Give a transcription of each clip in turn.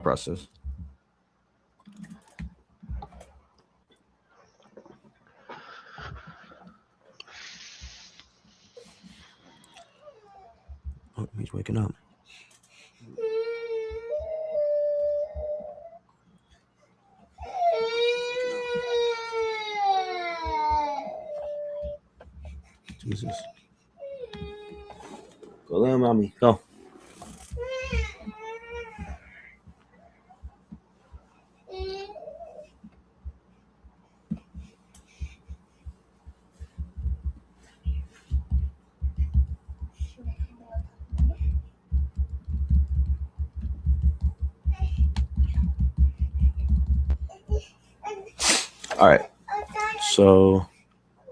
process. Oh, he's waking up. Jesus. Go lay on mommy. Go. All right. So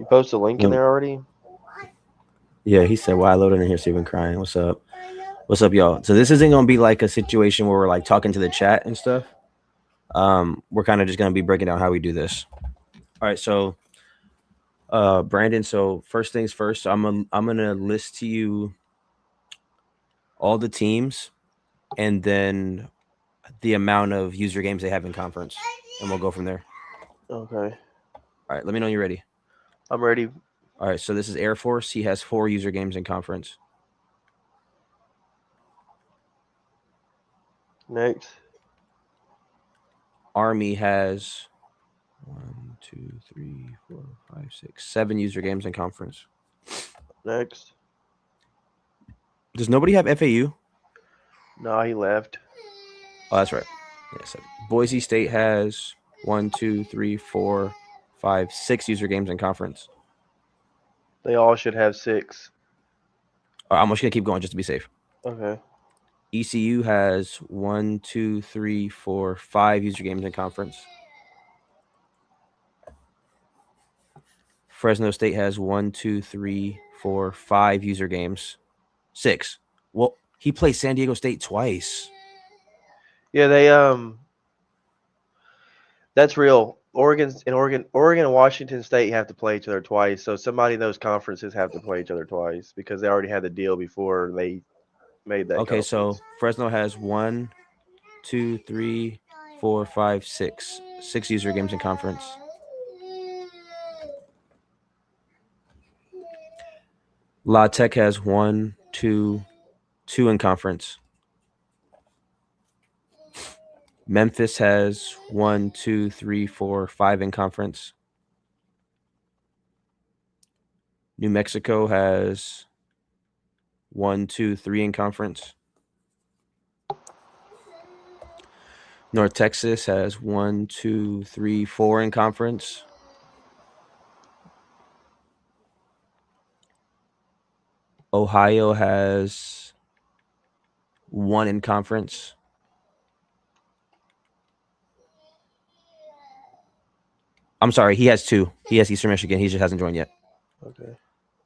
You posted a link in there already? yeah, he said, "Why I loaded in here, Steven crying. What's up? What's up, y'all? So this isn't gonna be like a situation where we're like talking to the chat and stuff. We're kind of just gonna be breaking down how we do this. All right. So, Brandon. So first things first, I'm gonna list to you all the teams, and then the amount of user games they have in conference, and we'll go from there. Okay. All right. Let me know when you're ready. I'm ready. All right. So this is Air Force. He has 4 user games in conference. Next. Army has 1, 2, 3, 4, 5, 6, 7 user games in conference. Next. Does nobody have FAU? No, he left. Oh, that's right. Yes. Boise State has 1, 2, 3, 4, 5, 6 user games in conference. They all should have 6. I'm just gonna keep going just to be safe. Okay. ECU has 1, 2, 3, 4, 5 user games in conference. Fresno State has 1, 2, 3, 4, 5 user games. 6. Well, he plays San Diego State twice. Yeah, they that's real. Oregon and Washington State have to play each other twice. So somebody in those conferences have to play each other twice because they already had the deal before they made that. Okay, conference. so Fresno has 1, 2, 3, 4, 5, 6. 6 user games in conference. La Tech has 1, 2, 2 in conference. Memphis has 1, 2, 3, 4, 5 in conference. New Mexico has 1, 2, 3 in conference. North Texas has 1, 2, 3, 4 in conference. Ohio has 1 in conference. I'm sorry, he has 2. He has Eastern Michigan. He just hasn't joined yet. Okay.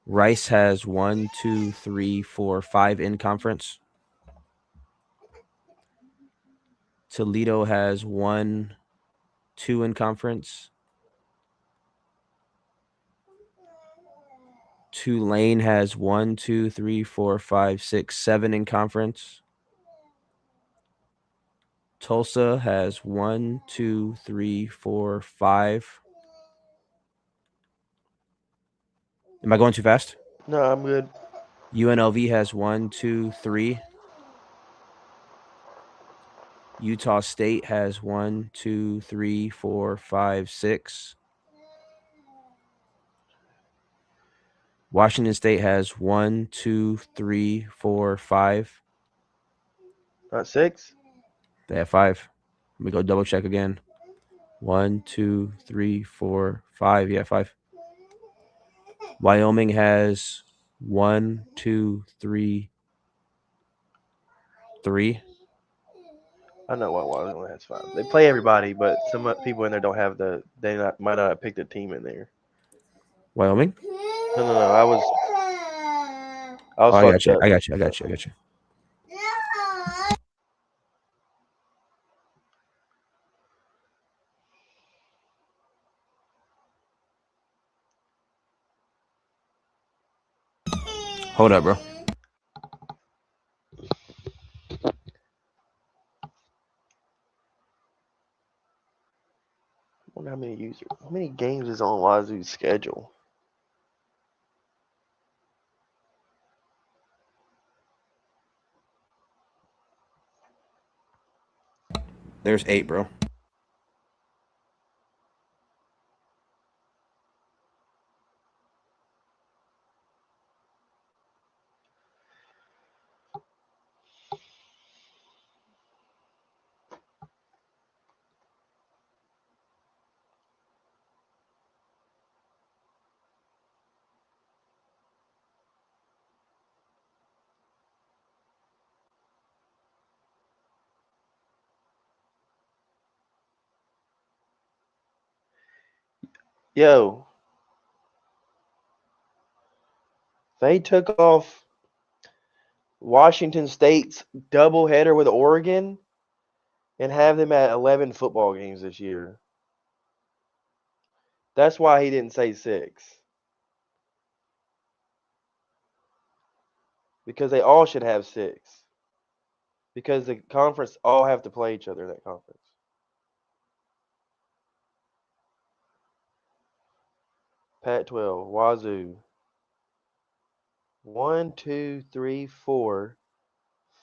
Rice has 1, 2, 3, 4, 5 in conference. Toledo has 1, 2 in conference. Tulane has 1, 2, 3, 4, 5, 6, 7 in conference. Tulsa has 1, 2, 3, 4, 5. Am I going too fast? No, I'm good. UNLV has 1, 2, 3. Utah State has 1, 2, 3, 4, 5, 6. Washington State has 1, 2, 3, 4, 5. Not 6. They have 5. Let me go double check again. 1, 2, 3, 4, 5. Yeah, 5. Wyoming has 1, 2, 3, 3. I know why Wyoming only has 5. They play everybody, but some people in there don't have the. Might not have picked a team in there. Wyoming? No. I was Oh, I got fucked you. up. I got you. I got you. I got you. Hold up, bro. wonder how many games is on Wazoo's schedule. There's 8, bro. Yo, they took off Washington State's doubleheader with Oregon and have them at 11 football games this year. That's why he didn't say 6. Because they all should have 6. Because the conference all have to play each other in that conference. Pac-12, Wazoo. 1, 2, 3, 4,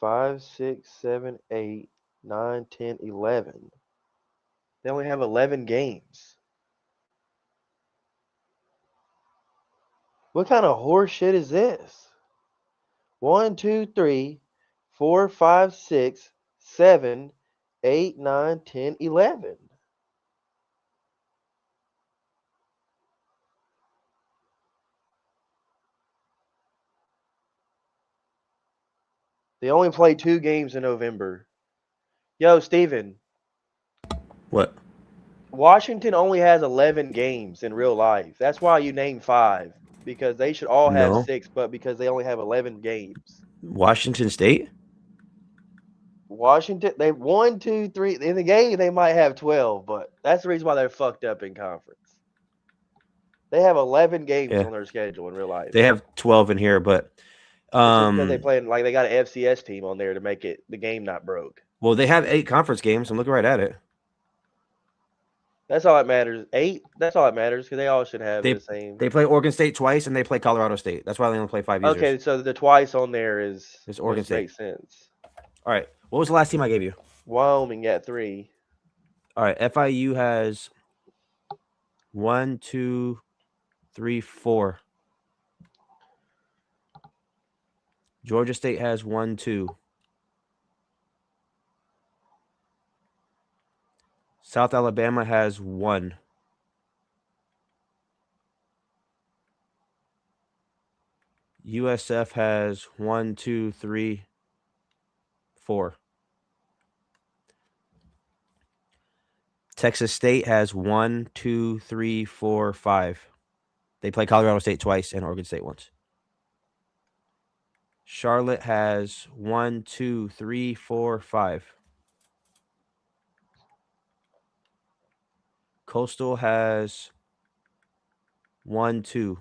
5, 6, 7, 8, 9, 10, 11. They only have 11 games. What kind of horse shit is this? 1, 2, 3, 4, 5, 6, 7, 8, 9, 10, 11. They only play 2 games in November. Yo, Steven. What? Washington only has 11 games in real life. That's why you name 5. Because they should all have No. 6, but because they only have 11 games. Washington State? Washington, they 1, 2, 3 in the game. They might have 12, but that's the reason why they're fucked up in conference. They have 11 games Yeah. on their schedule in real life. They have 12 in here, but It's just because they play like they got an FCS team on there to make it the game not broke. well, they have 8 conference games. I'm looking right at it. That's all that matters. 8. That's all that matters because they all should have They the same. they play Oregon State twice and they play Colorado State. That's why they only play 5 users. Okay, so the twice on there is It's Oregon which State. makes sense. All right. What was the last team I gave you? Wyoming at 3. All right. FIU has 1, 2, 3, 4. Georgia State has 1, 2. South Alabama has 1. USF has 1, 2, 3, 4. Texas State has 1, 2, 3, 4, 5. They play Colorado State twice and Oregon State once. Charlotte has 1, 2, 3, 4, 5. Coastal has 1, 2.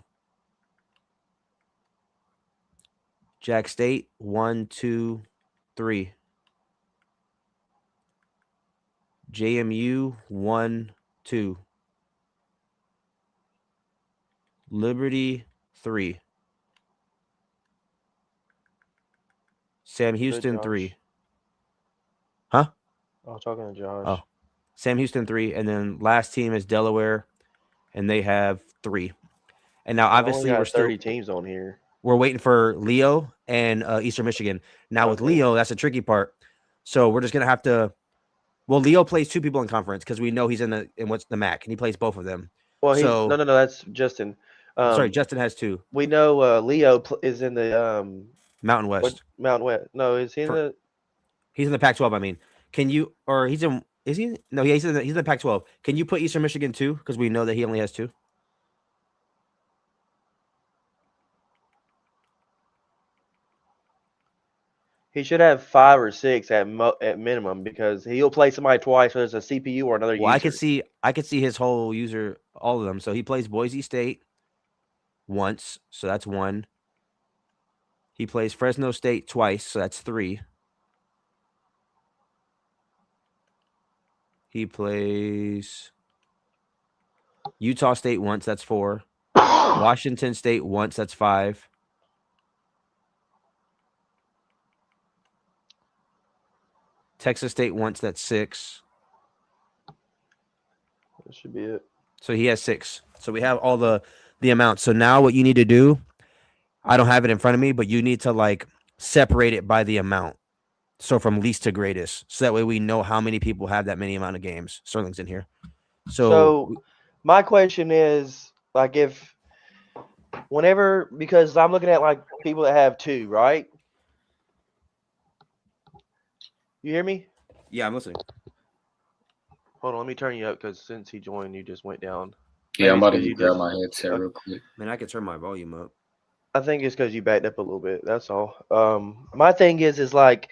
Jack State 1, 2, 3. JMU 1, 2. Liberty 3. Sam Houston 3. Huh? I was talking to Josh. Oh, Sam Houston 3, and then last team is Delaware, and they have 3. And now obviously we're 30 teams on here. We're waiting for Leo and Eastern Michigan. Now with Leo, that's the tricky part. So we're just gonna have to. Well, Leo plays 2 people in conference because we know he's in what's the MAC, and he plays both of them. Well, no, that's Justin. Sorry, Justin has 2. We know Leo is in the Mountain West. Mountain West. No, is he in the? He's in the Pac-12. I mean, can you? Or he's in? Is he? No, he's in the Pac-12. Can you put Eastern Michigan 2? Because we know that he only has 2. He should have 5 or 6 at minimum because he'll play somebody twice, whether it's a CPU or another user. I could see his whole user, all of them. So he plays Boise State once, so that's 1. He plays Fresno State twice, so that's 3. He plays Utah State once, that's 4. Washington State once, that's 5. Texas State once, that's 6. That should be it. So he has 6. So we have all the amounts. So now what you need to do, I don't have it in front of me, but you need to like separate it by the amount. So from least to greatest. So that way we know how many people have that many amount of games. Sterling's in here. So my question is, like, if whenever, because I'm looking at like people that have 2, right? You hear me? yeah, I'm listening. Hold on, let me turn you up because since he joined, you just went down. Yeah, I'm Maybe it's about to 'cause go you grab just. my headset real quick. Man, I can turn my volume up. I think it's because you backed up a little bit. That's all. My thing is like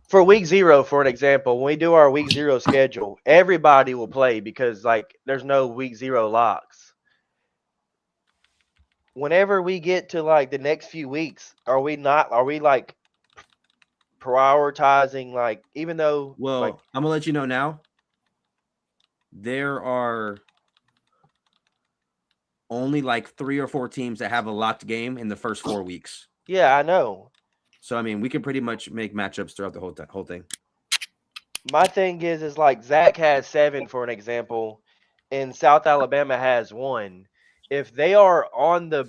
for week 0, for an example, when we do our week 0 schedule, everybody will play because like there's no week 0 locks. Whenever we get to like the next few weeks, are we like prioritizing, like, even though Well, like, I'm gonna let you know now. There are only like 3 or 4 teams that have a locked game in the first 4 weeks. yeah, I know. So I mean, we can pretty much make matchups throughout the whole thing. My thing is like Zach has 7, for an example, and South Alabama has 1. If they are on the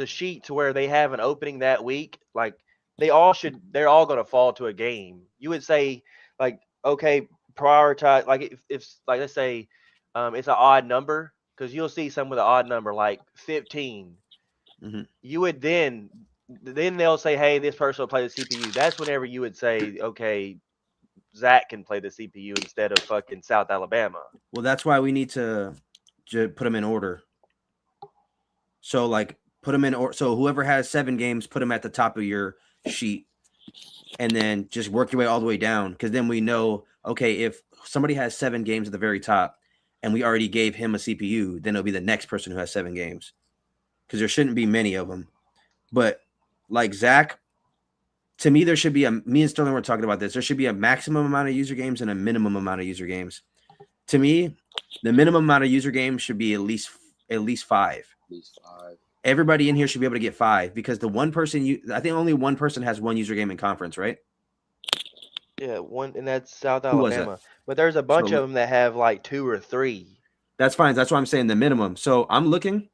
sheet to where they have an opening that week, like they're all going to fall to a game. You would say, like, okay, prioritize, like, if like, let's say it's an odd number, because you'll see some with an odd number like 15. Mm-hmm. You would then they'll say, hey, this person will play the CPU. That's whenever you would say, okay, Zach can play the CPU instead of fucking South Alabama. Well, that's why we need to put them in order. So like put them in order. So whoever has 7 games, put them at the top of your sheet, and then just work your way all the way down. Because then we know, okay, if somebody has 7 games at the very top, and we already gave him a CPU, then it'll be the next person who has 7 games. Because there shouldn't be many of them. But like Zach, to me, there should be me and Sterling were talking about this. There should be a maximum amount of user games and a minimum amount of user games. To me, the minimum amount of user games should be at least 5. At least 5. Everybody in here should be able to get 5 because the one person I think only one person has 1 user game in conference, right? Yeah, one, and that's South Who was Alabama. that? But there's a bunch So of them that have like 2 or 3. that's fine. That's why I'm saying the minimum. So I'm looking.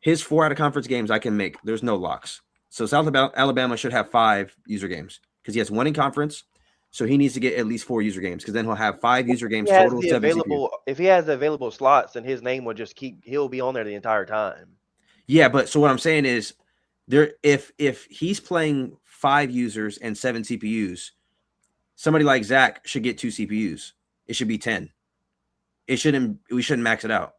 His 4 out of conference games I can make. There's no locks. So South Alabama should have 5 user games because he has 1 in conference. So he needs to get at least 4 user games because then he'll have 5 user games total, 7 CPU. If he has the available slots, then his name will just he'll be on there the entire time. Yeah, but so what I'm saying is there if he's playing 5 users and 7 CPUs, somebody like Zach should get 2 CPUs. It should be 10. We shouldn't max it out.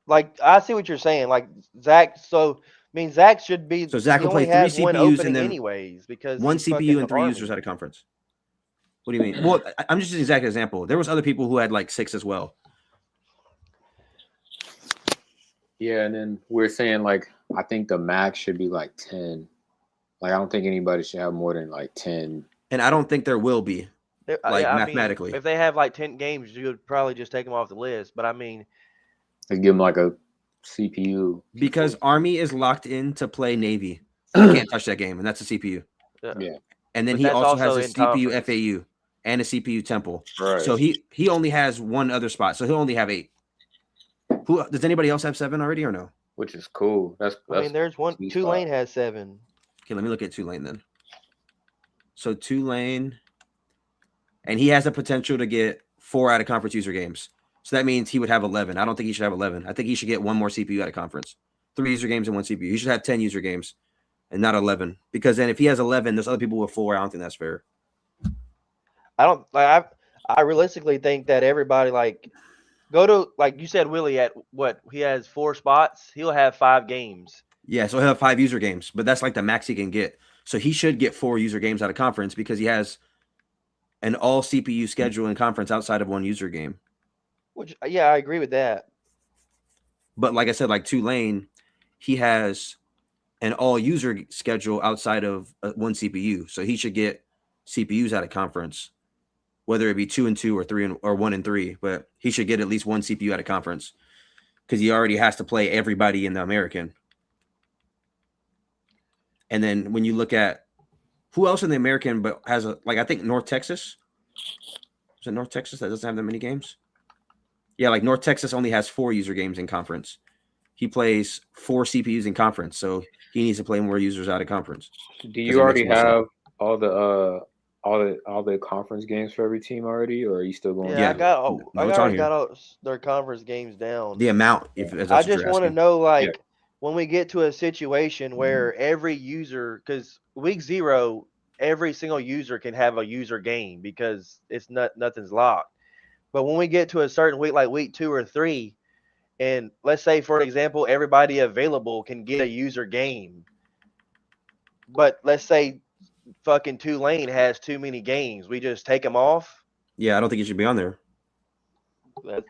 Like, I see what you're saying. Like, Zach, so I mean Zach should be, So Zach he will play only 3 has one CPUs and opening then anyways because 1 he's CPU fucking and 3 Army. users out of conference. What do you mean? Well, I'm just using Zach as an example. There was other people who had like 6 as well. Yeah, and then we're saying like I think the max should be like 10. Like I don't think anybody should have more than like 10. And I don't think there will be, like Yeah, I mathematically. mean, if they have like 10 games, you would probably just take them off the list. But I mean, Like give them like a CPU. Because Army is locked in to play Navy. He can't touch that game, and that's a CPU. Yeah. And then But he that's also has also a in CPU conference. FAU and a CPU Temple. Right. So he only has 1 other spot. So he'll only have 8. Who does anybody else have 7 already or no? Which is cool. That's I mean, there's one. sweet Tulane spot. has 7. Okay, let me look at Tulane then. So Tulane, and he has the potential to get 4 out of conference user games. So that means he would have 11. I don't think he should have 11. I think he should get 1 more CPU out of conference. 3 user games and 1 CPU. He should have 10 user games and not 11. Because then if he has 11, there's other people with 4. I don't think that's fair. I don't like. I realistically think that everybody, like, go to, like you said, Willie, at what he has 4 spots. He'll have 5 games. Yeah, so he'll have 5 user games, but that's like the max he can get. So he should get 4 user games out of conference because he has an all CPU schedule in conference outside of 1 user game. Which, yeah, I agree with that. But like I said, like Tulane, he has an all user schedule outside of 1 CPU. So he should get CPUs out of conference. whether it be 2-2 or 1-3, but he should get at least one CPU out of conference because he already has to play everybody in the American. And then when you look at who else in the American, but has I think North Texas. Is it North Texas that doesn't have that many games? Yeah, like North Texas only has 4 user games in conference. He plays 4 CPUs in conference, so he needs to play more users out of conference. Do you already have all the conference games for every team already, or are you still going? Yeah, I already here. got all their conference games down. The amount, if that's I what just you're want to asking. know, like, when we get to a situation where every user, because week 0, every single user can have a user game because it's nothing's locked. But when we get to a certain week, like week 2 or 3, and let's say, for example, everybody available can get a user game, but let's say fucking Tulane has too many games, we just take them off. Yeah, I don't think it should be on there. I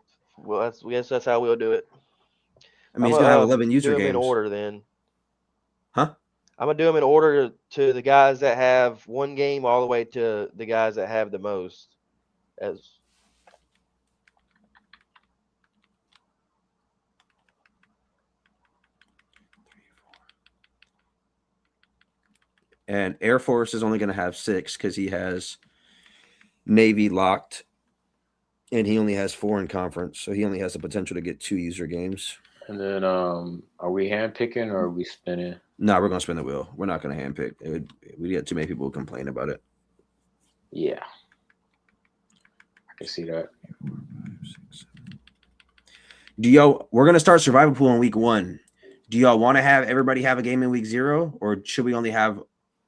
guess that's how we'll do it. I mean, he's gonna have 11 user do them games. in order then. Huh? I'm gonna do them in order to the guys that have one game all the way to the guys that have the most. And Air Force is only going to have 6 because he has Navy locked, and he only has 4 in conference, so he only has the potential to get 2 user games. And then, are we hand picking or are we spinning? No, we're gonna spin the wheel. We're not gonna hand pick. We get too many people who complain about it. Yeah, I can see that. We're gonna start survival pool in week 1. Do y'all want to have everybody have a game in week 0, or should we only have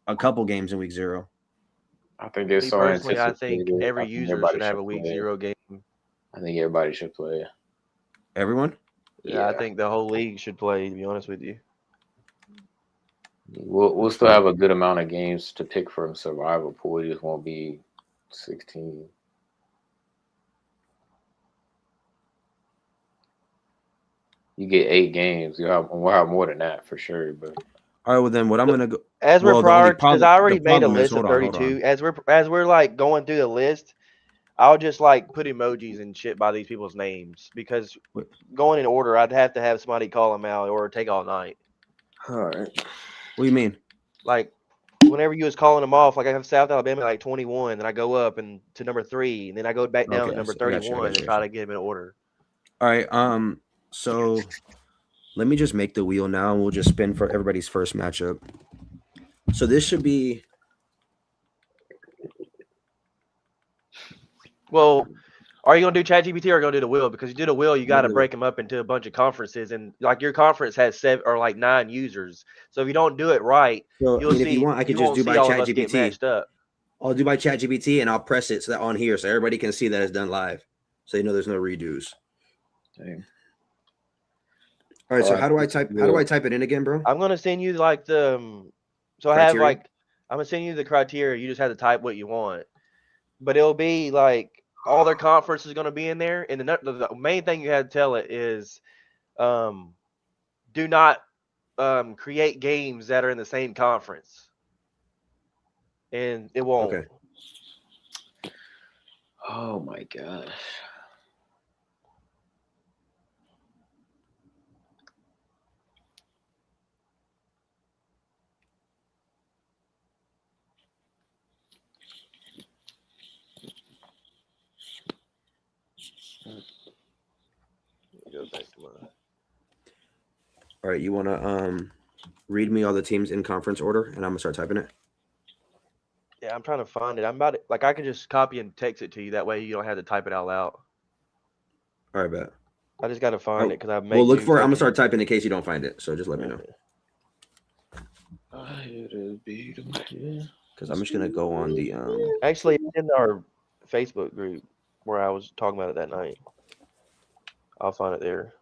a couple games in week 0? I think it's so personally, I think every user should have a week 0 game. I think everybody should play. Everyone? Yeah, I think the whole league should play, to be honest with you. We'll still have a good amount of games to pick from survival pool. It just won't be 16. You get 8 games. We'll have more than that for sure. But all right, well then, what I'm gonna go as we're because I already made a list of 32. As we're like going through the list, I'll just like put emojis and shit by these people's names because going in order, I'd have to have somebody call them out or take all night. All right. What do you mean? Like whenever you was calling them off, like I have South Alabama like 21, then I go up and to number 3, and then I go back down to number 31 and try to get them in order. All right. So let me just make the wheel now, and we'll just spin for everybody's first matchup. So this should be. Well, are you gonna do ChatGPT or are you gonna do the wheel? Because you do the wheel, you got to break them up into a bunch of conferences, and like your conference has 7 or like 9 users. So if you don't do it right, you'll see. If you want, I can just do by ChatGPT. I'll do by ChatGPT, and I'll press it so that on here, so everybody can see that it's done live, so you know there's no redos. Dang. All right. So how do I type? How do I type it in again, bro? I'm gonna send you like the. So I have like I'm gonna send you the criteria. You just have to type what you want, but it'll be like all their conference is gonna be in there, and the main thing you have to tell it is, do not create games that are in the same conference, and it won't. Okay. Oh my gosh. Go back to mine. All right, you want to read me all the teams in conference order, and I'm gonna start typing it. Yeah, I'm trying to find it. I'm about to, like I can just copy and text it to you. That way you don't have to type it out loud. All right, bet. I just got to find it because I've made. Well, look for it. I'm gonna start typing in case you don't find it. So just let me know. Because I'm just gonna go on the Actually, in our Facebook group where I was talking about it that night, I'll find it there.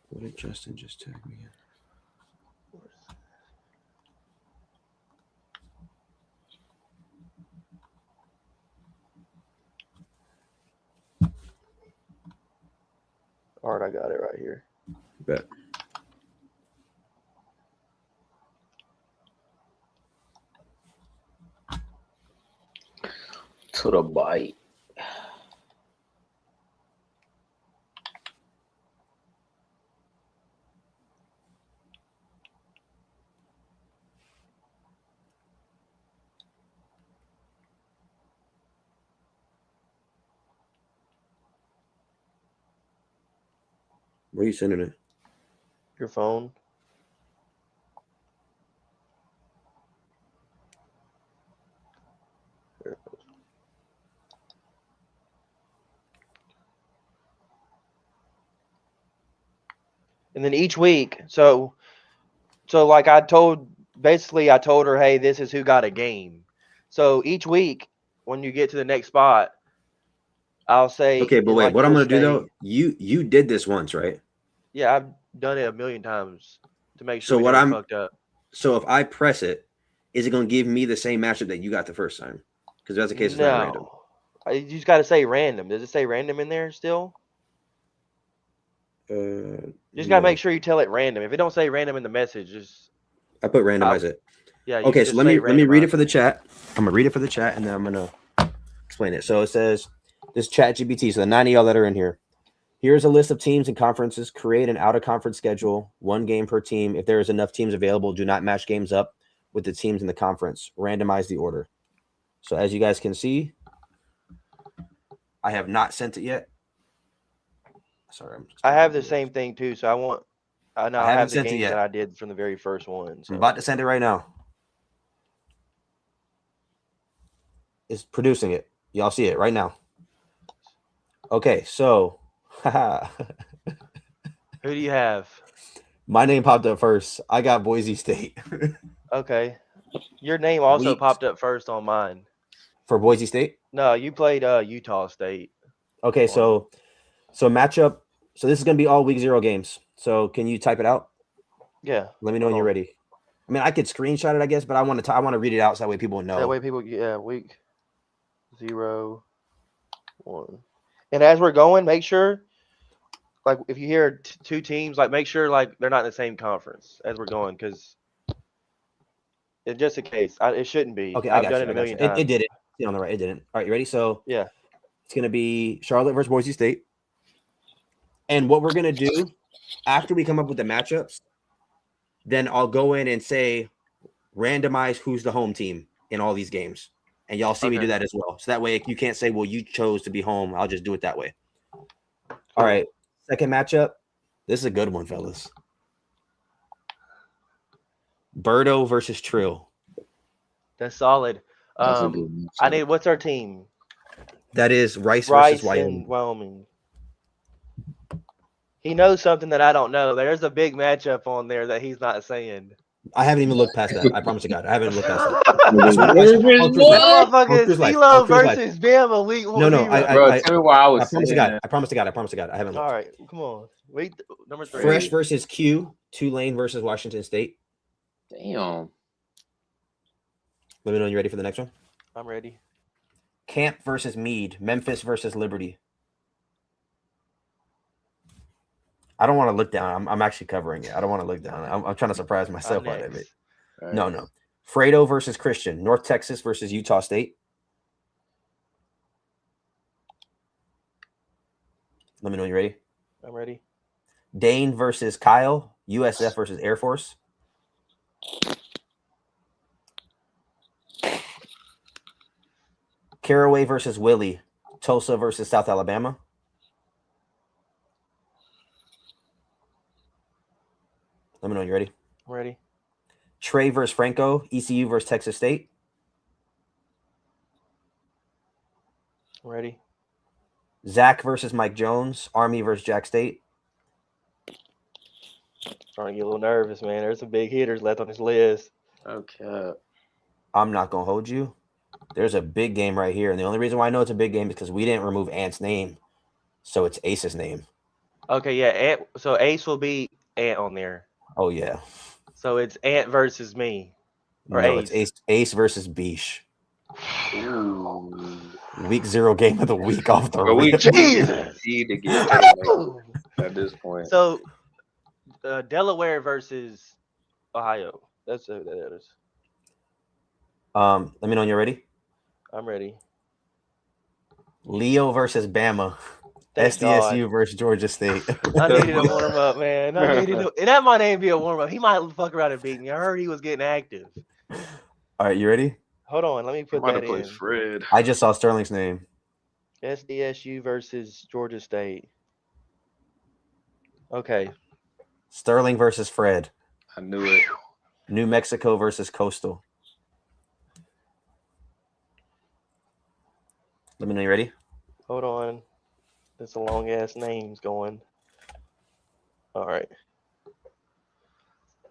What did Justin just tag me in? card. I got it right here. Bet. To the bite. Where are you sending it? Your phone. And then each week, so like I told her, hey, this is who got a game. So each week, when you get to the next spot, I'll say, Okay, but wait, like what I'm you'll gonna do say- though, you did this once, right? Yeah, I've done it a million times to make sure So we what don't I'm get fucked up. so if I press it, is it gonna give me the same matchup that you got the first time? Because if that's the case, it's not random. You just got to say random. Does it say random in there still? You Just gotta make sure you tell it random. If it don't say random in the message, just I put randomize it. yeah. You Okay, can so just let me say read it randomize. for the chat. I'm gonna read it for the chat, and then I'm gonna explain it. So it says this chat GPT. So the 90 y'all that are in here. Here's a list of teams and conferences. Create an out-of-conference schedule, 1 game per team. If there is enough teams available, do not match games up with the teams in the conference. Randomize the order. So as you guys can see, I have not sent it yet. Sorry, I have the same thing too. So I now I haven't have the sent it games yet. that I did from the very first one. So. I'm about to send it right now. It's producing it. Y'all see it right now. Okay, so Who do you have? my name popped up first. I got Boise State. Okay, your name also Weeks. popped up first on mine. For Boise State? No, you played Utah State. Okay, so matchup. So this is gonna be all week 0 games. So can you type it out? Yeah. Let me know when you're ready. I mean, I could screenshot it, I guess, but I want to read it out so that way people know. That way people, week 0, 1. And as we're going, make sure, like, if you hear 2 teams, like, make sure, like, they're not in the same conference as we're going, because it's just a case. It shouldn't be. Okay, I've done it a million times. It did it. See on the right, it didn't. All right, you ready? So yeah, it's gonna be Charlotte versus Boise State. And what we're gonna do after we come up with the matchups, then I'll go in and say randomize who's the home team in all these games. And y'all see me do that as well. So that way you can't say, well, you chose to be home. I'll just do it that way. Cool. All right. Second matchup. This is a good one, fellas. Birdo versus Trill. That's solid. I need, what's our team? That is Rice versus Wyoming. He knows something that I don't know. There's a big matchup on there that he's not saying. I haven't even looked past that. I promise to God. I haven't looked past that. Motherfucking CeeLo versus Bama Week 1. No. Tell me why I was promise to God. I promise to God. I haven't looked. All right. Come on. Week number 3. Fresh versus Q. Tulane versus Washington State. Damn. Let me know when you're ready for the next one. I'm ready. Camp versus Meade. Memphis versus Liberty. I don't want to look down. I'm actually covering it. I don't want to look down. I'm trying to surprise myself out of it. Right. No. Fredo versus Christian. North Texas versus Utah State. Let me know when you're ready. I'm ready. Dane versus Kyle. USF versus Air Force. Caraway versus Willie. Tulsa versus South Alabama. Let me know when you're ready. I'm ready. Trey versus Franco. ECU versus Texas State. I'm ready. Zach versus Mike Jones. Army versus Jack State. Starting to get a little nervous, man. There's some big hitters left on this list. Okay. I'm not going to hold you. There's a big game right here. And the only reason why I know it's a big game is because we didn't remove Ant's name. So it's Ace's name. Okay, yeah. So Ace will be Ant on there. Oh, yeah. So it's Ant versus me. Or no, Ace. It's Ace versus Beesh. Week 0 game of the week off the rip. Jesus. at this point. So Delaware versus Ohio. That's who that is. Let me know when you're ready. I'm ready. Leo versus Bama. Thank SDSU God. versus Georgia State. I needed a warm up, man. I needed to, and that might even be a warm up. He might fuck around and beat me. I heard he was getting active. All right, you ready? Hold on, let me He put might that have played in. Fred. I just saw Sterling's name. SDSU versus Georgia State. Okay. Sterling versus Fred. I knew it. New Mexico versus Coastal. Let me know you ready. Hold on. That's a long ass names going. All right.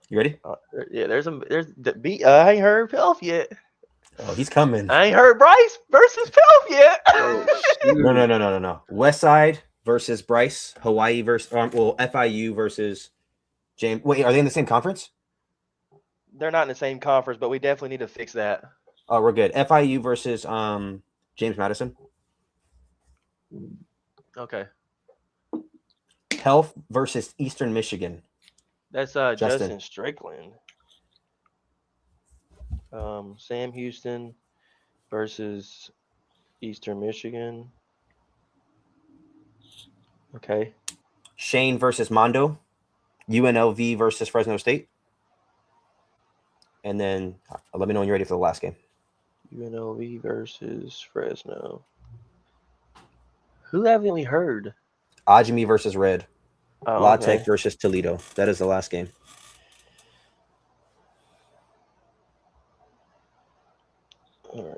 You ready? Yeah, there's the B. I ain't heard Pelf yet. Oh, he's coming. I ain't heard Bryce versus Pelf yet. Oh, No. West Side versus Bryce. Hawaii versus FIU versus James. Wait, are they in the same conference? They're not in the same conference, but we definitely need to fix that. Oh, we're good. FIU versus James Madison. Okay. Health versus Eastern Michigan. That's Justin Strickland. Sam Houston versus Eastern Michigan. Okay. Shane versus Mondo. UNLV versus Fresno State. And then let me know when you're ready for the last game. UNLV versus Fresno. Who haven't we heard? Ajimi versus Red. Oh, La okay. Tech versus Toledo. That is the last game. All right.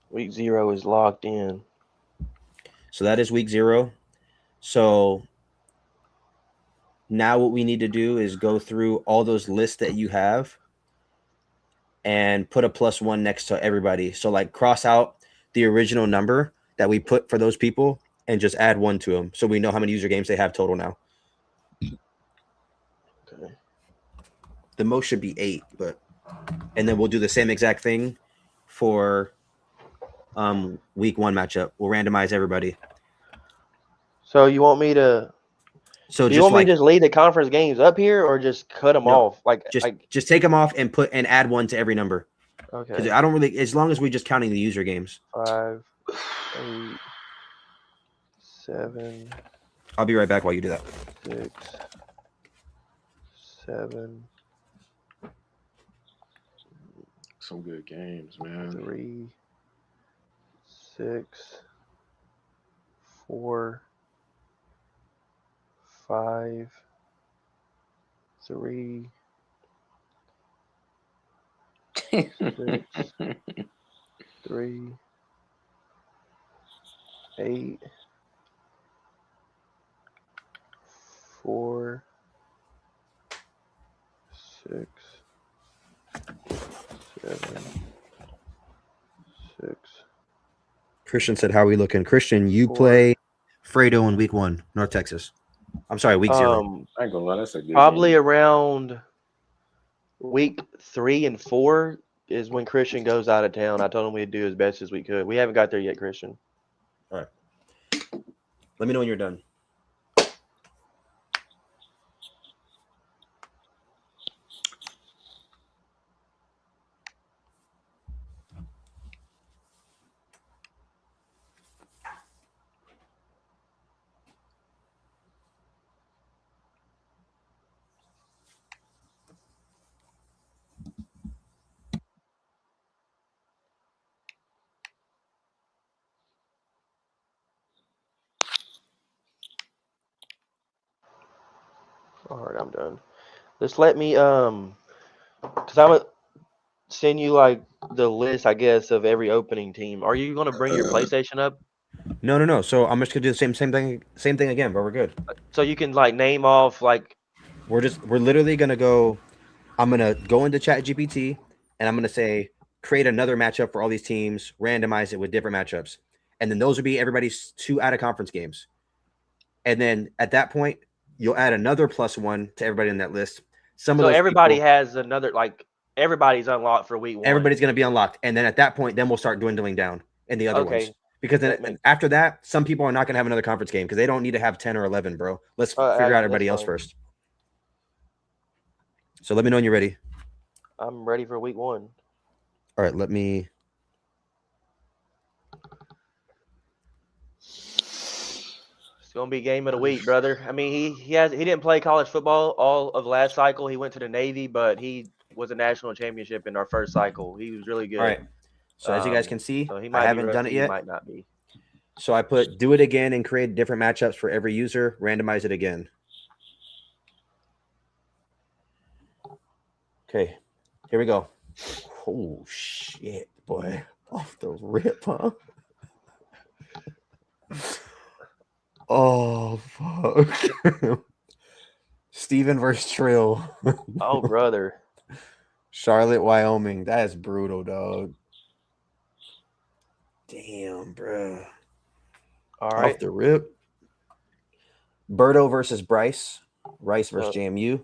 Week 0 is locked in. So that is week 0. So now what we need to do is go through all those lists that you have and put a +1 next to everybody. So like cross out the original number that we put for those people and just add 1 to them. So we know how many user games they have total now. Okay. The most should be 8, and then we'll do the same exact thing for week 1 matchup. We'll randomize everybody. So you want me to? So Do you want me to just lead the conference games up here, or just cut them off? Just take them off and add 1 to every number. Okay. Because I don't really, as long as we're just counting the user games. 5, 8, 7. I'll be right back while you do that. 6, 7, Some good games, man. 3, 6, 4, 5, 3, 6, 3, 8, 4, 6, 7, 6. Christian said, how are we looking? Christian, you 4. play Fredo in week 1, North Texas. I'm sorry, week 0. I ain't gonna lie, that's a good Probably game. around week 3 and 4 is when Christian goes out of town. I told him we'd do as best as we could. We haven't got there yet, Christian. All right. Let me know when you're done. All right, I'm done. Just let me because I would send you like the list, I guess, of every opening team. Are you gonna bring your PlayStation up No. So I'm just gonna do the same thing again, but we're good. so you can like name off like? We're literally gonna go. I'm gonna go into Chat GPT and I'm gonna say create another matchup for all these teams, randomize it with different matchups, and then those would be everybody's 2 out of conference games. And then at that point, you'll add another +1 to everybody in that list. Some of So those everybody people, has another like everybody's unlocked for week 1. everybody's gonna be unlocked, and then at that point, then we'll start dwindling down in the other ones. Because That then makes- after that, some people are not going to have another conference game because they don't need to have 10 or 11, bro. Let's figure out that's everybody else fine. first. So let me know when you're ready. I'm ready for week 1. All right, let me. It's gonna be game of the week, brother. I mean, he didn't play college football all of last cycle. He went to the Navy, but he was a national championship in our first cycle. He was really good. All right. So as you guys can see, so he I might be haven't done rusty, it he yet. might not be. So I put do it again and create different matchups for every user. Randomize it again. Okay, here we go. Oh shit, boy! Off the rip, huh? Oh fuck! Steven versus Trill. Oh, brother. Charlotte, Wyoming. That is brutal, dog. Damn, bro. All right. Off the rip. Berto versus Bryce. Rice versus JMU.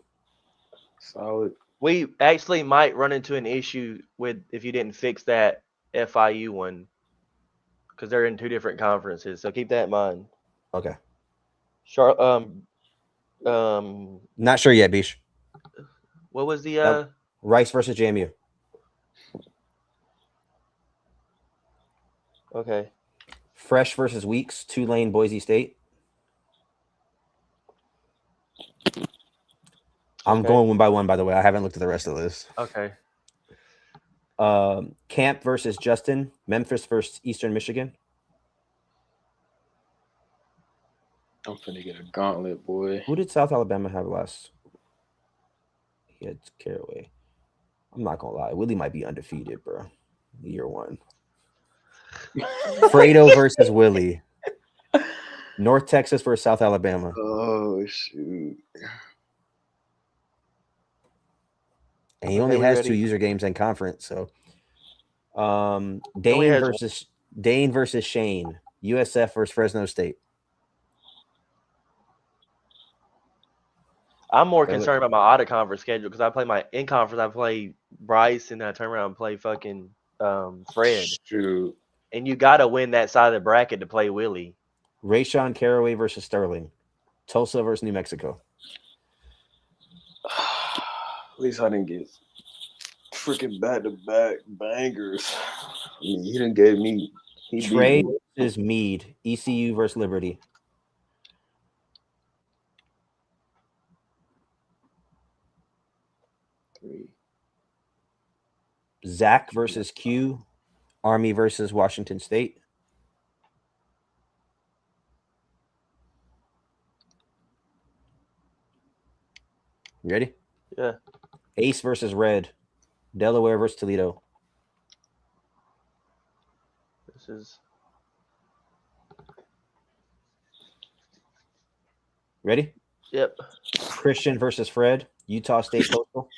Solid. We actually might run into an issue with if you didn't fix that FIU one because they're in 2 different conferences. So keep that in mind. Okay. Not sure yet, Bish. What was the Rice versus JMU. Okay. Fresh versus Weeks. Tulane, Boise State. I'm Okay. going one by one, by the way. I haven't looked at the rest of this. Okay. Camp versus Justin. Memphis versus Eastern Michigan. I'm finna get a gauntlet, boy. Who did South Alabama have last? He had Caraway. I'm not gonna lie. Willie might be undefeated, bro. Year 1. Fredo versus Willie. North Texas versus South Alabama. Oh shoot. And he Okay, only we has ready? 2 user games in conference. So only Dane has versus Shane. USF versus Fresno State. I'm more Really? concerned about my out of conference schedule because I play my in conference. I play Bryce and then I turn around and play fucking Fred. Shoot. And you gotta win that side of the bracket to play Willie. Rayshawn Caraway versus Sterling. Tulsa versus New Mexico. At least I didn't get freaking back-to-back bangers. I mean, he didn't gave me. He beat Trey me. versus Meade. ECU versus Liberty. Three. Zach versus Q. Army versus Washington State. You ready? Yeah. Ace versus Red. Delaware versus Toledo. This is Ready? Yep. Christian versus Fred. Utah State Coastal.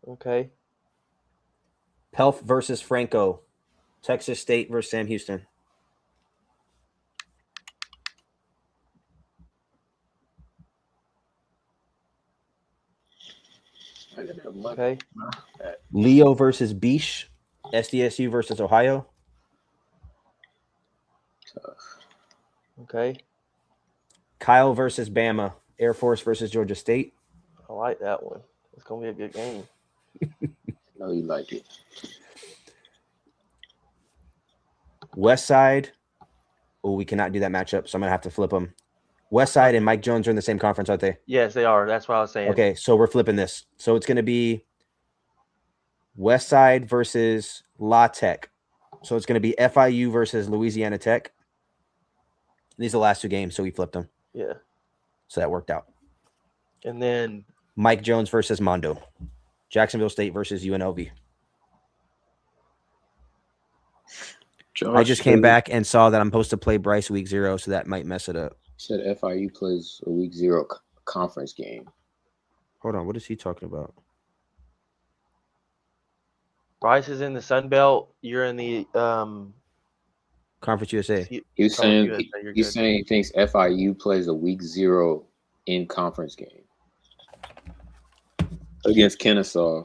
Okay. Pelf versus Franco. Texas State versus Sam Houston. Okay. Leo versus Beach. SDSU versus Ohio. Okay. Kyle versus Bama. Air Force versus Georgia State. I like that one. It's gonna be a good game. No, you like it. West Side. Oh, we cannot do that matchup, so I'm gonna have to flip them. West Side and Mike Jones are in the same conference, aren't they? Yes, they are. That's what I was saying. Okay, so we're flipping this. So it's gonna be West Side versus La Tech. So it's gonna be FIU versus Louisiana Tech. These are the last 2 games, so we flipped them. Yeah. So that worked out. And then Mike Jones versus Mondo. Jacksonville State versus UNLV. I just came back and saw that I'm supposed to play Bryce week 0, so that might mess it up. Said FIU plays a week 0 conference game. Hold on, what is he talking about? Bryce is in the Sun Belt. You're in the Conference USA. He's saying USA, you're he's good. saying he thinks FIU plays a week 0 in conference game against Kennesaw.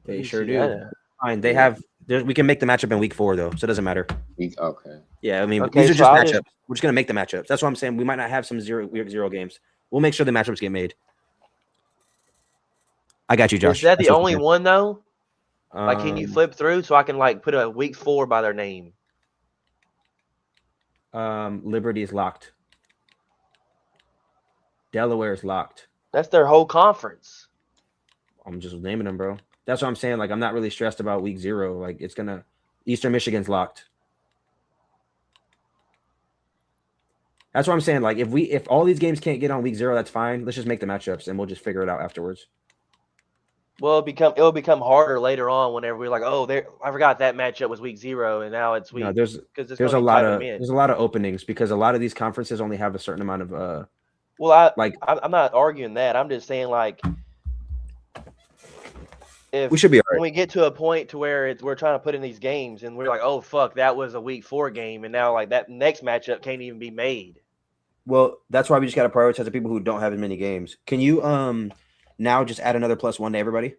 They You sure see do. that? Fine. They Yeah. have. We can make the matchup in week 4 though, so it doesn't matter. Okay. Yeah, I mean Okay, these are so just I'll matchups. just- We're just gonna make the matchups. That's what I'm saying. We might not have some weird zero games. We'll make sure the matchups get made. I got you, Josh. Is that That's the what only I'm one though? saying. Like, can you flip through so I can like put a week 4 by their name? Liberty is locked. Delaware is locked. That's their whole conference. I'm just naming them, bro. That's what I'm saying. Like, I'm not really stressed about week 0. Like, it's gonna. Eastern Michigan's locked. That's what I'm saying. Like, if all these games can't get on week 0, that's fine. Let's just make the matchups and we'll just figure it out afterwards. Well, it'll become harder later on whenever we're like, oh, I forgot that matchup was week 0, and now it's week. No, there's because a lot of openings because a lot of these conferences only have a certain amount of Well, like I'm not arguing that. I'm just saying like, if we should be all when right. we get to a point to where we're trying to put in these games and we're like, oh fuck, that was a week 4 game, and now like that next matchup can't even be made. Well, that's why we just got to prioritize the people who don't have as many games. Can you now just add another +1 to everybody?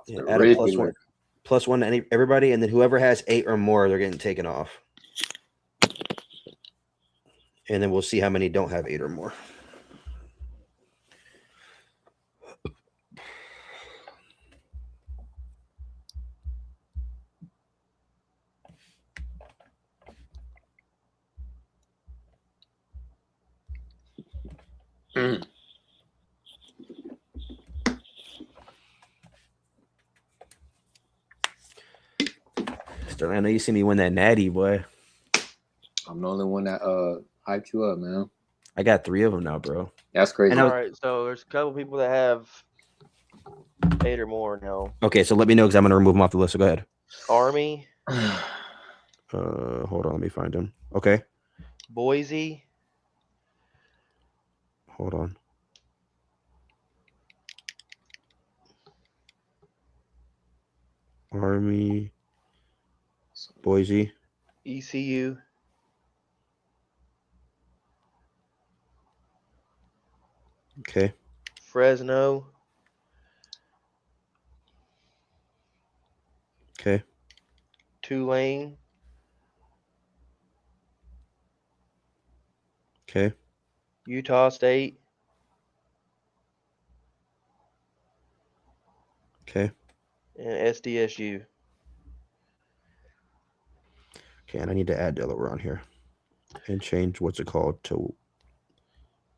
Yeah, add a Ridiculous. +1 to everybody, and then whoever has 8 or more, they're getting taken off. And then we'll see how many don't have 8 or more. Mm. Sterling, I know you see me win that natty, boy. I'm the only one that hyped you up, man. I got 3 of them now, bro. That's crazy. All right, so there's a couple people that have 8 or more now. Okay, so let me know because I'm gonna remove them off the list. So go ahead. Army, Hold on, let me find them. Okay, Boise, hold on. Army, Boise. ECU, Okay, Fresno, okay, Tulane, okay, Utah State, okay, and SDSU. okay. And I need to add Delaware on here and change what's it called to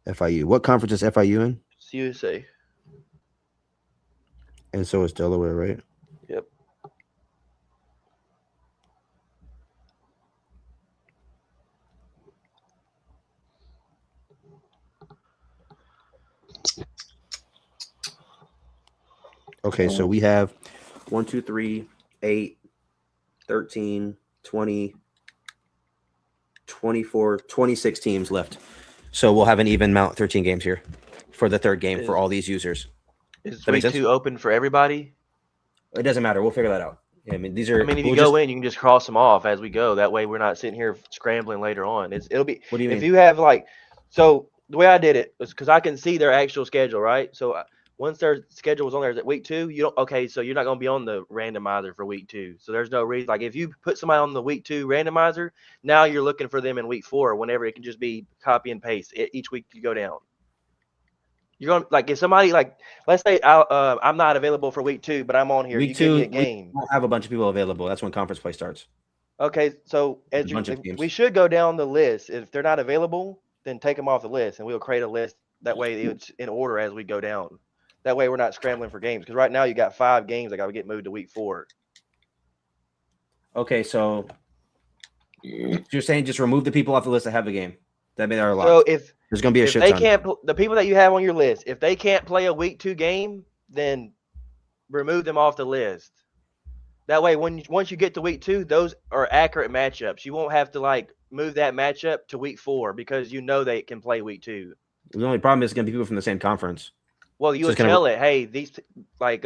FIU. What conference is FIU in? It's USA. And so is Delaware, right? Yep. Okay, so we have 1, 2, 3, 8, 13, 20, 24, 26 teams left. So we'll have an even amount, 13 games here for the third game for all these users. Is That week makes sense? 2 open for everybody? It doesn't matter. We'll figure that out. I mean, these are. I mean, if you we'll go just- in, you can just cross them off as we go. That way, we're not sitting here scrambling later on. It'll be. What do you If mean? you have like, so the way I did it was because I can see their actual schedule, right? So once their schedule was on there, is it week 2? You don't. Okay, so you're not going to be on the randomizer for week 2. So there's no reason. Like if you put somebody on the week 2 randomizer, now you're looking for them in week 4. Whenever it can just be copy and paste. Each week you go down. You're going to like if somebody like let's say I'm not available for week 2, but I'm on here. Week You give 2, me a game. we won't have a bunch of people available. That's when conference play starts. Okay, so as A bunch of we teams. should go down the list. If they're not available, then take them off the list, and we'll create a list. That way, it's in order as we go down. That way, we're not scrambling for games. Because right now, you got 5 games that got to get moved to week 4. Okay, so you're saying just remove the people off the list that have the game. That means they're So locked. if There's gonna be a if shit they ton. can't, the people that you have on your list, if they can't play a week 2 game, then remove them off the list. That way, once you get to week 2, those are accurate matchups. You won't have to like move that matchup to week 4 because you know they can play week 2. The only problem is it's gonna be people from the same conference. Well, you So would it's gonna tell it, hey, these like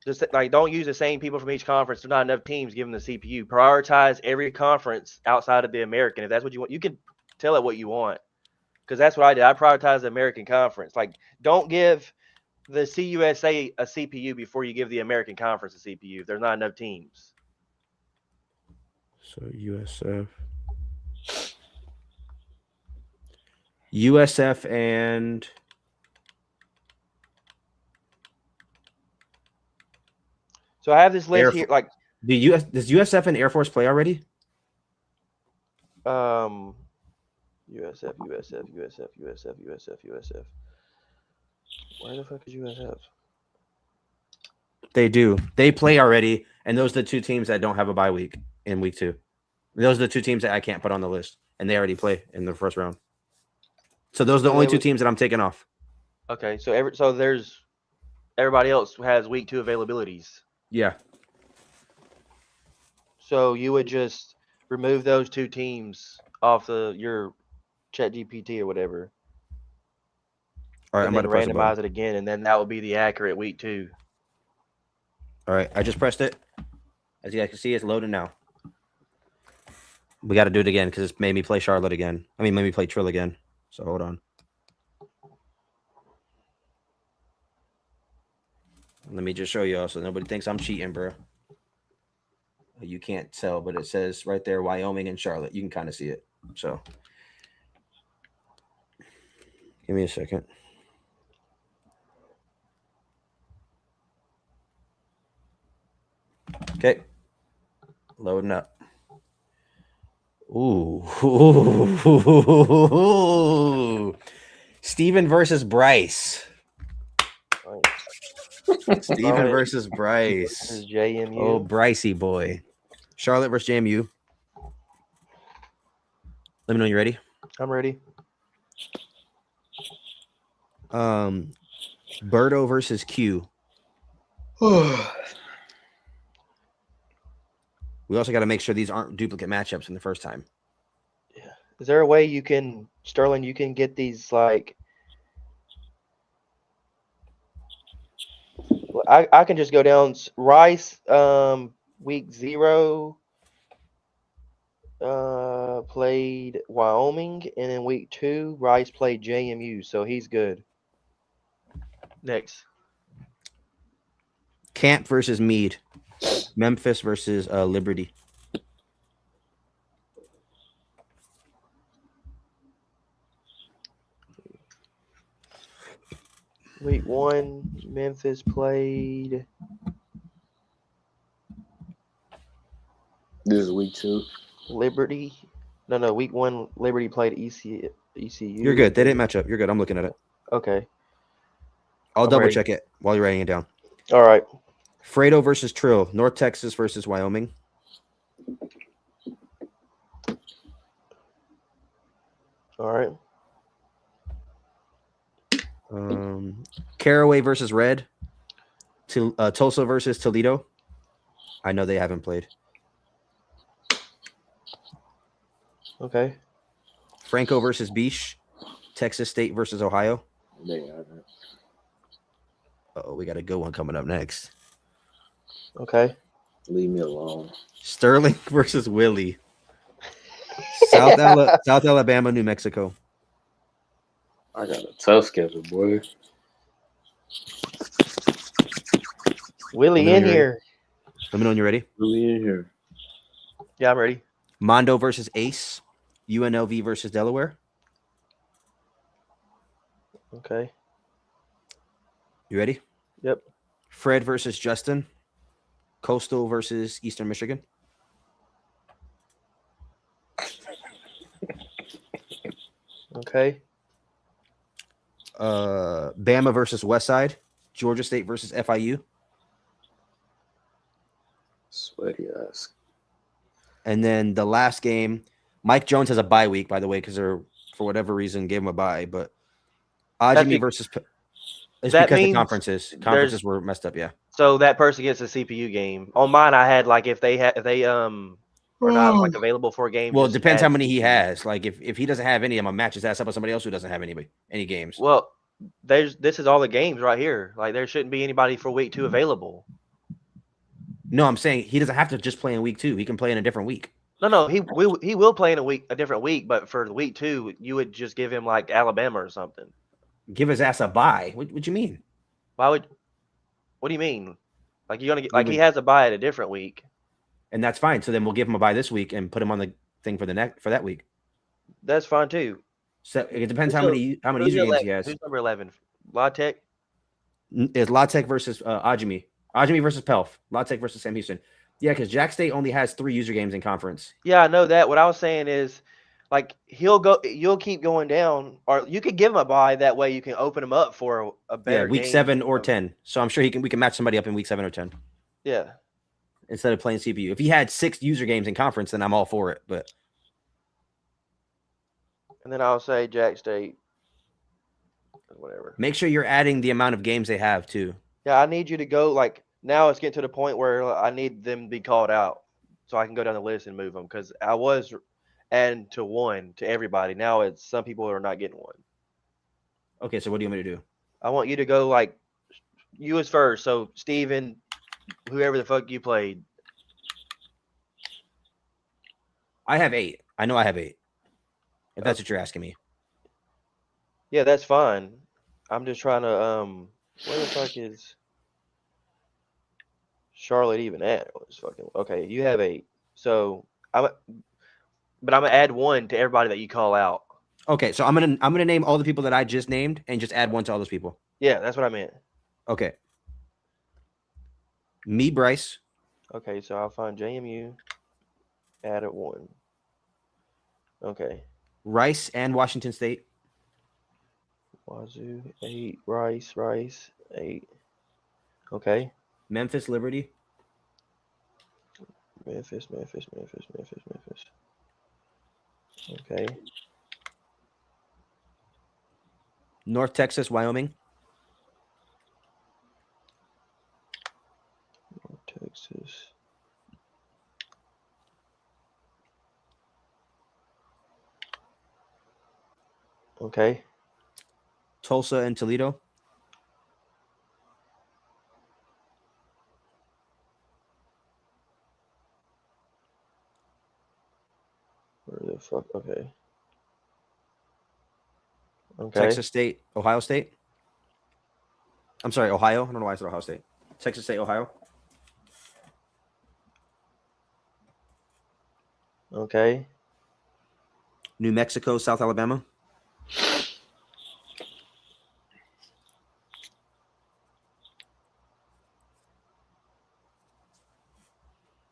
just like don't use the same people from each conference. There's not enough teams given the CPU. Prioritize every conference outside of the American. If that's what you want, you can tell it what you want. Because that's what I did. I prioritized the American conference. Like, don't give the CUSA a CPU before you give the American conference a CPU. If there's not enough teams. So USF and So I have this list Air here. Fo- Like, does USF and Air Force play already? USF, USF, USF, USF, USF, USF. Where the fuck is USF? They do. They play already, and those are the two teams that don't have a bye week in week 2. Those are the two teams that I can't put on the list, and they already play in the first round. So those are the So only they two would- teams that I'm taking off. Okay, so there's everybody else has week 2 availabilities. Yeah. So you would just remove those 2 teams off your Chat GPT or whatever, All right, and I'm about then to press a button. randomize it again, and then that would be the accurate week 2. All right, I just pressed it. As you guys can see, it's loading now. We got to do it again because it's made me play Charlotte again. I mean, made me play Trill again. So hold on. Let me just show y'all so nobody thinks I'm cheating, bro. You can't tell, but it says right there, Wyoming and Charlotte. You can kind of see it. So give me a second. Okay. Loading up. Ooh. Steven versus Bryce. Steven versus This Bryce. is JMU. Oh, Brycey boy. Charlotte versus JMU. Let me know when you're ready. I'm ready. Birdo versus Q. We also got to make sure these aren't duplicate matchups in the first time. Is there a way you can, Sterling, you can get these like I can just go down Rice week 0 played Wyoming, and in week 2 Rice played JMU, so he's good. Next. Camp versus Meade. Memphis versus Liberty. Week 1 Memphis played. This is week 2. Liberty. No, week 1 Liberty played ECU. You're good. They didn't match up. You're good. I'm looking at it. Okay. I'll I'm double ready. check it while you're writing it down. All right. Fredo versus Trill. North Texas versus Wyoming. All right. Caraway versus Red. Tulsa versus Toledo. I know they haven't played. Okay. Franco versus Beach. Texas State versus Ohio. They haven't. Oh, we got a good one coming up next. Okay. Leave me alone. Sterling versus Willie. South Alabama, New Mexico. I got a tough schedule, boy. Willie Let me know in when you're here. Let me know when you're ready. Really in here. Yeah, I'm ready. Mondo versus Ace. UNLV versus Delaware. Okay. You ready? Yep. Fred versus Justin. Coastal versus Eastern Michigan. Okay. Bama versus Westside. Georgia State versus FIU. Sweaty ass. And then the last game, Mike Jones has a bye week, by the way, because they're for whatever reason gave him a bye. But That's Ajimi versus it's that because the means conferences were messed up. Yeah. so that person gets a CPU game. On mine, I had like if they are not like available for a game. Well, it just depends add how many he CPU. has. Like if he doesn't have any, I'm gonna match his ass up with somebody else who doesn't have any games. Well, this is all the games right here. Like there shouldn't be anybody for week 2 available. No, I'm saying he doesn't have to just play in week 2. He can play in a different week. No, he will play in a different week, but for the week 2, you would just give him like Alabama or something. Give his ass a bye. What you mean? Why would? What do you mean? Like you're gonna get He he has a bye at a different week. And that's fine. So then we'll give him a bye this week and put him on the thing for that week. That's fine too. So it depends Who's how many Who's user games he 11? has. Who's number 11? La Tech. Is Latek versus Ajimi. Ajimi versus Pelf. Latek versus Sam Houston. Yeah, because Jack State only has 3 user games in conference. Yeah, I know that. What I was saying is, like you'll keep going down, or you could give him a bye. That way, you can open him up for a better week game. 7 or 10. So I'm sure we can match somebody up in week 7 or 10 Yeah. instead of playing CPU. If he had 6 user games in conference, then I'm all for it. But And then I'll say Jack State. Whatever. make sure you're adding the amount of games they have too. Yeah, I need you to go like now. It's getting to the point where I need them to be called out, so I can go down the list and move them. Because I was adding to 1 to everybody. Now it's some people are not getting 1. Okay, so what do you want me to do? I want you to go like you was first. So Steven, whoever the fuck you played. I have 8. I know I have 8. If that's what you're asking me. Yeah, that's fine. I'm just trying to where the fuck is Charlotte even at? Okay, you have 8. So I'm gonna add 1 to everybody that you call out. Okay, so I'm gonna name all the people that I just named and just add 1 to all those people. Yeah, that's what I meant. Okay. Me, Bryce. Okay, so I'll find JMU, add it 1. Okay. Rice and Washington State. Wazoo 8, Rice 8. Okay. Memphis Liberty. Memphis. Okay. North Texas, Wyoming. Texas. Okay. Tulsa and Toledo. Where the fuck? Okay. Texas State, Ohio State. I'm sorry, Ohio. I don't know why I said Ohio State. Texas State, Ohio. Okay. New Mexico, South Alabama.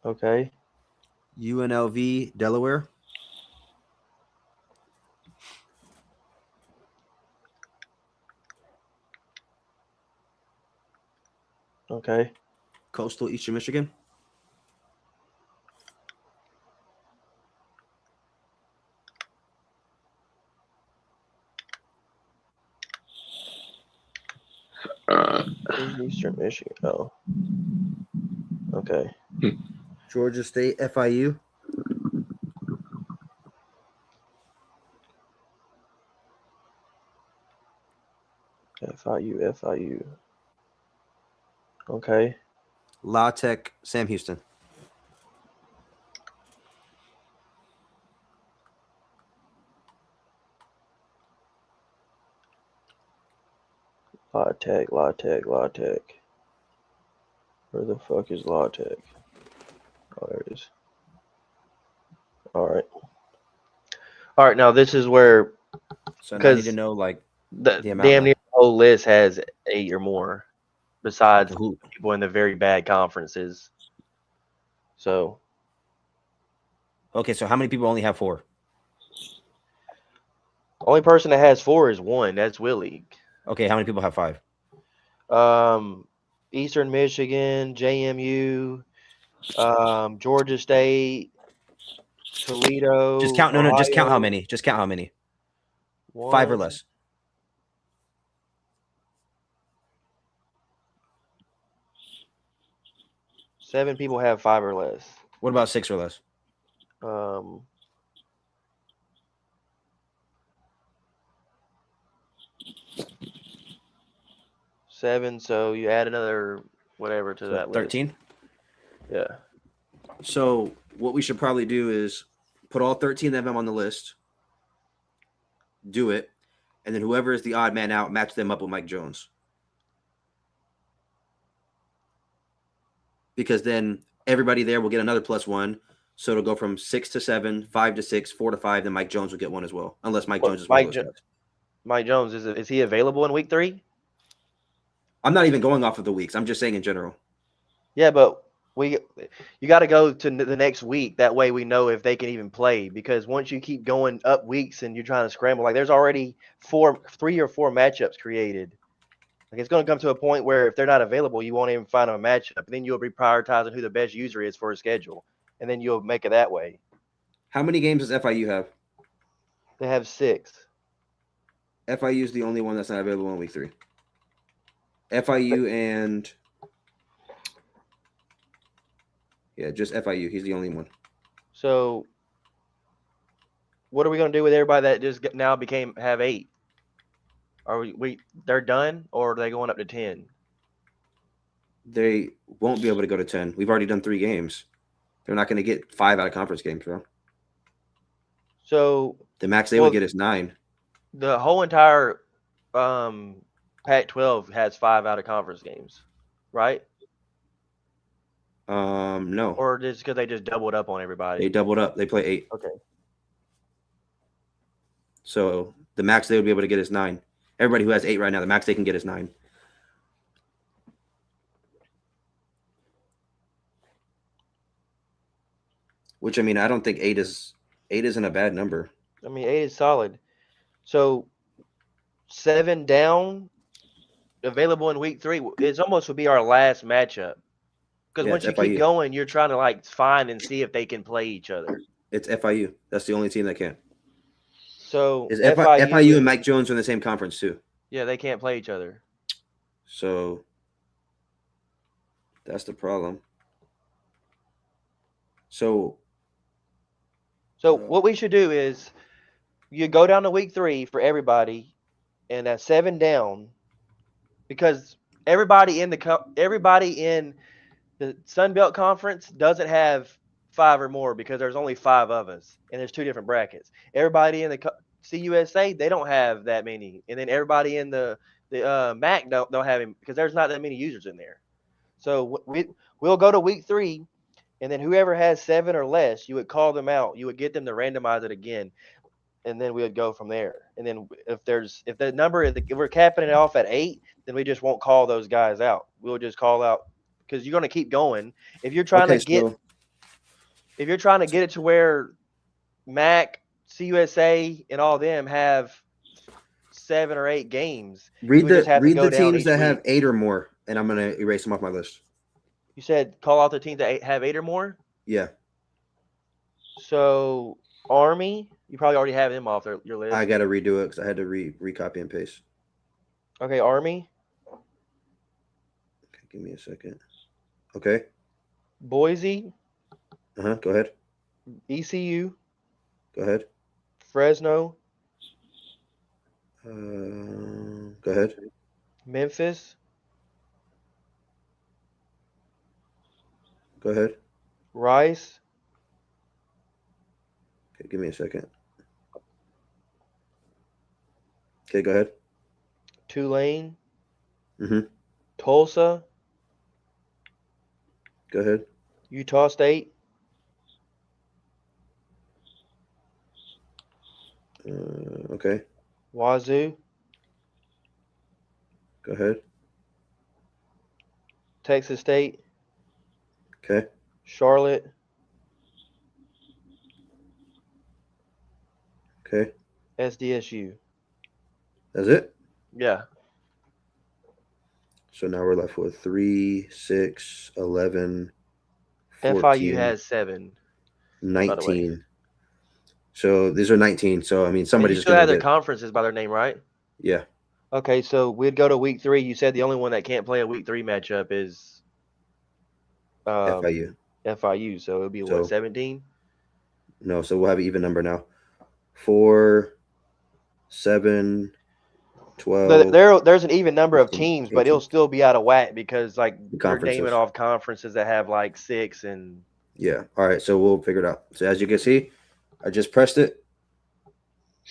Okay. UNLV, Delaware. Okay. Coastal Eastern Michigan. Eastern Michigan. Oh. Okay. Georgia State, FIU. FIU. Okay. La Tech, Sam Houston. La Tech. Where the fuck is La Tech? Oh, there it is. All right. Now this is where So now I need to know the the amount damn now. near the whole list has 8 or more, besides Who? people in the very bad conferences. So Okay, so how many people only have 4? only person that has 4 is 1. That's Willie. Okay, how many people have 5? Eastern Michigan, JMU, Georgia State, Toledo. Just count. No, just count how Ohio, many. Just count how many. 5 or one, less. 7 people have 5 or less. What about 6 or less? Um, seven. So you add another whatever to So that list. 13. Yeah. So what we should probably do is put all 13 of them on the list, do it, and then whoever is the odd man out, match them up with Mike Jones. Because then everybody there will get another +1. So it'll go from 6 to 7, 5 to 6, 4 to 5. Then Mike Jones will get one as well, unless Mike Jones is one of those guys. Mike Jones, is he available in week 3? I'm not even going off of the weeks. I'm just saying in general. Yeah, but you got to go to the next week. That way we know if they can even play. Because once you keep going up weeks and you're trying to scramble, like there's already 3 or 4 matchups created. Like it's going to come to a point where if they're not available, you won't even find them a matchup. Then you'll be prioritizing who the best user is for a schedule, and then you'll make it that way. How many games does FIU have? They have 6. FIU is the only one that's not available in week 3. FIU and just FIU. He's the only one. So, what are we going to do with everybody that just now have 8? Are they're done, or are they going up to 10? They won't be able to go to 10. We've already done 3 games. They're not going to get 5 out of conference games, bro. So the max they would get is 9. The whole entire Pac-12 has 5 out of conference games, right? No. Or just because they just doubled up on everybody? They doubled up. They play 8. Okay. So the max they would be able to get is 9. Everybody who has 8 right now, the max they can get is 9. Which, I mean, I don't think 8 isn't a bad number. I mean, 8 is solid. So 7 down, available in week 3. It's almost would be our last matchup. Because once you keep going, you're trying to find and see if they can play each other. It's FIU. That's the only team that can. So FIU and Mike Jones are in the same conference too. Yeah, they can't play each other. So that's the problem. So what we should do is you go down to week 3 for everybody, and at 7 down, because everybody in the Sun Belt Conference doesn't have 5 or more because there's only 5 of us, and there's 2 different brackets. Everybody in the CUSA, they don't have that many, and then everybody in the MAC don't have him because there's not that many users in there. So we'll go to week 3, and then whoever has 7 or less, you would call them out. You would get them to randomize it again, and then we would go from there. And then if the number if we're capping it off at 8, then we just won't call those guys out. We'll just call out because you're going to keep going. If you're trying to get it to where MAC, CUSA, and all them have 7 or 8 games, read the teams that have 8 or more, and I'm going to erase them off my list. You said call out the teams that have 8 or more? Yeah. So Army, you probably already have them off your list. I got to redo it because I had to recopy and paste. Okay, Army. Okay, give me a second. Okay. Boise. Go ahead. ECU. Go ahead. Fresno. Go ahead. Memphis. Go ahead. Rice. Okay, give me a second. Okay, go ahead. Tulane. Mm-hmm. Tulsa. Go ahead. Utah State. Okay. Wazoo. Go ahead. Texas State. Okay. Charlotte. Okay. SDSU. That's it? Yeah. So now we're left with 3, 6, 11, 14, FIU has 7. 19. So these are 19. So I mean, And somebody's you just still gonna have their get. conferences by their name, right? Yeah, Okay, so we'd go to week 3. You said the only one that can't play a week 3 matchup is FIU. FIU. So it'll be what, So 17? no, so we'll have an even number now. 4, 7, 12, There's an even number of 15, teams, but it'll 18. still be out of whack because like The you're naming conferences. off conferences that have like 6 and Yeah. All right. So we'll figure it out. So as you can see, I just pressed it.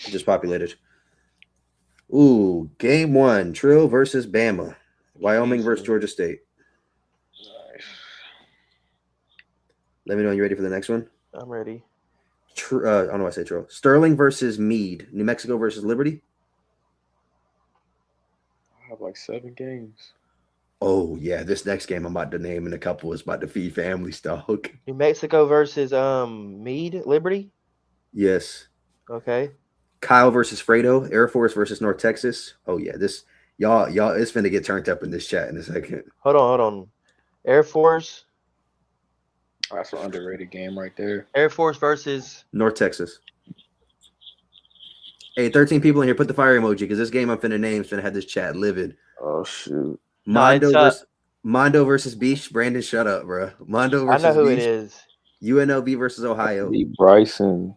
It just populated. Ooh, game 1, Trill versus Bama. Wyoming versus Houston. Georgia State. Let me know when you're ready for the next one. I'm ready. I don't know why I say Trill. Sterling versus Meade. New Mexico versus Liberty. I have like 7 games. Oh, yeah. This next game I'm about to name in a couple is about to feed family stock. New Mexico versus Meade, Liberty. Yes. Okay. Kyle versus Fredo. Air Force versus North Texas. Oh, yeah. This y'all, it's finna get turned up in this chat in a second. Hold on. Air Force Oh, that's an underrated game right there. versus North Texas. Hey, 13 people in here, put the fire emoji because this game I'm finna name is finna have this chat livid. Oh shoot. Mondo versus Beach. Brandon, shut up, bro. Mondo I know versus who it Beach. is. UNLV versus Ohio. Be Bryson.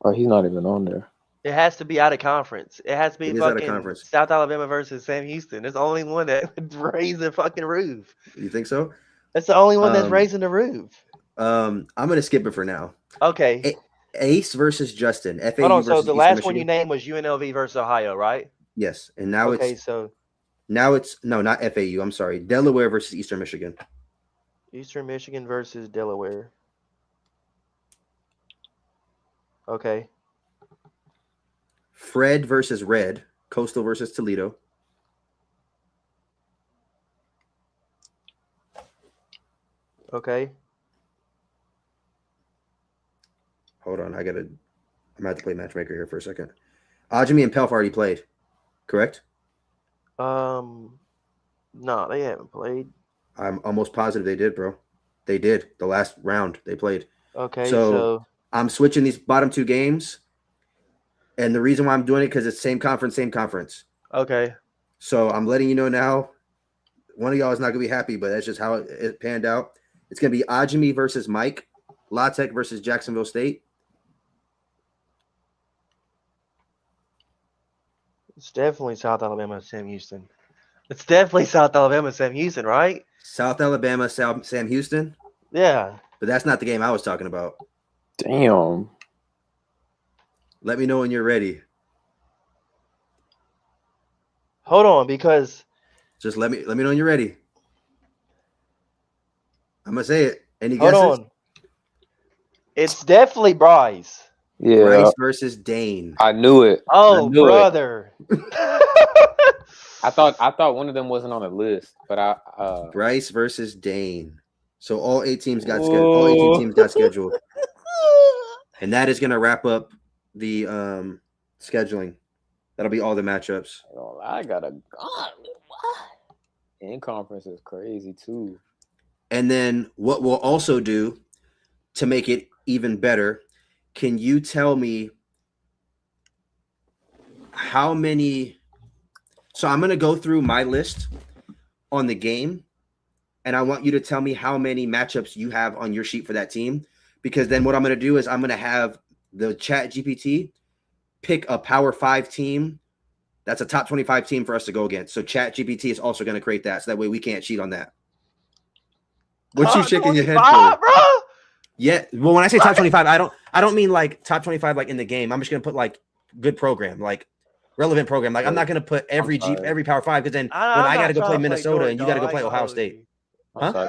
Oh, he's not even on there. It has to be out of conference. It has to be It is out of fucking conference. South Alabama versus Sam Houston. It's the only one that would raise the fucking roof. You think so? That's the only one that's Um, raising the roof. I'm gonna skip it for now. Okay. Ace versus Justin. FAU Hold on. So versus the Eastern last Michigan. one you named was UNLV versus Ohio, right? Yes, and now Okay, it's so no, not FAU. I'm sorry, Delaware versus Eastern Michigan. Eastern Michigan versus Delaware. Okay. Fred versus Red. Coastal versus Toledo. Okay. Hold on, I'm gonna have to play matchmaker here for a second. Ajami and Pelf already played, correct? No, they haven't played. I'm almost positive they did, bro. They did. The last round they played. Okay, So I'm switching these bottom 2 games. And the reason why I'm doing it because it's same conference. okay. So I'm letting you know now. One of y'all is not gonna be happy, but that's just how it panned out. It's gonna be Ajami versus Mike, La Tech versus Jacksonville State. It's definitely South Alabama, Sam Houston. It's definitely South Alabama, Sam Houston, right? South Alabama, Sam Houston. Yeah. But that's not the game I was talking about. Damn. Let me know when you're ready. Hold on, because Just let me know when you're ready. I'm gonna say it. Any hold guesses? on. It's definitely Bryce. Yeah. Bryce versus Dane. I knew it. Oh, I knew brother. I thought one of them wasn't on the list, but Bryce versus Dane. So all 8 teams got scheduled. All 18 teams got scheduled. And that is gonna wrap up the scheduling. That'll be all the matchups. I got a in conference is crazy too. And then what we'll also do to make it even better, can you tell me how many? So I'm going to go through my list on the game, and I want you to tell me how many matchups you have on your sheet for that team, because then what I'm going to do is I'm going to have the Chat GPT pick a Power 5 team that's a top 25 team for us to go against. So Chat GPT is also going to create that, so that way we can't cheat on that. What you shaking your head for? Bro? Yeah. Well, when I say top 25, I don't mean like top 25 like in the game. I'm just gonna put like good program, like relevant program. Like I'm not gonna put every Power 5 because then when I gotta go play Minnesota and you gotta go play Ohio State. I'm sorry.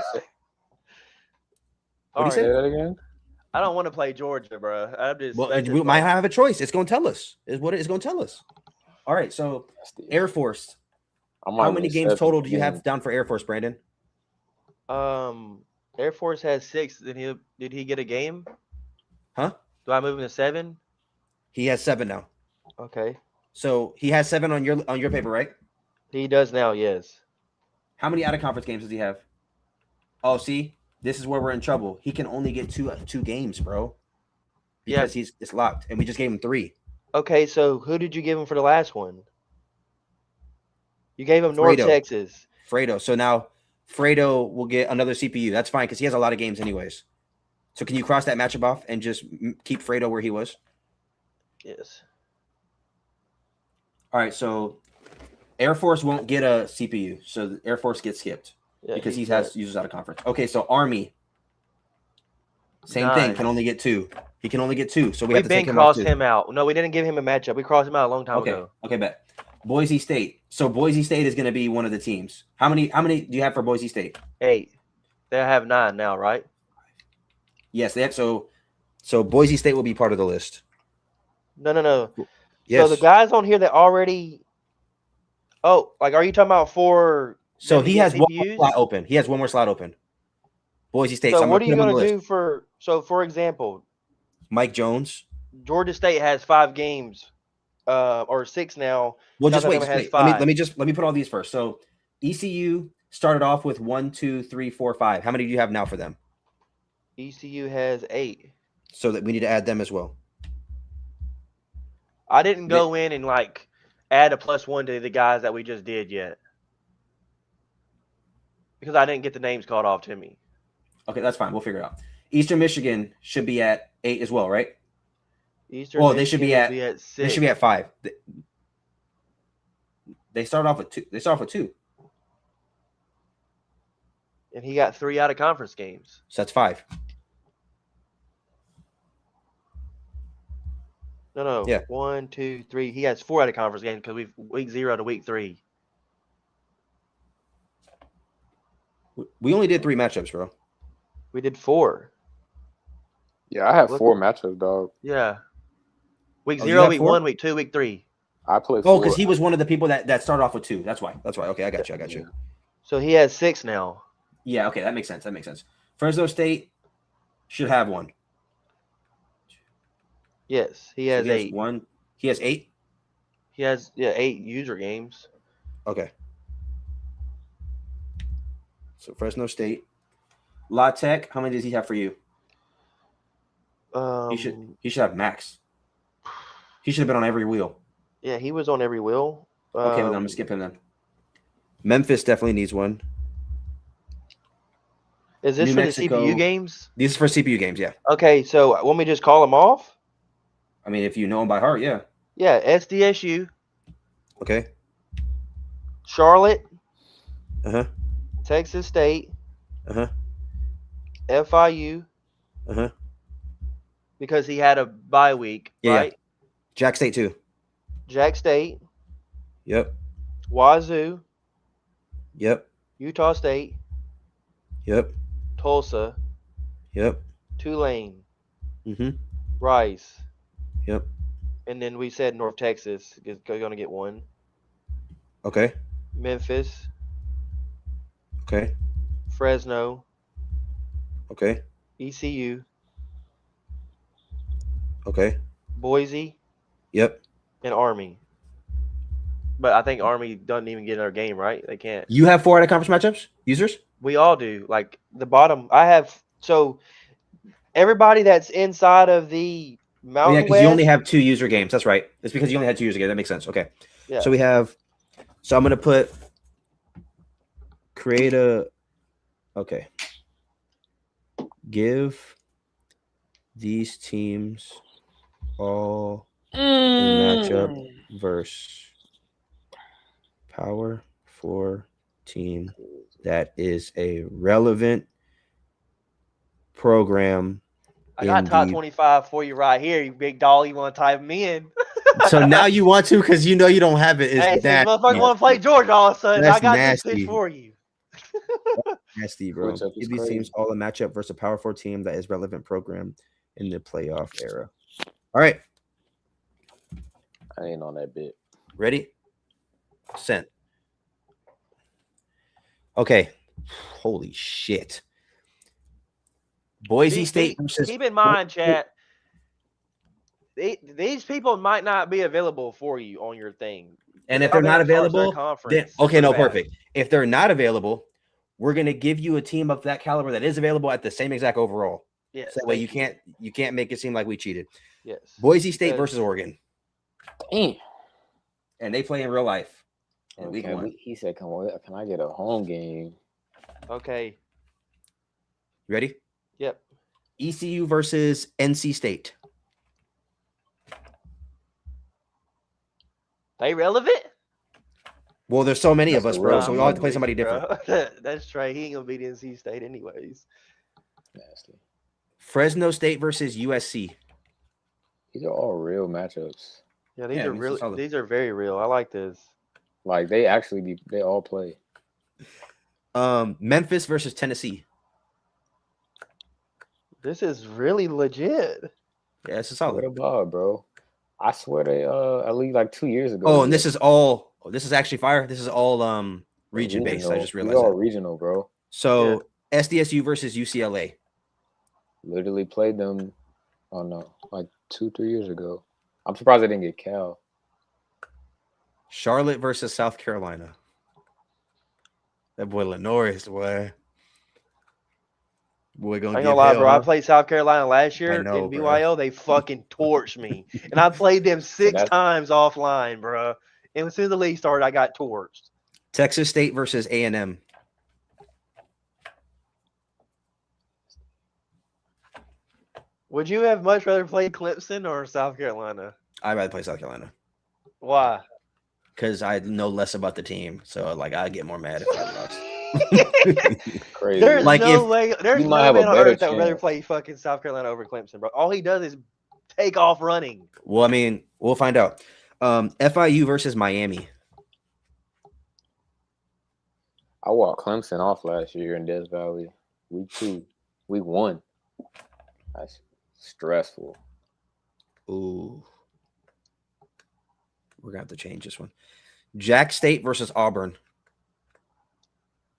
What do you say? Say that again? I don't want to play Georgia, bro. I'm just. Well, that's just we might like- have a choice. It's gonna tell us. Is what it is gonna tell us. All right. So Air Force. How many games total do you have down for Air Force, Brandon? Air Force has 6. Did he get a game? Huh? Do I move him to 7? He has 7 now. Okay. So he has 7 on your paper, right? He does now, yes. How many out of conference games does he have? Oh, see, this is where we're in trouble. He can only get two games, bro. because it's locked, and we just gave him 3. Okay, so who did you give him for the last one? You gave him North Fredo. Texas. Fredo. So now Fredo will get another CPU. That's fine because he has a lot of games anyways. So can you cross that matchup off and just keep Fredo where he was? Yes. All right. So Air Force won't get a CPU. So the Air Force gets skipped because he has users out of conference. Okay. So Army. Same thing. Can only get 2. He can only get 2. So we have to take him off crossed him out. No, we didn't give him a matchup. We crossed him out a long time ago. Okay. Bet. Boise State. So Boise State is going to be one of the teams. How many do you have for Boise State? 8. They have 9 now, right? Yes, they have. So Boise State will be part of the list. No. Yes. So the guys on here that already. Oh, like, are you talking about for? So he has one more slot open. He has one more slot open. Boise State. So I'm what are you going to do for? So for example, Mike Jones. Georgia State has 5 games, or 6 now. Well, South just wait. Alabama has Let me put all these first. So ECU started off with 1, 2, 3, 4, 5. How many do you have now for them? ECU has 8. So that we need to add them as well. I didn't go in and like add a +1 to the guys that we just did yet because I didn't get the names called off to me. Okay, that's fine. We'll figure it out. Eastern Michigan should be at 8 as well, right? Eastern Michigan they should be at 6. They should be at 5. They start off with 2. They start off with 2. And he got 3 out of conference games. So that's 5. No. Yeah. 1, 2, 3. He has 4 out of conference games because we've week 0 to week 3. We only did 3 matchups, bro. We did 4. Yeah, I have 4 matchups, dog. Yeah. Week Oh, you 0, have week 4? 1, week 2, week 3. I played 4. Oh, because he was one of the people that started off with 2. That's why. Okay, I got you. So he has 6 now. Yeah, okay, that makes sense. Fresno State should have 1. Yes, he has 8. 1. He has 8? He has 8 user games. Okay. So Fresno State. La Tech, how many does he have for you? He should have max. He should have been on every wheel. Yeah, he was on every wheel. Okay, well, then I'm gonna skip him then. Memphis definitely needs 1. Is this New for Mexico, the CPU games? These are for CPU games, yeah. Okay, so want me to just call them off? I mean, if you know them by heart, yeah. Yeah, SDSU, Okay. Charlotte, Uh-huh. Texas State, Uh-huh. FIU, Uh-huh. because he had a bye week, Yeah, right? yeah. Jack State too. Jack State, Yep. Wazoo, Yep. Utah State, Yep. Tulsa, Yep. Tulane, Mm-hmm. Rice. Yep. And then we said North Texas is going to get 1. Okay. Memphis, Okay. Fresno, Okay. ECU, Okay. Boise, Yep. and Army. But I think Army doesn't even get another game, right? They can't. You have 4 out of conference matchups? Users? We all do. Like the bottom, I have. So everybody that's inside of the Oh, yeah, Mountain because you only West. have 2 user games. That's right. It's because you only had 2 user games. That makes sense. Okay. Yeah. So we have. So I'm gonna put. Create a. Okay. Give these teams all matchup versus Power 4 team that is a relevant program. I got top 25 for you right here, you big dog. You want to type me in? So now you want to because you know you don't have it. It's Hey, so nasty. motherfucker want to play Georgia all of a sudden. That's I got nasty. this pitch for you. Nasty, bro. Switch up is Give these crazy. teams all a matchup versus a Power 4 team that is relevant program in the playoff era. All right. I ain't on that bit. Ready? Sent. Okay. Holy shit. Boise State versus. Keep in mind, chat. These people might not be available for you on your thing. And if they're not available, then okay, no, Pretty bad. perfect. If they're not available, we're gonna give you a team of that caliber that is available at the same exact overall. Yes. So that way thank you can't make it seem like we cheated. Yes. Boise State Because- versus Oregon, Damn. and they play in real life in week Okay, one. he said, can I get a home game? Okay. Ready? Yep. ECU versus NC State. They relevant? Well, there's so many That's of us, a bro. real So we game. all have to play Fuck somebody with you, different. bro. That's right. He ain't gonna beat NC State anyways. Nasty. Fresno State versus USC. These are all real matchups. Yeah, these Yeah, are these are really solid. these are very real. I like this. Like they all play. Memphis versus Tennessee. This is really legit. Yeah, it's a Swear solid. to God, bro. I swear they at least like 2 years ago. Oh, and this is actually fire. This is all region based. I regional. just These realized all that. regional, bro. So SDSU versus UCLA. Literally played them. Oh no, like 2-3 years ago. I'm surprised they didn't get Cal. Charlotte versus South Carolina. That boy Lenore's boy. Boy I gonna ain't give gonna lie, hell, bro. I huh? played South Carolina last year know, in bro. BYL. They fucking torched me, and I played them six that's- times offline, bro. And as soon as the league started, I got torched. Texas State versus A&M. Would you have much rather played Clemson or South Carolina? I'd rather play South Carolina Why? because I know less about the team. So like I get more mad if I lost. Crazy. There's Like, no if- way. There's you might no have a man on better earth that would rather chance. play fucking South Carolina over Clemson, bro. All he does is take off running. Well, I mean, we'll find out. FIU versus Miami. I walked Clemson off last year in Death Valley. Week 1. That's stressful. Ooh. We're gonna have to change this one. Jack State versus Auburn.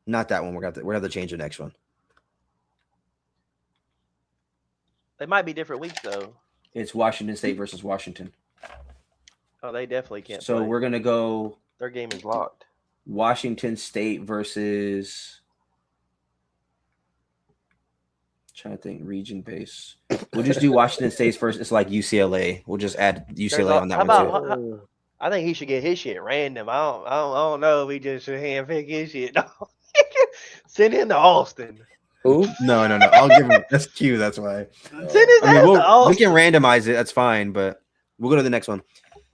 Not that one. We're gonna have to change the next one. They might be different weeks though. It's Washington State versus Washington. Oh, they definitely can't. So play. we're gonna go Their game is locked. Washington State versus. Trying to think region base. We'll just do Washington State's first. It's like UCLA. We'll just add UCLA on that how one too. about- I think he should get his shit random. I don't know if he just should handpick his shit. No. Send him to Austin. Who? No. I'll give him. That's Q. That's why. Send his I mean, ass to we Austin. can randomize it. That's fine, but we'll go to the next one.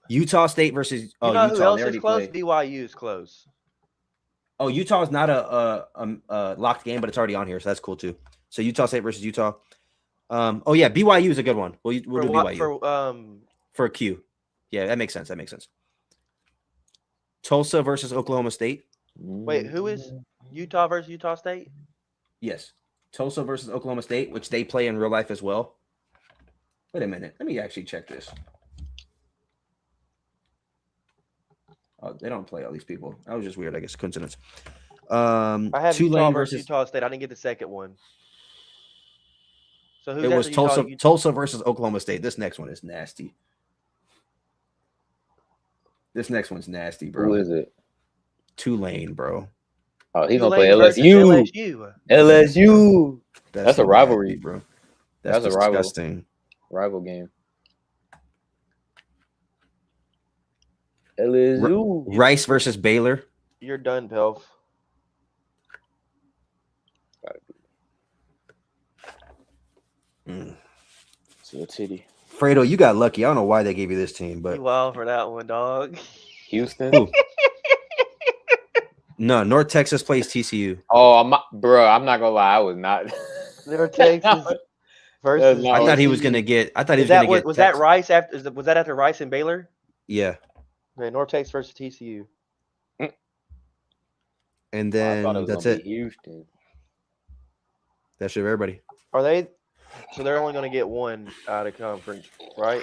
Utah State versus You know who Utah. else They is already close? played. BYU is close. Oh, Utah is not a locked game, but it's already on here, so that's cool too. So Utah State versus Utah. Oh yeah, BYU is a good one. We'll do BYU for a Q. Yeah, that makes sense. Tulsa versus Oklahoma State. Wait, who is Utah versus Utah State? Yes, Tulsa versus Oklahoma State, which they play in real life as well. Wait a minute, let me actually check this. Oh, they don't play all these people. That was just weird. I guess coincidence. I have Utah Tulane versus versus Utah State. I didn't get the second one. So who's it was after Utah? Tulsa versus Oklahoma State. This next one is nasty. This next one's nasty, bro. Who is it? Tulane, bro. Oh, he's gonna Tulane play versus LSU. LSU. That's a so rivalry. nasty, bro. That's a rival. disgusting. Rival game. LSU. Rice versus Baylor. You're done, Pelf. See a titty. Fredo, you got lucky. I don't know why they gave you this team, but You wild for that one, dog. Houston. Who? No, North Texas plays TCU. Oh, I'm not gonna lie. I was not. North Texas versus. No, I thought he was TCU. gonna get. I thought he Is was gonna that get. was that Tex- Rice after? Was that after Rice and Baylor? Yeah, Okay, North Texas versus TCU. and I then thought it was that's gonna it. be Houston. That should be everybody. Are they? So they're only going to get one out of conference, right?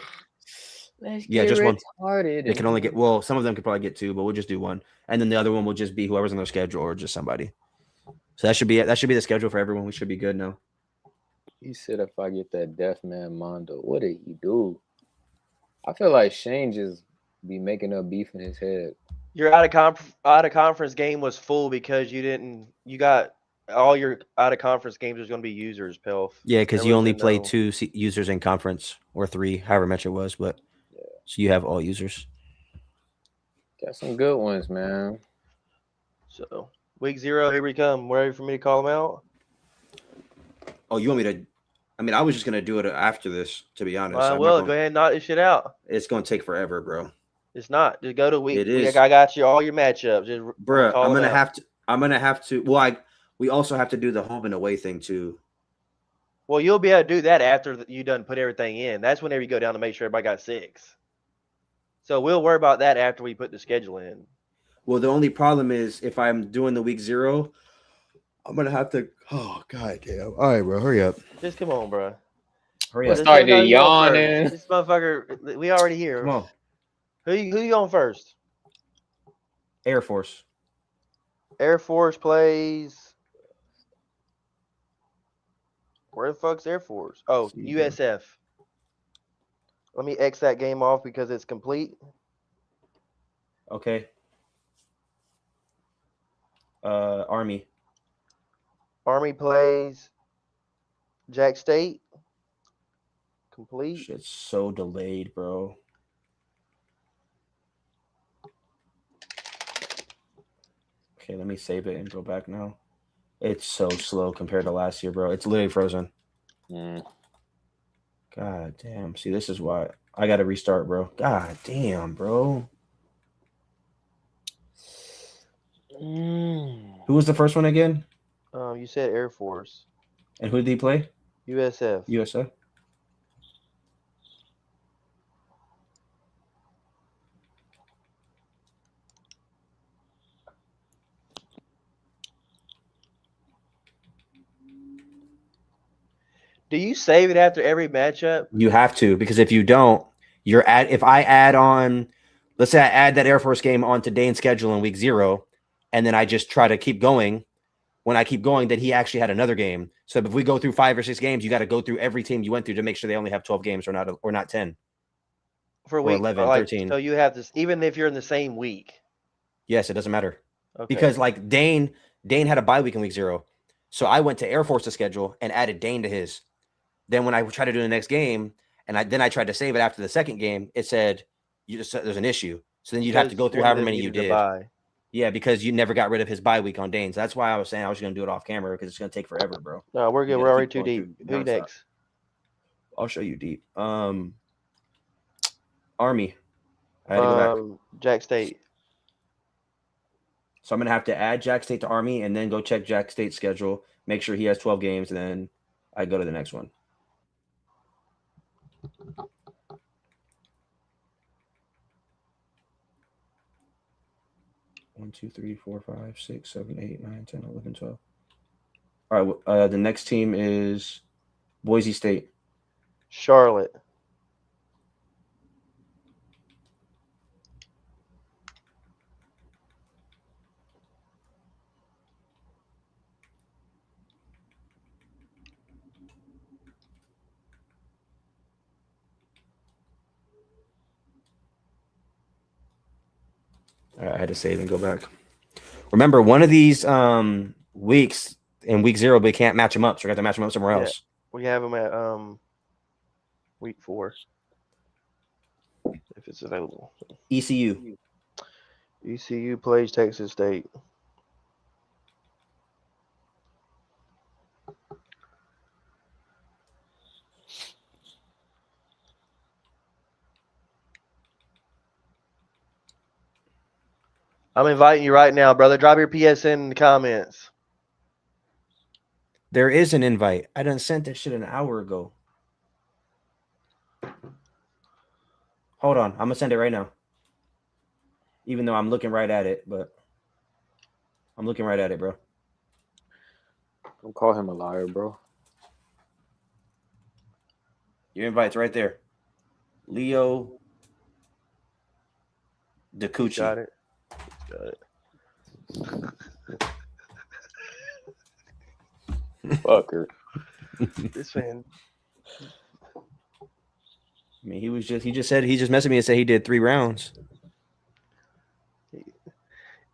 Let's Yeah, get just one. retarded They can only get. and- Well, some of them could probably get two, but we'll just do one, and then the other one will just be whoever's on their schedule or just somebody. So that should be it. That should be the schedule for everyone. We should be good now. He said, "If I get that deaf man Mondo, what did he do?" I feel like Shane just be making up beef in his head. Your out of conference game was full because you got all your out of conference games is going to be users, Pelf. Yeah, because you Everyone's only gonna play know. 2 users in conference or 3, however much it was. But so you have all users. Got some good ones, man. So week 0, here we come. Ready for me to call them out? Oh, you want me to? I mean, I was just gonna do it after this. To be honest, I'm not Well, going. go ahead and knock this shit out. It's gonna take forever, bro. It's not. Just go to week. It is. I got you all your matchups. Just Bruh, call I'm them gonna out. have to. I'm gonna have to. Well, we also have to do the home and away thing too. Well, you'll be able to do that after you done put everything in. That's whenever you go down to make sure everybody got 6. So we'll worry about that after we put the schedule in. Well, the only problem is if I'm doing the week 0, I'm gonna have to. Oh god damn! All right, bro, hurry up. Just come on, bro. Hurry Let's up. start Who you going first? yawning. This motherfucker. We already here. Come on, Who you going first? Air Force. Air Force plays. Where the fuck's Air Force? Oh, See, bro. USF. Let me X that game off because it's complete. Okay. Army. Army plays Jack State. Complete. Shit's so delayed, bro. Okay, let me save it and go back now. It's so slow compared to last year, bro. It's literally frozen. Mm. God damn. See, this is why I got to restart, bro. God damn, bro. Who was the first one again? You said Air Force. And who did he play? USF. USA. Do you save it after every matchup? You have to, because if you don't, if I add on, let's say I add that Air Force game onto Dane's schedule in week 0, and then I just try to keep going. When I keep going, then he actually had another game. So if we go through 5 or 6 games, you got to go through every team you went through to make sure they only have 12 games or not 10. For Or week 11, like, 13. So you have this, even if you're in the same week. Yes, it doesn't matter. Okay. Because like Dane had a bye week in week 0. So I went to Air Force to schedule and added Dane to his. Then when I tried to do the next game, and I tried to save it after the second game, it said there's an issue. So then you'd have to go through however many you did. Yeah, because you never got rid of his bye week on Dane's. That's why I was saying I was going to do it off camera because it's going to take forever, bro. No, we're good. We're already too deep. Who next? I'll show you deep. Army. I had to go back. Jack State. So I'm going to have to add Jack State to Army and then go check Jack State's schedule, make sure he has 12 games, and then I go to the next one. One, 2, 3, 4, 5, 6, 7, 8, 9, 10, 11, 12. All right. The next team is Boise State. Charlotte. All right, I had to save and go back. Remember, one of these weeks in week 0, we can't match them up, so we got to match them up somewhere else. We have them at week 4, if it's available. ECU. ECU plays Texas State. I'm inviting you right now, brother. Drop your PSN in the comments. There is an invite. I done sent that shit an hour ago. Hold on. I'm going to send it right now. Even though I'm looking right at it, but I'm looking right at it, bro. Don't call him a liar, bro. Your invite's right there. Leo DeCucci. Got it. Fucker. This man. I mean, he just messaged me and said he did 3 rounds.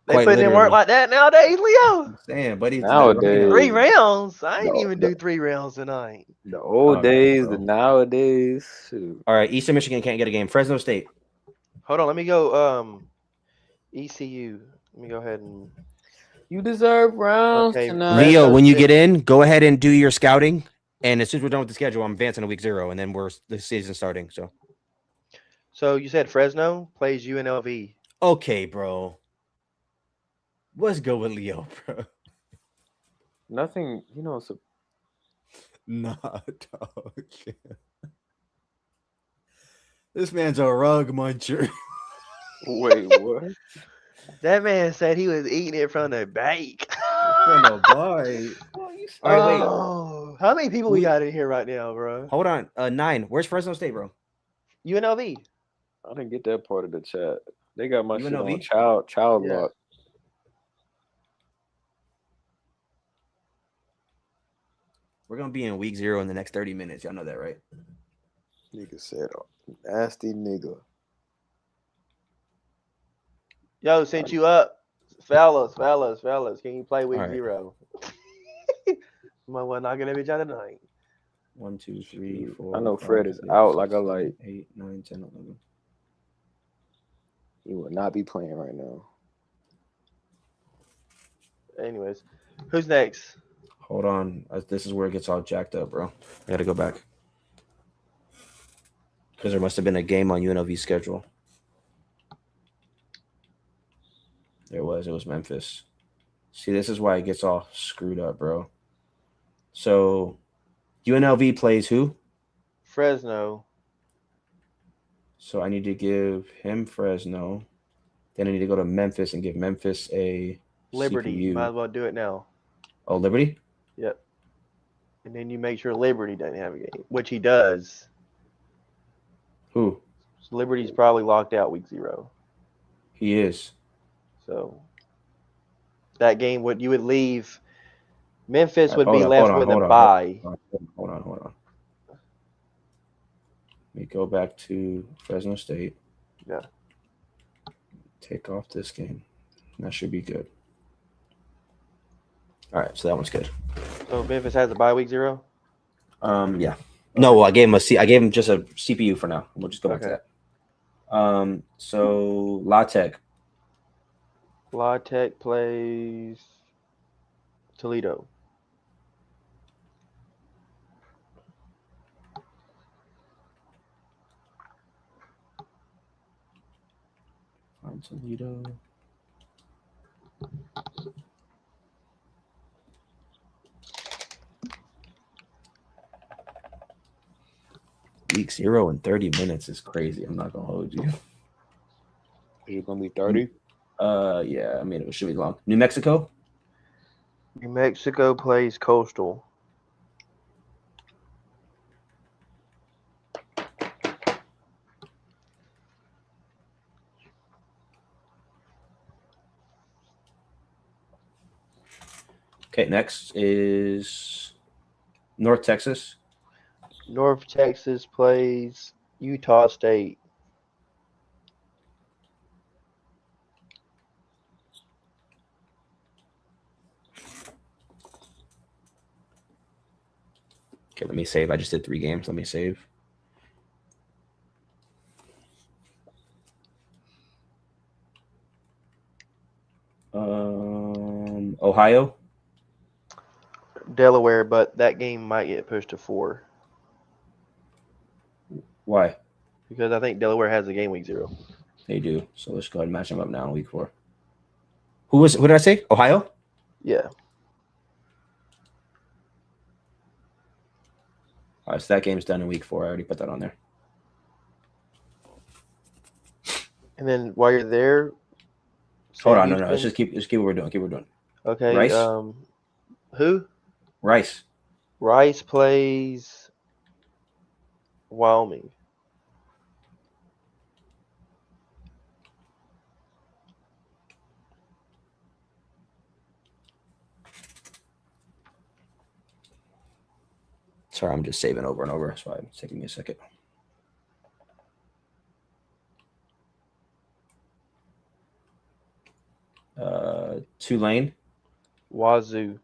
They Quite put in work literally. like that nowadays, Leo. I'm saying, buddy. Nowadays. 3 rounds. I ain't No, even do 3 rounds tonight. The old Oh, days, bro. the nowadays. Shoot. All right, Eastern Michigan can't get a game. Fresno State. Hold on, let me go. ECU. Let me go ahead and. You deserve rounds Okay, tonight. Leo, Fresno when you State. get in, go ahead and do your scouting. And as soon as we're done with the schedule, I'm advancing to week 0, and then the season starting. So you said Fresno plays UNLV. Okay, bro. Let's go with Leo, bro. Nothing, you know. So Nah, dog. This man's a rug muncher. wait, what? That man said he was eating it from the bake. From a bite. All right, wait. Oh, how many people we got in here right now, bro? Hold on. 9. Where's Fresno State, bro? UNLV. I didn't get that part of the chat. They got my shit on UNLV? child Yeah. lock. We're gonna be in week 0 in the next 30 minutes. Y'all know that, right? Nigga said, nasty nigga. Yo, since you up, fellas, can you play week All right. 0? My one not gonna be John tonight. 1, 2, 3, 4. I know 5, Fred is 6, out like 7, a light. 8, 9, 10, 11. He will not be playing right now. Anyways, who's next? Hold on. This is where it gets all jacked up, bro. I gotta go back. Because there must have been a game on UNLV's schedule. There was. It was Memphis. See, this is why it gets all screwed up, bro. So, UNLV plays who? Fresno. So, I need to give him Fresno. Then I need to go to Memphis and give Memphis a Liberty. CPU. Might as well do it now. Oh, Liberty? Yep. And then you make sure Liberty doesn't have a game, which he does. Who? So Liberty's probably locked out week 0. He is. So that game you would leave. Memphis would Hold be on, left hold on, with hold a on, bye. Hold on. Let me go back to Fresno State. Yeah. Take off this game. That should be good. All right, so that one's good. So Memphis has a bye week 0? Yeah. No, I gave him just a CPU for now. We'll just go back to that. So La Tech. La Tech plays Toledo. Toledo. Week 0 in 30 minutes is crazy. I'm not gonna hold you. Is it gonna be 30? Yeah. I mean, it should be long. New Mexico. New Mexico plays Coastal. Okay, next is North Texas. North Texas plays Utah State. Okay, let me save. I just did 3 games. Let me save. Ohio. Delaware, but that game might get pushed to 4 Why? because I think Delaware has a game week 0. They do. So let's go ahead and match them up now in week 4. What did I say? Ohio? Yeah. All right, so that game's done in week 4. I already put that on there. And then while you're there, Hold on, no. Let's just keep what we're doing. Keep what we're doing. Okay. Rice? Who? Rice. Rice plays Wyoming. Sorry, I'm just saving over and over. That's why it's taking me a second. Tulane. Wazoo.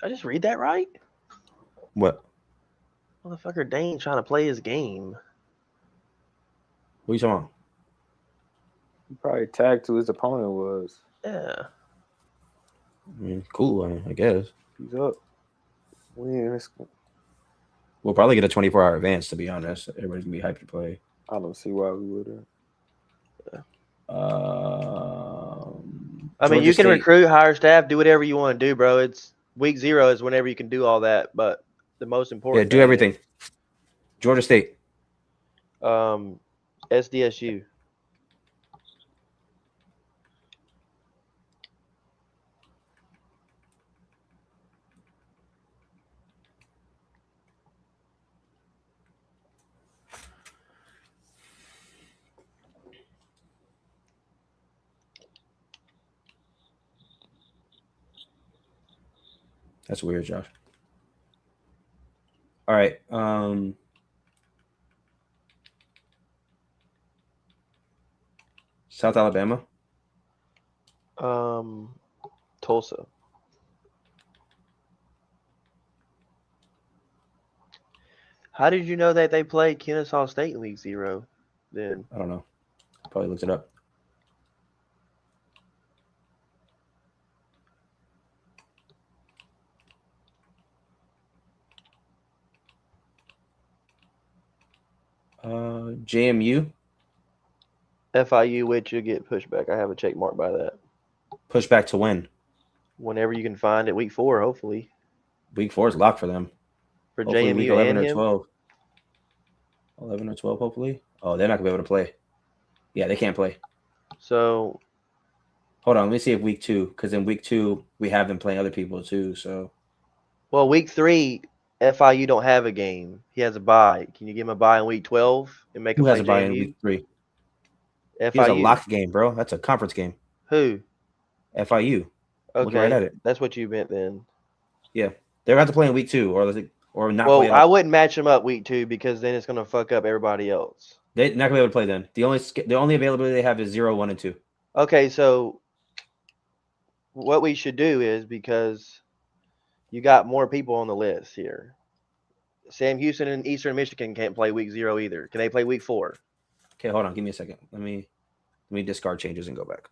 I just read that right? What? Motherfucker Dane trying to play his game. What are you talking about? He probably tagged who his opponent was. Yeah. I mean, cool. I guess He's up. we'll probably get a 24-hour advance. To be honest, everybody's gonna be hyped to play. I don't see why we wouldn't. I mean, Georgia you can State. recruit, hire staff, do whatever you want to do, bro. It's week 0 is whenever you can do all that. But the most Yeah, important do thing everything. Georgia State. is SDSU. That's weird, Josh. All right. South Alabama. Tulsa. How did you know that they played Kennesaw State in week 0? Then I don't know. Probably looked it up. JMU. FIU, which you get pushed back. I have a check mark by that. Push back to win. Whenever you can find it, week 4, hopefully. Week 4 is locked for them. For Hopefully week JMU 11 and or him. 12. 11 or 12, hopefully. Oh, they're not gonna be able to play. Yeah, they can't play. So Hold on, let me see if week 2, because in week 2 we have them playing other people too. So well, week 3, FIU don't have a game. He has a bye. Can you give him a bye in week 12 and make who him has play a bye in JMU? week 3? FIU. He has a locked game, bro. That's a conference game. Who? FIU. Looking right Okay, at it. that's what you meant then. Yeah, they're about to play in week 2, or not play Well, at I all. wouldn't match him up week 2 because then it's going to fuck up everybody else. They're not gonna be able to play then. The only availability they have is 0, 1, and 2. Okay, so what we should do is, because you got more people on the list here. Sam Houston and Eastern Michigan can't play week 0 either. Can they play week 4? Okay, hold on. Give me a second. Let me discard changes and go back.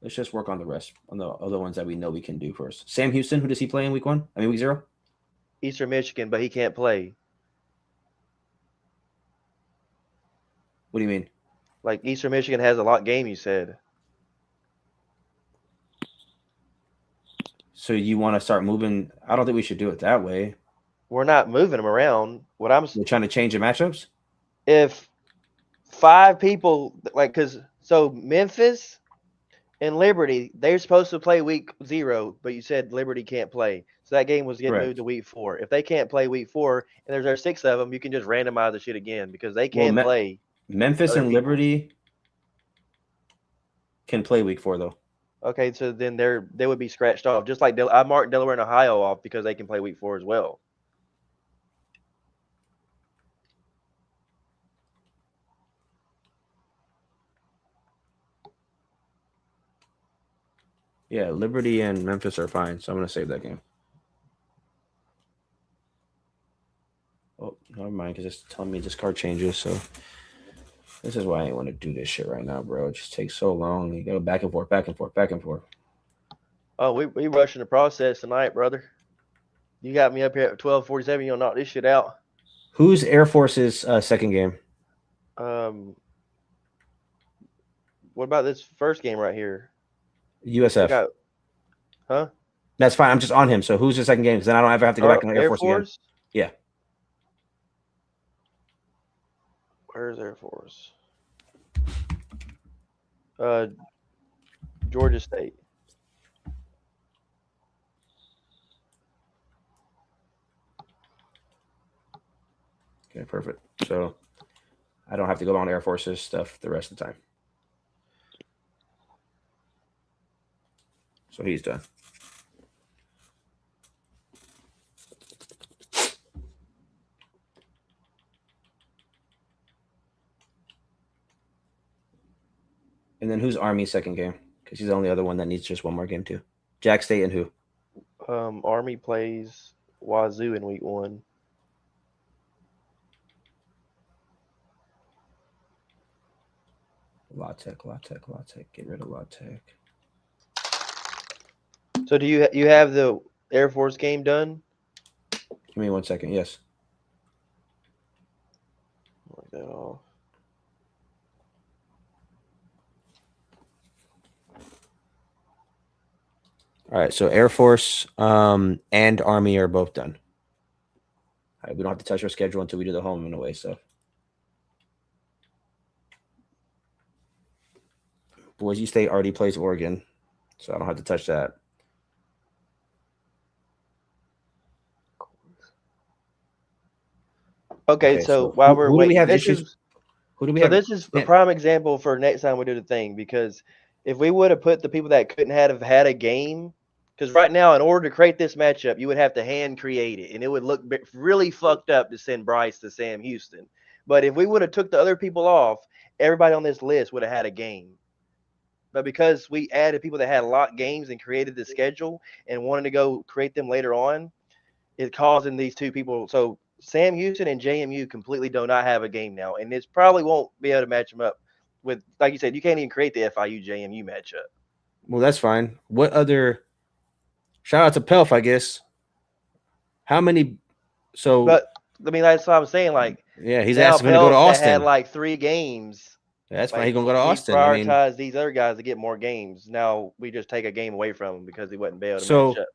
Let's just work on the rest, on the other ones that we know we can do first. Sam Houston, who does he play in week 1? I mean, week 0? Eastern Michigan, but he can't play. What do you mean? Like Eastern Michigan has a lock game, you said. So you want to start moving? I don't think we should do it that way. We're not moving them around. We're trying to change the matchups? If 5 people, so Memphis and Liberty, they're supposed to play week 0, but you said Liberty can't play. So that game was getting Correct. moved to week 4. If they can't play week 4 and there's 6 of them, you can just randomize the shit again because they can play. Memphis other and people. Liberty can play week 4 though. Okay, so then they would be scratched off. Just like I marked Delaware and Ohio off because they can play week 4 as well. Yeah, Liberty and Memphis are fine, so I'm gonna save that game. Oh, never mind, because it's telling me discard changes. So this is why I ain't want to do this shit right now, bro. It just takes so long. You go back and forth, back and forth, back and forth. Oh, we rushing the process tonight, brother. You got me up here at 12:47. You'll knock this shit out. Who's Air Force's second game? What about this first game right here? USF. Huh? That's fine. I'm just on him. So who's the second game? Because then I don't ever have to go back on Air Force again. Yeah. Where's Air Force? Georgia State. Okay, perfect. So I don't have to go on Air Force's stuff the rest of the time. So he's done. And then who's Army's second game? Because he's the only other one that needs just one more game too. Jack State and who? Army plays Wazoo in week 1. La Tech. Get rid of La Tech. So do you have the Air Force game done? Give me 1 second. Yes. Mark that off. All right. So Air Force and Army are both done. All right, we don't have to touch our schedule until we do the home and away stuff. Boise State already plays Oregon, so I don't have to touch that. Okay, so while we're who do we waiting, have this issues? is Who do we so have? this is a Yeah. prime example for next time we do the thing, because if we would have put the people that couldn't have had a game, because right now in order to create this matchup, you would have to hand create it, and it would look really fucked up to send Bryce to Sam Houston. But if we would have took the other people off, everybody on this list would have had a game. But because we added people that had a lot of games and created the schedule and wanted to go create them later on, it's causing these two people. So Sam Houston and JMU completely do not have a game now, and this probably won't be able to match them up with, like you said, you can't even create the FIU JMU matchup. Well, that's fine. What other? Shout out to Pelf, I guess. How many? So, But I mean, that's what I'm saying. Like, yeah, he's now asking to go to Pelf that had Austin. like 3 games. That's fine. Like, He's gonna go to he Austin. I mean, prioritized these other guys to get more games. Now we just take a game away from him because he wasn't able to match up.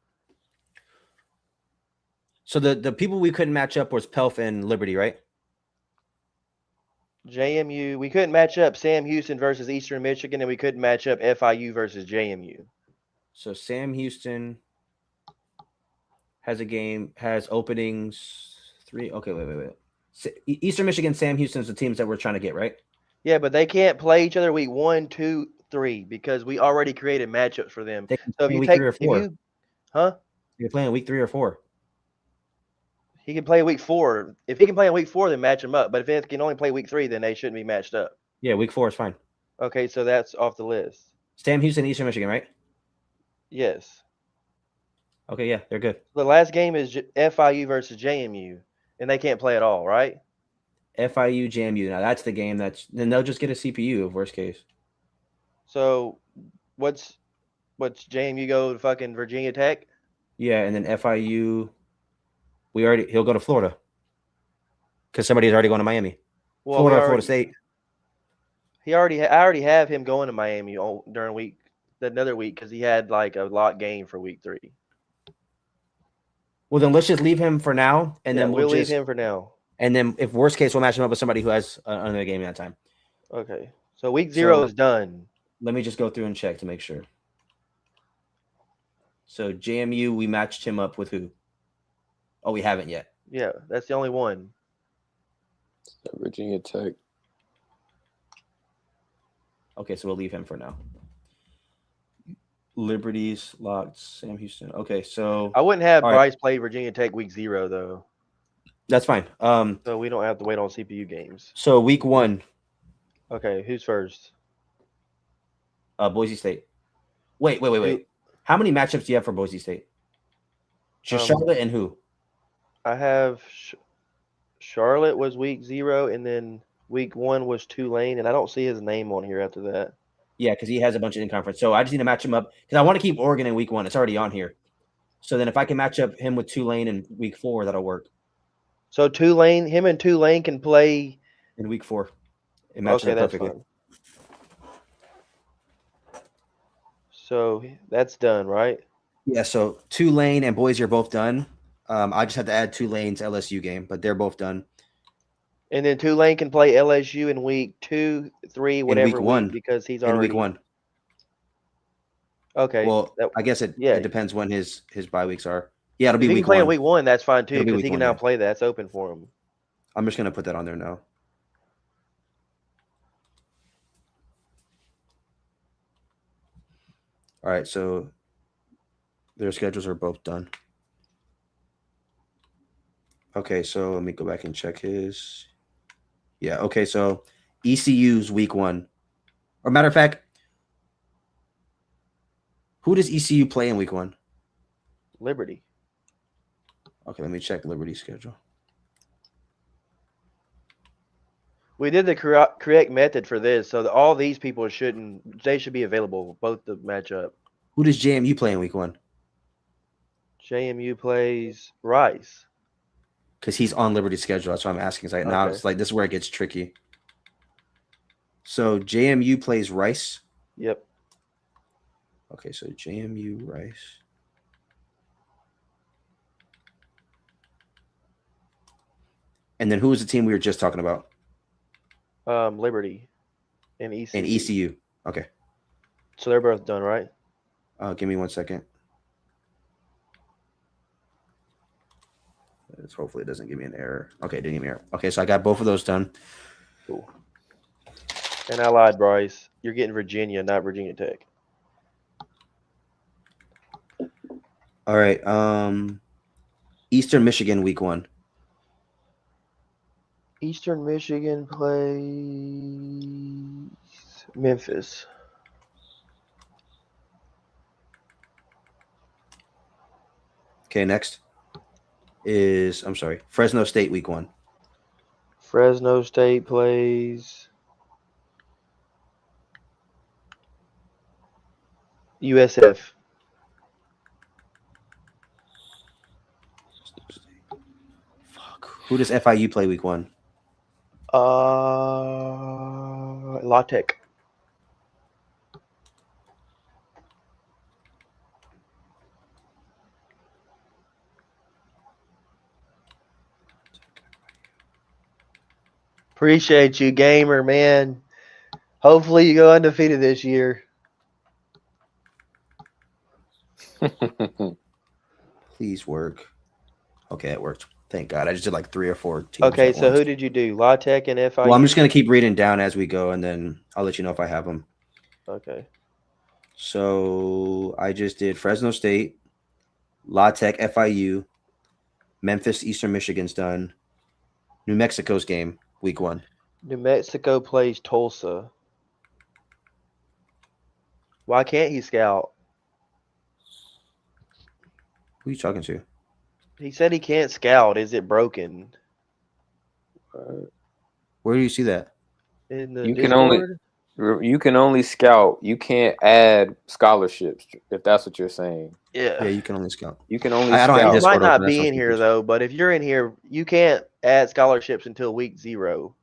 So the people we couldn't match up was Pelf and Liberty, right? JMU, we couldn't match up Sam Houston versus Eastern Michigan, and we couldn't match up FIU versus JMU. So Sam Houston has a game, has openings 3. Okay, wait. Eastern Michigan, Sam Houston's the teams that we're trying to get, right? Yeah, but they can't play each other week 1, 2, 3 because we already created matchups for them. They can So if play you week take, 3 or 4. You're playing week 3 or 4. He can play week 4. If he can play in week 4, then match him up. But if he can only play week 3, then they shouldn't be matched up. Yeah, week 4 is fine. Okay, so that's off the list. Sam Houston, Eastern Michigan, right? Yes. Okay, yeah, they're good. The last game is FIU versus JMU, and they can't play at all, right? FIU, JMU. Now that's the game then they'll just get a CPU of worst case. So what's JMU go to fucking Virginia Tech? Yeah, and then FIU, he'll go to Florida because somebody's already going to Miami. Well, Florida or Florida State. I already have him going to Miami during another week because he had like a lock game for week 3. Well, then let's just leave him for now, and then we'll leave him for now. And then, if worst case, we'll match him up with somebody who has another game at that time. Okay, so week 0 is done. Let me just go through and check to make sure. So JMU, we matched him up with who? Oh, we haven't yet. Yeah, that's the only one. Virginia Tech. Okay, so we'll leave him for now. Liberties locked. Sam Houston. Okay, so I wouldn't have Bryce play Virginia Tech week 0 though. That's fine. So we don't have to wait on CPU games. So week 1. Okay, who's first? Boise State. Wait. How many matchups do you have for Boise State? Just Charlotte and who? I have Charlotte was week 0, and then week 1 was Tulane, and I don't see his name on here after that. Yeah, because he has a bunch of in-conference. So I just need to match him up because I want to keep Oregon in week 1. It's already on here. So then if I can match up him with Tulane in week 4, that'll work. So him and Tulane can play in week 4. It matches up perfectly. Fine. So that's done, right? Yeah, so Tulane and Boise are both done. I just have to add Tulane's LSU game, but they're both done. And then Tulane can play LSU in week 2, 3, whatever week 1 because he's already in week 1. Okay. Well, I guess it depends when his bye weeks are. Yeah, it'll be week 1. If he can play in week 1, that's fine too because he can now play that. That's open for him. I'm just gonna put that on there now. All right, so Their schedules are both done. Okay, so let me go back and check his. Yeah, okay, so ECU's week 1. Or matter of fact, who does ECU play in week 1? Liberty. Okay, let me check Liberty's schedule. We did the correct method for this, so that all these people should be available both to match up. Who does JMU play in week 1? JMU plays Rice. Because he's on Liberty's schedule. That's why I'm asking. Like, now Okay. it's like this is where it gets tricky. So JMU plays Rice. Yep. Okay, so JMU Rice. And then who was the team we were just talking about? Liberty and ECU. And ECU. Okay. So they're both done, right? Give me 1 second. Hopefully it doesn't give me an error. Okay, it didn't give me an error. Okay, so I got both of those done. Cool. And I lied, Bryce. You're getting Virginia, not Virginia Tech. All right. Eastern Michigan week 1. Eastern Michigan plays Memphis. Okay, next is Fresno State week 1. Fresno State plays USF. Fuck. Who does FIU play week 1? La Tech. Appreciate you, gamer, man. Hopefully you go undefeated this year. Please work. Okay, it worked. Thank God. I just did like 3 or 4 teams. Okay, at so once. who did you do? La Tech and FIU? Well, I'm just going to keep reading down as we go, and then I'll let you know if I have them. Okay. So I just did Fresno State, La Tech, FIU, Memphis, Eastern Michigan's done. New Mexico's game, week 1. New Mexico plays Tulsa. Why can't he scout? Who are you talking to? He said he can't scout. Is it broken? Where do you see that? In the You can Discord? You can only scout. You can't add scholarships if that's what you're saying. Yeah. Yeah, you can only scout. You can only I don't have scout. You Discord might not open, that's be why I'm in here confused. though, but if you're in here, you can't add scholarships until week 0.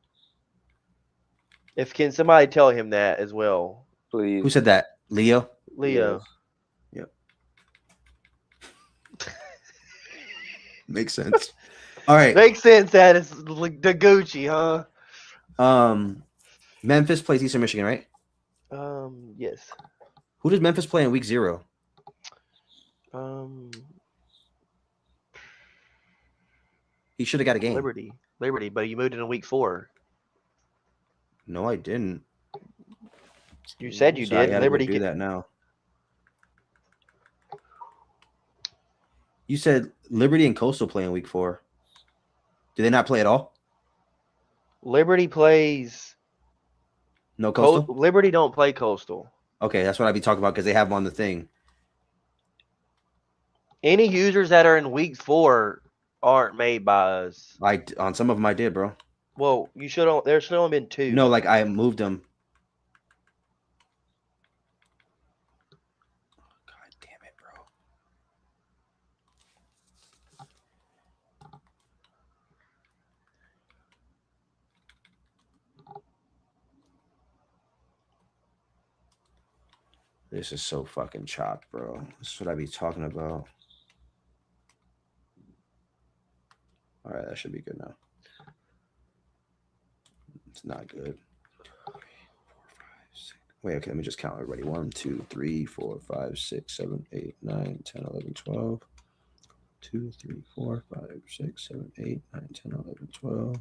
Can somebody tell him that as well? Please. Who said that? Leo? Leo. Yep. Makes sense. All right. Makes sense that it's the Gucci, huh? Memphis plays Eastern Michigan, right? Yes. Who does Memphis play in week 0? He should have got a game. Liberty, but you moved in week 4. No, I didn't. You said you So I did. gotta Liberty go do that now. You said Liberty and Coastal play in week 4. Do they not play at all? Liberty plays No Coastal? Liberty don't play Coastal. Okay, that's what I'd be talking about because they have them on the thing. Any users that are in week 4 aren't made by us. On some of them I did, bro. Well, you should. There should only been 2. No, like I moved them. God damn it, bro. This is so fucking chopped, bro. This is what I be talking about. All right, that should be good now. It's not good. Wait, okay, let me just count everybody. 1, 2, 3, 4, 5, 6, 7, 8, 9, 10, 11, 12. 2, 3, 4, 5, 6, 7, 8, 9, 10, 11, 12.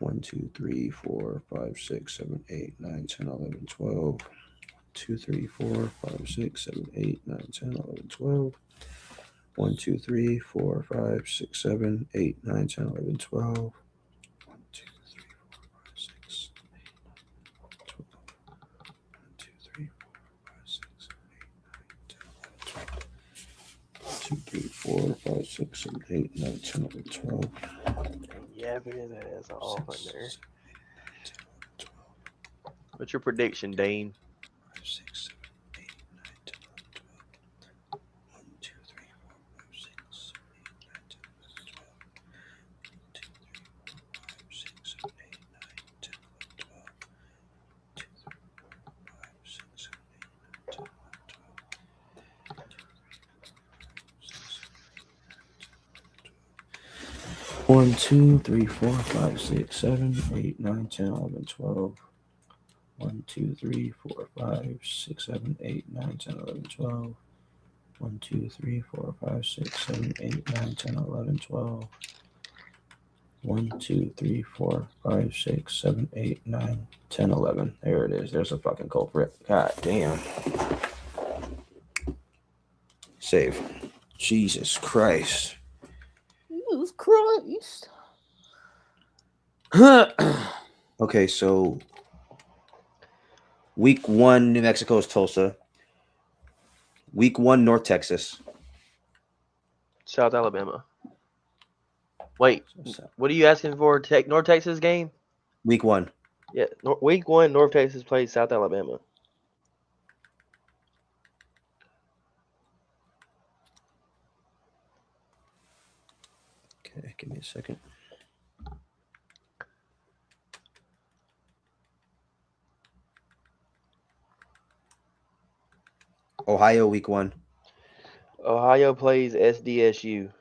1, 2, 3, 4, 5, 6, 7, 8, 9, 10, 11, 12. 2, 3, 4, 5, 6, 7, 8, 9, 10, 11, 12. 1, 2, 3, 4, 5, 6, 7, 8, 9, 10, 11, 12. 1, 2, 3, 4, 5, 6, 12. 1, 2, 3, 4, 5, 6, 7, 8, 9, 10, 11, 12. 1, 2, 3, 4, 5, 6, 7, 8, 9, 10, 11, 12. Yeah, but his ass off in 6, there. 7, 8, 9, 10, 11, 12. What's your prediction, Dane? 5, 6, 7, 8, 9, 10, 11, 12. 1, 2, 3, 4, 5, 6, 7, 8, 9, 10, 11, 12. 1, 2, 3, 4, 5, 6, 7, 8, 9, 10, 11, 12. 2, 3, 4, 5, 6, 7, 8, 9, 10, 11, 12. 1, 2, 3, 4, 5, 6, 7, 8, 9, 10, 11, 12. 1, 2, 3, 4, 5, 6, 7, 8, 9, 10, 11, 12. 1, 2, 3, 4, 5, 6, 7, 8, 9, 10, 11, 12. 1, 2, 3, 4, 5, 6, 7, 8, 9, 10, 11. There it is. There's a fucking culprit. God damn. Save. Jesus Christ. Jesus Christ. Okay, so week 1, New Mexico's Tulsa. Week 1, North Texas. South Alabama. Wait, what are you asking for? North Texas game? Week 1. Yeah, week 1, North Texas plays South Alabama. Okay, give me a second. Ohio, week 1. Ohio plays SDSU.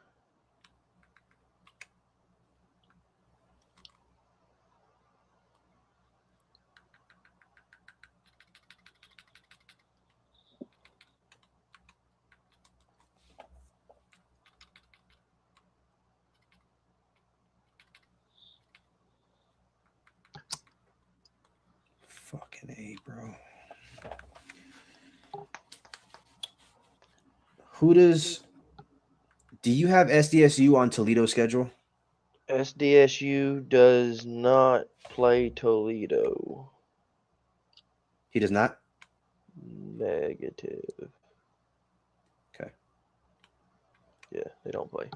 Fucking A, bro. Do you have SDSU on Toledo's schedule? SDSU does not play Toledo. He does not? Negative. Okay. Yeah, they don't play.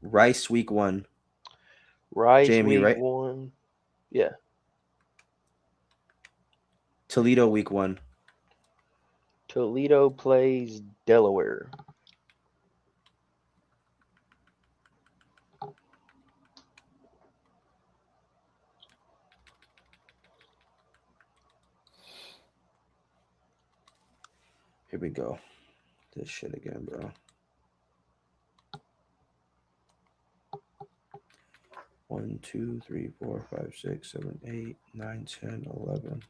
Rice, week 1. Rice, JMU, week right? 1. Yeah. Toledo, week 1. Toledo plays Delaware. Here we go. This shit again, bro. 1, 2, 3, 4, 5, 6, 7, 8, 9, 10, 11.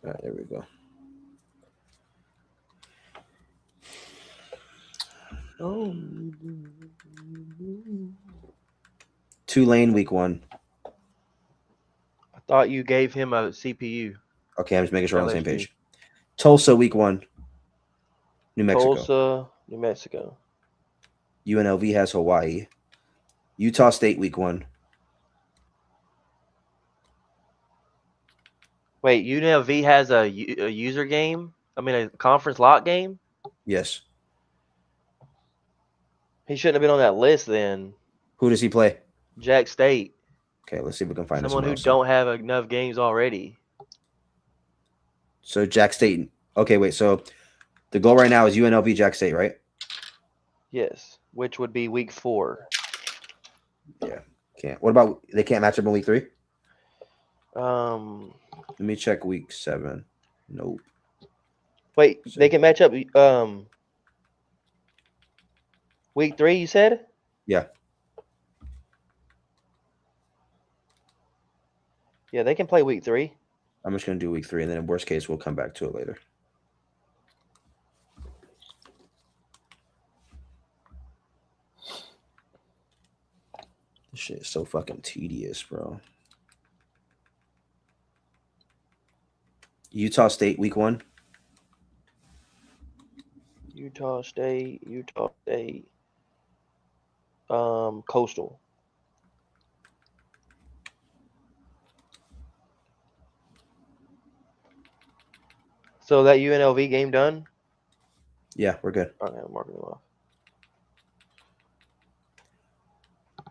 All right, there we go. Oh. Tulane, week 1. I thought you gave him a CPU. Okay, I'm just making sure we're on the same LSU. page. Tulsa, week 1. New Mexico. Tulsa, New Mexico. UNLV has Hawaii. Utah State, week 1. Wait, UNLV has a user game? I mean, a conference lock game? Yes. He shouldn't have been on that list then. Who does he play? Jack State. Okay, let's see if we can find Someone who else. don't have enough games already. So Jack State. Okay, wait. So the goal right now is UNLV Jack State, right? Yes, which would be week 4. Yeah. Can't. What about they can't match up in week 3? Um, Let me check week 7. Nope. wait, So, they can match up. Week 3, you said? yeah. Yeah, they can play week 3. I'm just gonna do week 3, and then in worst case we'll come back to it later. This shit is so fucking tedious, bro. Utah State week 1. Utah State. Coastal. So that UNLV game done? Yeah, we're good. Okay, I'm marking them off.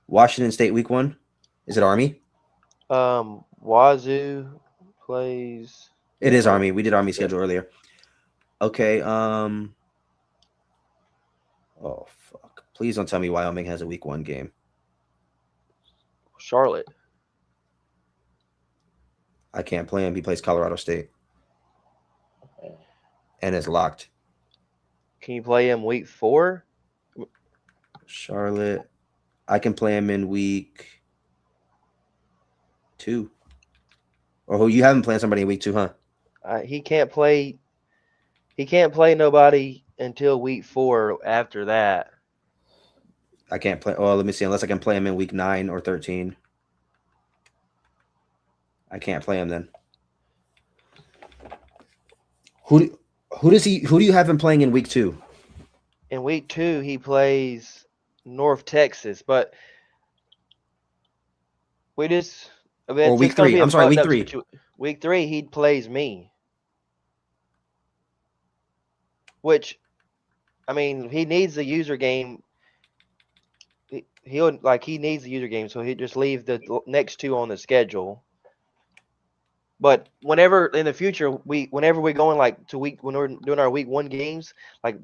Washington State week 1. Is it Army? Wazoo plays. It is Oh, Army. We did Army yeah. schedule earlier. Okay. Oh fuck! Please don't tell me Wyoming has a week 1 game. Charlotte. I can't play him. He plays Colorado State, and it's locked. Can you play him week 4? Charlotte. I can play him in week 2. Oh, you haven't played somebody in week 2, huh? He can't play. He can't play nobody until week 4. After that, I can't play. Oh, let me see. Unless I can play him in week 9 or 13. I can't play him then. Who do you have him playing in week 2? in week 2 he plays North Texas, but we just. I mean, Or it's week gonna 3? be a I'm sorry, week fucked up 3. Week 3 he plays me, which, I mean, he needs the user game. He needs the user game, so he just leave the next 2 on the schedule. But whenever in the future whenever we're going like to week when we're doing our week 1 games, like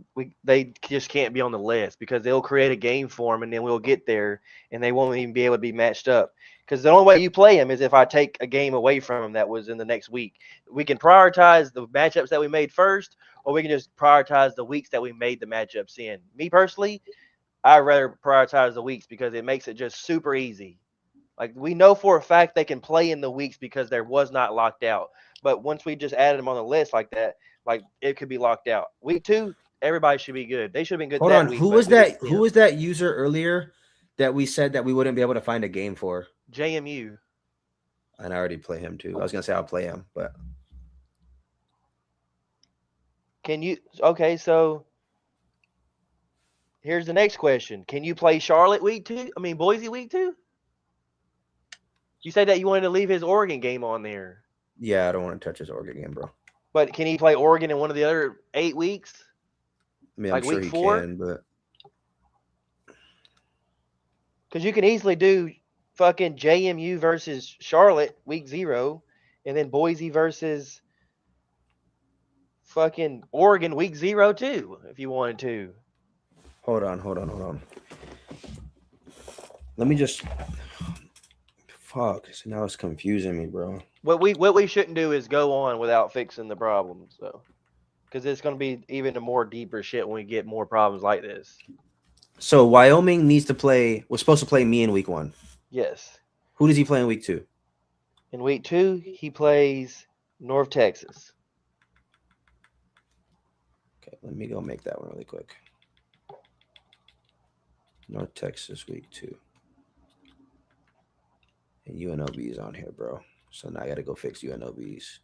they just can't be on the list because they'll create a game for them and then we'll get there and they won't even be able to be matched up. Because the only way you play them is if I take a game away from them that was in the next week. We can prioritize the matchups that we made first, or we can just prioritize the weeks that we made the matchups in. Me personally, I'd rather prioritize the weeks because it makes it just super easy. Like we know for a fact they can play in the weeks because there was not locked out. But once we just added them on the list like that, like it could be locked out. Week 2, everybody should be good. They should have been good Hold that on. week, Who but was we didn't that? see Who 'em. was that user earlier that we said that we wouldn't be able to find a game for? JMU. And I already play him too. I was gonna say I'll play him, but Can you? Okay, so here's the next question: can you play Charlotte week 2? I mean Boise week 2? You said that you wanted to leave his Oregon game on there, yeah, I don't want to touch his Oregon game, bro. but can he play Oregon in one of the other 8 weeks, I mean, I'm like sure week he 4? can, but Because you can easily do fucking JMU versus Charlotte week 0, and then Boise versus fucking Oregon week 0 too, if you wanted to. hold on. Let me just fuck. So now it's confusing me, bro. What we shouldn't do is go on without fixing the problems, though, because it's going to be even a more deeper shit when we get more problems like this. So Wyoming needs to play. Was supposed to play me in week 1. Yes. Who does he play in week 2? In week 2, he plays North Texas. Okay, let me go make that one really quick. North Texas week 2. And UNLV is on here, bro. So now I got to go fix UNLV's.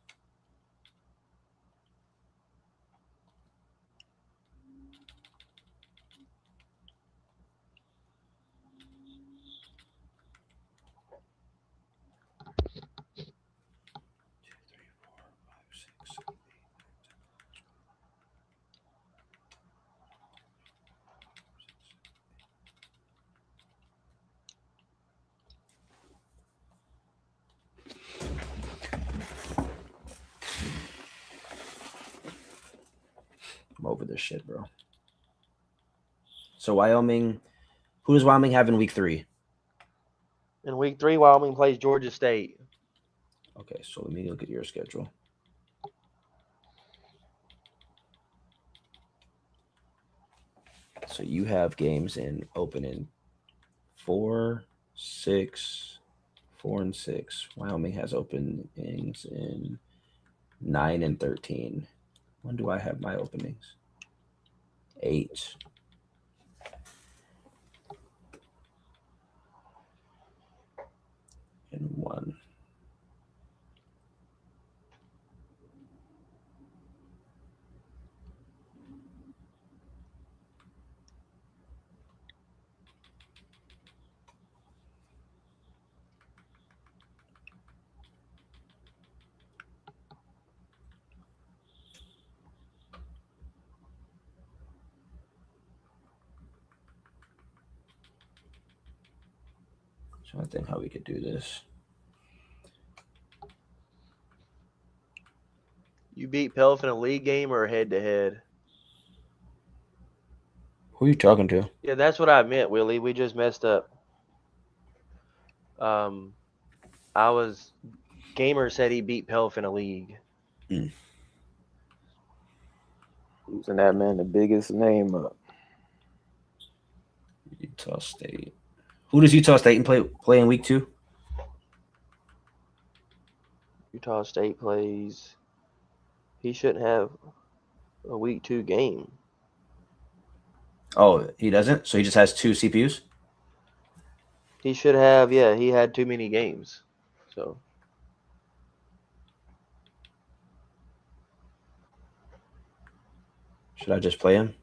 over this shit, bro. So Wyoming, who does Wyoming have in week 3? In week 3, Wyoming plays Georgia State. Okay, so let me look at your schedule. So you have games in opening 4, 6, 4 and 6. Wyoming has openings in 9 and 13. When do I have my openings? 8. And 1. So I think how we could do this. You beat Pelf in a league game or head-to-head? Who are you talking to? Yeah, that's what I meant, Willie. We just messed up. Gamer said he beat Pelf in a league. Losing that man the biggest name up. Utah State. Who does Utah State play in week 2? Utah State plays. He shouldn't have a week 2 game. Oh, he doesn't? So he just has 2 CPUs? He should have. Yeah, he had too many games. So Should I just play him?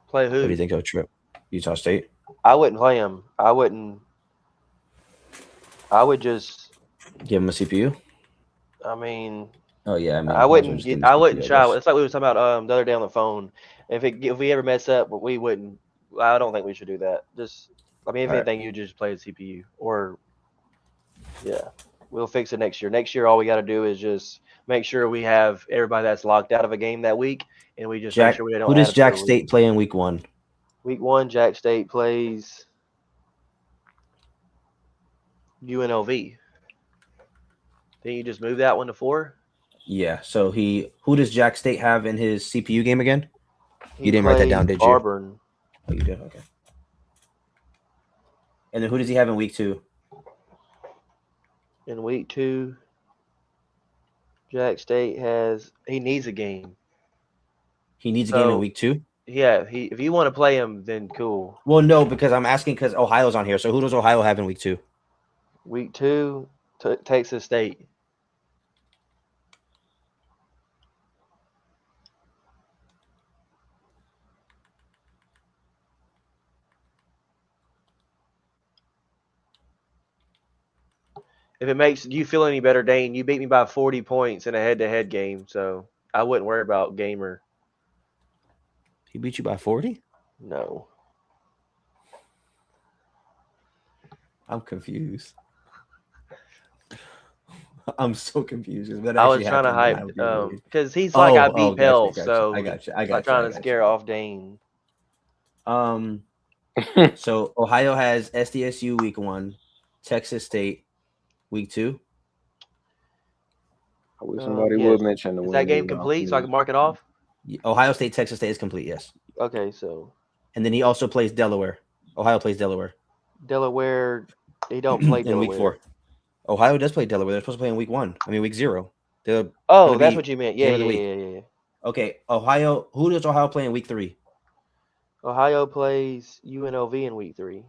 play What do who? you think of Trip? Utah State? I wouldn't play him. I wouldn't. I would just. Give him a CPU? I mean, Oh, yeah. I mean, I might as well wouldn't just give get. him a I CPU, wouldn't I try. guess. It's like we were talking about the other day on the phone. If we ever mess up, we wouldn't. I don't think we should do that. Just. I mean, if All right. anything, you just play the CPU or. Yeah, we'll fix it next year. Next year, all we got to do is just make sure we have everybody that's locked out of a game that week, and we just make sure we don't. Who add does them to the Jack league. State play in week 1? Week 1, Jack State plays UNLV. Then you just move that one to 4. Yeah. So who does Jack State have in his CPU game again? He You didn't write that down, plays did you? Auburn. Oh, you did? Okay. And then who does he have in week 2? In week 2, Jack State he needs a game. He needs a game in So week 2? yeah, if you want to play him, then cool. Well, no, because I'm asking because Ohio's on here. So who does Ohio have in week 2? Week 2, Texas State. If it makes you feel any better, Dane, you beat me by 40 points in a head-to-head game, so I wouldn't worry about Gamer. He beat you by 40? No. I'm confused. I'm so confused. I was trying to hype because he's like I beat Pell, so I got you. I I'm got trying you. to scare off Dane. So Ohio has SDSU week 1, Texas State week 2. I wish somebody Yes. would mention the Is that game complete so I can mark it off? Ohio State, Texas State is complete, yes. Okay, so And then he also plays Delaware. Ohio plays Delaware. Delaware, they don't play in Delaware. week 4. Ohio does play Delaware. They're supposed to play in week 1. I mean, week 0. Oh, that's what you meant. Yeah. Okay, Ohio. Who does Ohio play in week 3? Ohio plays UNLV in week 3.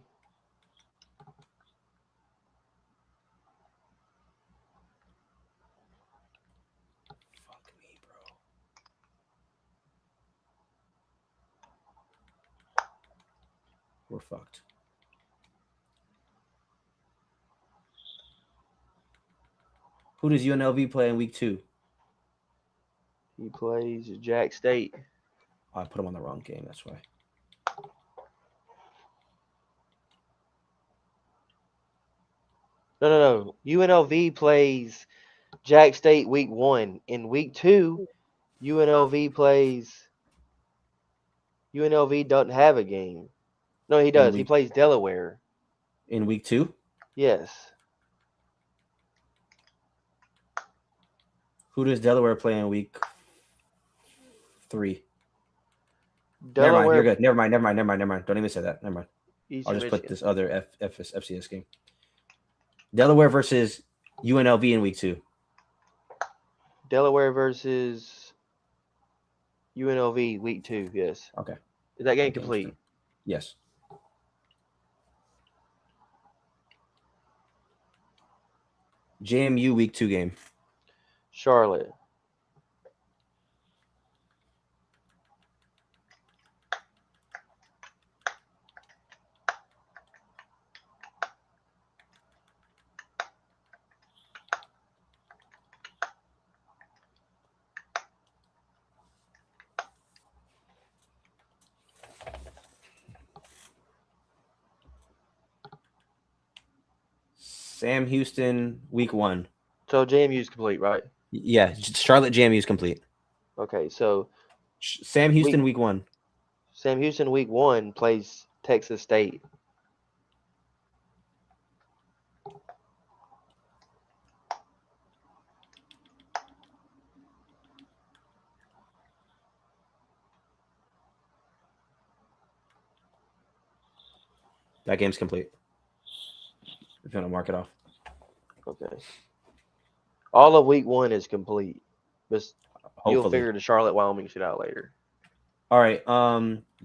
Fuck me, bro. We're fucked. Who does UNLV play in week 2? He plays Jack State. Oh, I put him on the wrong game. That's why. No. UNLV plays Jack State week 1. In week 2, UNLV plays UNLV doesn't have a game. No, he in does. He week plays Delaware. in week 2. Yes. Who does Delaware play in week 3? Never mind. You're Delaware, good. Never mind. Never mind. Never mind. Never mind. Don't even say that. Never mind. I'll Eastern just put Michigan. this other FCS game. Delaware versus UNLV in week 2. Delaware versus UNLV week 2. Yes. Okay. Is that game That game's complete? done. Yes. JMU week 2 game. Charlotte. Sam Houston week 1. So JMU's complete, right? Yeah, Charlotte JMU is complete. Okay, so Sam Houston week 1. Sam Houston week 1 plays Texas State. That game's complete. If you want to mark it off. Okay. All of week 1 is complete. But you'll Hopefully. figure the Charlotte Wyoming shit out later. All right.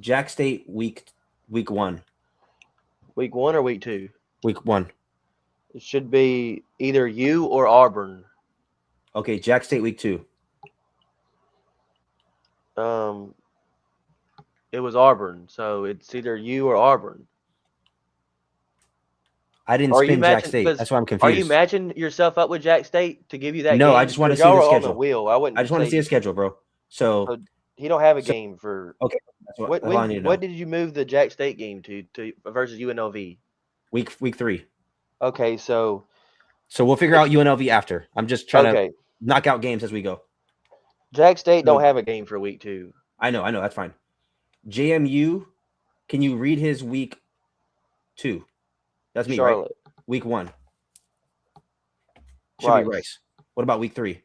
Jack State week 1. Week 1 or week 2? Week 1. It should be either you or Auburn. Okay, Jack State week 2. It was Auburn, so it's either you or Auburn. I didn't Are you spin Jack matching? State. Because That's why I'm are you confused. matching yourself up with Jack State to give you that No, game? I just want to Because see y'all the are on the schedule. wheel. I wouldn't. I just want to see a say- schedule, bro. So He don't have a So- game for. okay, that's what that's all I need to know. What did you move the Jack State game to versus UNLV? Week 3. Okay, so So we'll figure out UNLV after. I'm just trying to knock out games as we go. Jack State So- don't have a game for week 2. I know, that's fine. JMU, can you read his week 2? That's me, Charlotte. right? Week 1. Should be Rice. Rice. What about week 3?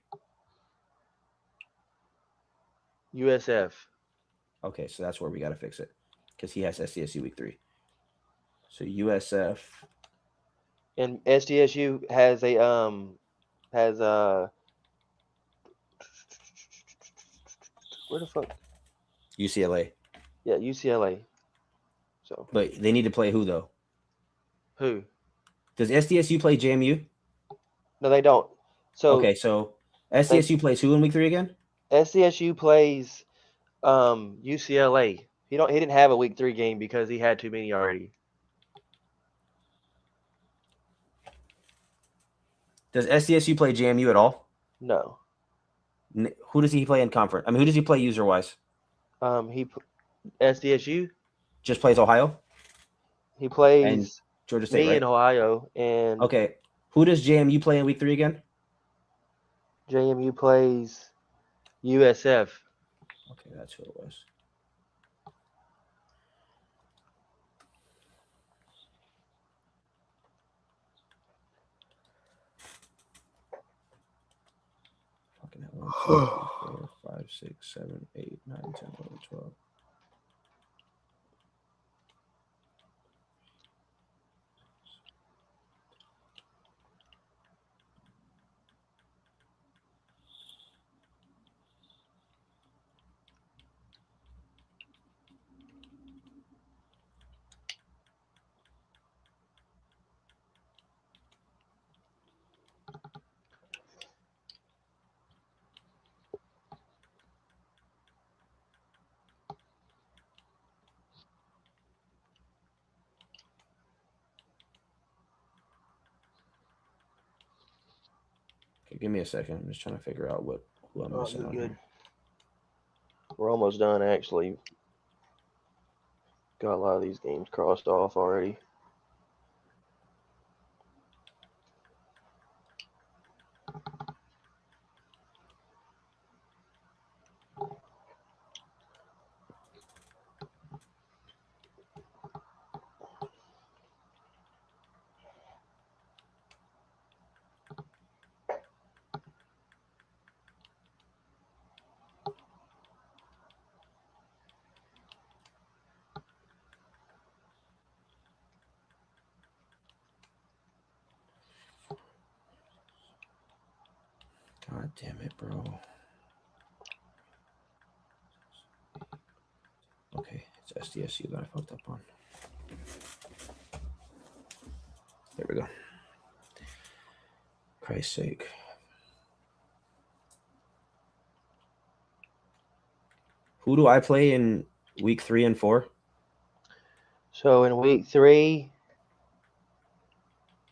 USF. Okay, so that's where we got to fix it because he has SDSU week 3. So USF. And SDSU has where the fuck? UCLA. Yeah, UCLA. So But they need to play who though? who? Does SDSU play JMU? No, they don't. So Okay, so SDSU plays who in week 3 again? SDSU plays UCLA. He didn't have a week 3 game because he had too many already. Does SDSU play JMU at all? No. Who does he play in conference? I mean, who does he play user wise? SDSU. Just plays Ohio He and plays Georgia State, me right? in Ohio, and Okay. Who does JMU play in week 3 again? JMU plays USF. Okay, that's who it was. Fucking hell. 1, 2, 3, 4, 5, 6, 7, 8, 9, 10, 11, 12. Okay, give me a second. I'm just trying to figure out who I'm missing on here. We're almost done, actually. Got a lot of these games crossed off already. God damn it, bro. Okay, it's SDSU that I fucked up on. There we go. Christ's sake. Who do I play in week 3 and 4? So in week 3,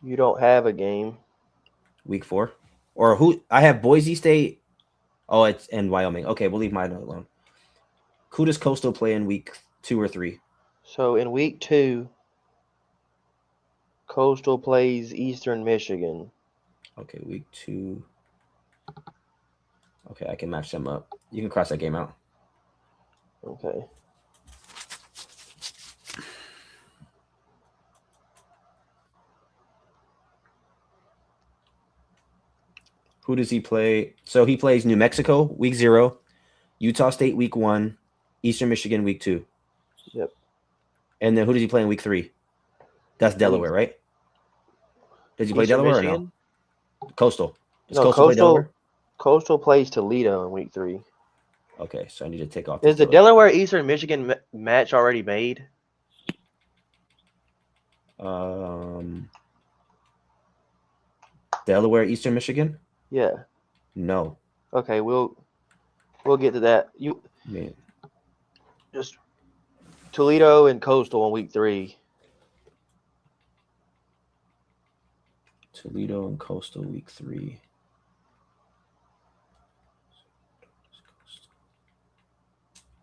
you don't have a game. Week 4? Or who? I have Boise State. Oh, it's in Wyoming. Okay, we'll leave mine alone. Who does Coastal play in week 2 or 3? So in week 2, Coastal plays Eastern Michigan. Okay, week 2. Okay, I can match them up. You can cross that game out. Okay. Who does he play? So he plays New Mexico week 0, Utah State week 1, Eastern Michigan week 2. Yep. And then who does he play in week 3? That's Delaware, right? Does he play Eastern Delaware Michigan? or no? Coastal. Does No, Coastal play Delaware? Coastal plays Toledo in week 3. Okay, so I need to take off. Is the Delaware Eastern Michigan match already made? Delaware Eastern Michigan? Yeah. No. Okay, we'll get to that. You Man. just Toledo and Coastal in week 3. Toledo and Coastal week 3.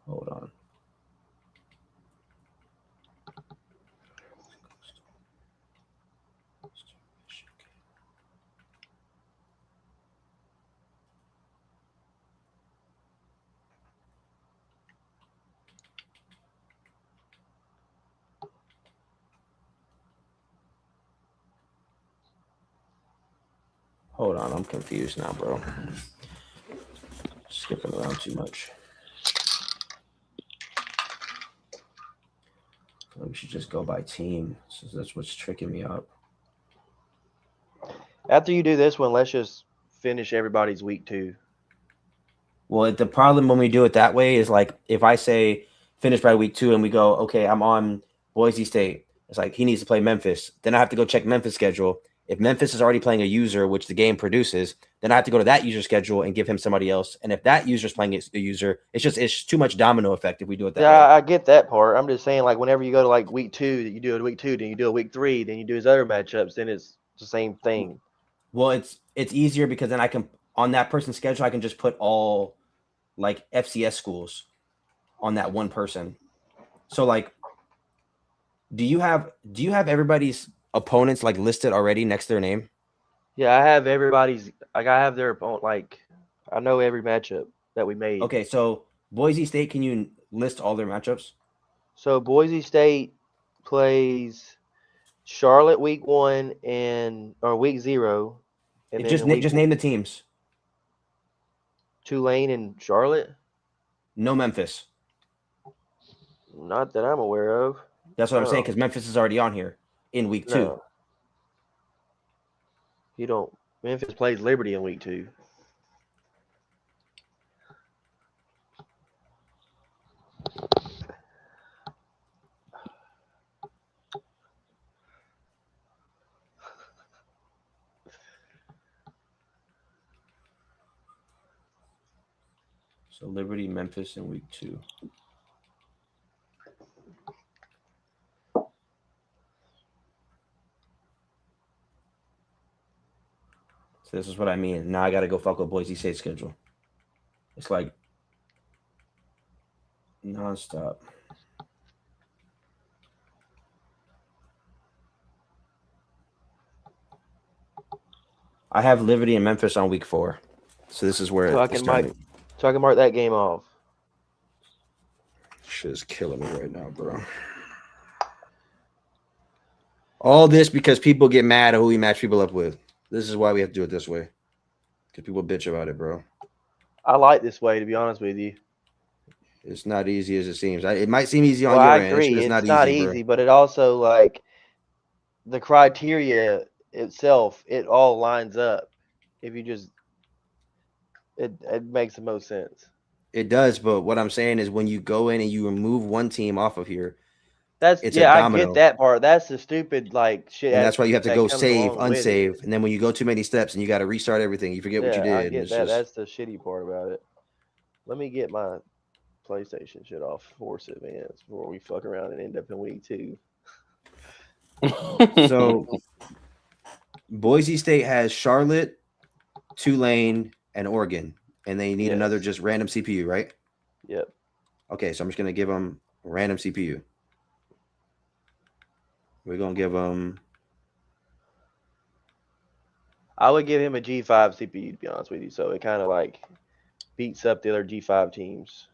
Hold on. Hold on, I'm confused now, bro. Skipping around too much. We should just go by team. So that's what's tricking me up. After you do this one, let's just finish everybody's week 2. Well, the problem when we do it that way is like if I say finish by week 2 and we go, okay, I'm on Boise State. It's like he needs to play Memphis. Then I have to go check Memphis schedule. If Memphis is already playing a user, which the game produces, then I have to go to that user schedule and give him somebody else. And if that user's playing a user, it's too much domino effect if we do it that way. Yeah, I get that part. I'm just saying, like, whenever you go to like week 2, you do it week 2, then you do a week 3, then you do his other matchups, then it's the same thing. Well, it's easier because then I can on that person's schedule, I can just put all like FCS schools on that one person. So like, do you have everybody's opponents like listed already next to their name? Yeah, I have everybody's. Like, I have their opponent. Like, I know every matchup that we made. Okay, so Boise State, can you list all their matchups? So Boise State plays Charlotte week 1 or week 0, and then Just name the teams. Tulane and Charlotte. No Memphis. Not that I'm aware of. That's what I'm saying because Memphis is already on here in week 2. No. You don't. Memphis plays Liberty in week 2. So Liberty, Memphis in week 2. So this is what I mean. Now I got to go fuck with Boise State schedule. It's like nonstop. I have Liberty and Memphis on week 4. So this is where So I can mark that game off. Shit is killing me right now, bro. All this because people get mad at who we match people up with. This is why we have to do it this way. Because people bitch about it, bro. I like this way, to be honest with you. It's not easy as it seems. It might seem easy on Well, your I end. agree. It's It's not easy, bro. but it also, like, the criteria itself, it all lines up. If you just It makes the most sense. It does, but what I'm saying is when you go in and you remove one team off of here, That's it's a yeah, I get domino. that part. That's the stupid like shit And that's why you have to that go comes save, along with it. unsave, and then when you go too many steps and you got to restart everything, you forget what you Yeah, I did. And get it's that. just That's the shitty part about it. Let me get my PlayStation shit off Force Advance before we fuck around and end up in week 2. so. Boise State has Charlotte, Tulane, and Oregon, and they need another Yes. just random CPU, right? Yep. Okay, so I'm just gonna give them random CPU. We're gonna give them. I would give him a G5 CPU to be honest with you. So it kind of like beats up the other G5 teams.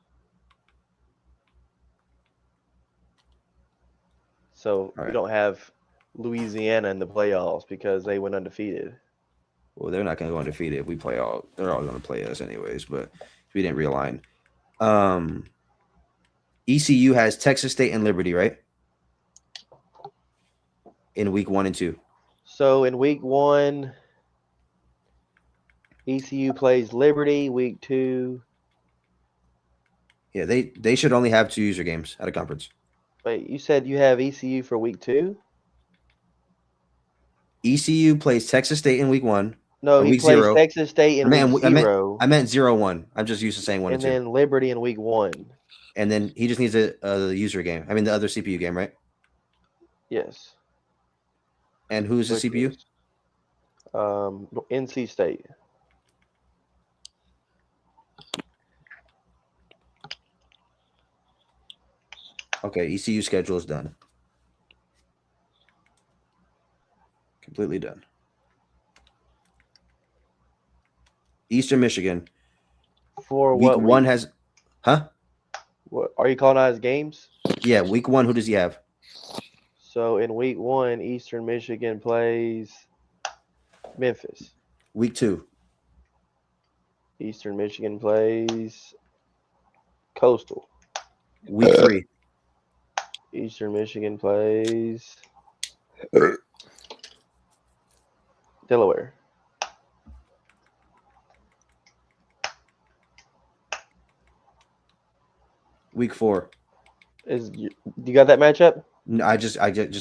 So All we right. don't have Louisiana in the playoffs because they went undefeated. Well, they're not gonna go undefeated if we play all. They're all gonna play us anyways, but we didn't realign. Um, ECU has Texas State and Liberty, right? In week 1 and 2. So in week 1, ECU plays Liberty. Week 2, Yeah, they should only have 2 user games at a conference. wait, you said you have ECU for week 2? ECU plays Texas State in week 1 No, or he week plays 0. Texas State I in week meant I meant 0, I meant 0-1. I'm just used to saying 1 and and 2. then Liberty in week 1. And then he just needs a user game. I mean, the other CPU game, right? Yes, And who's the which CPU? is NC State. Okay, ECU schedule is done. Completely done. Eastern Michigan. For Week what week? 1 has, huh? What are you calling out his games? Yeah, week 1. Who does he have? So in week 1, Eastern Michigan plays Memphis. Week 2. Eastern Michigan plays Coastal. Week 3. Eastern Michigan plays Delaware. Week 4. You got that matchup? No, just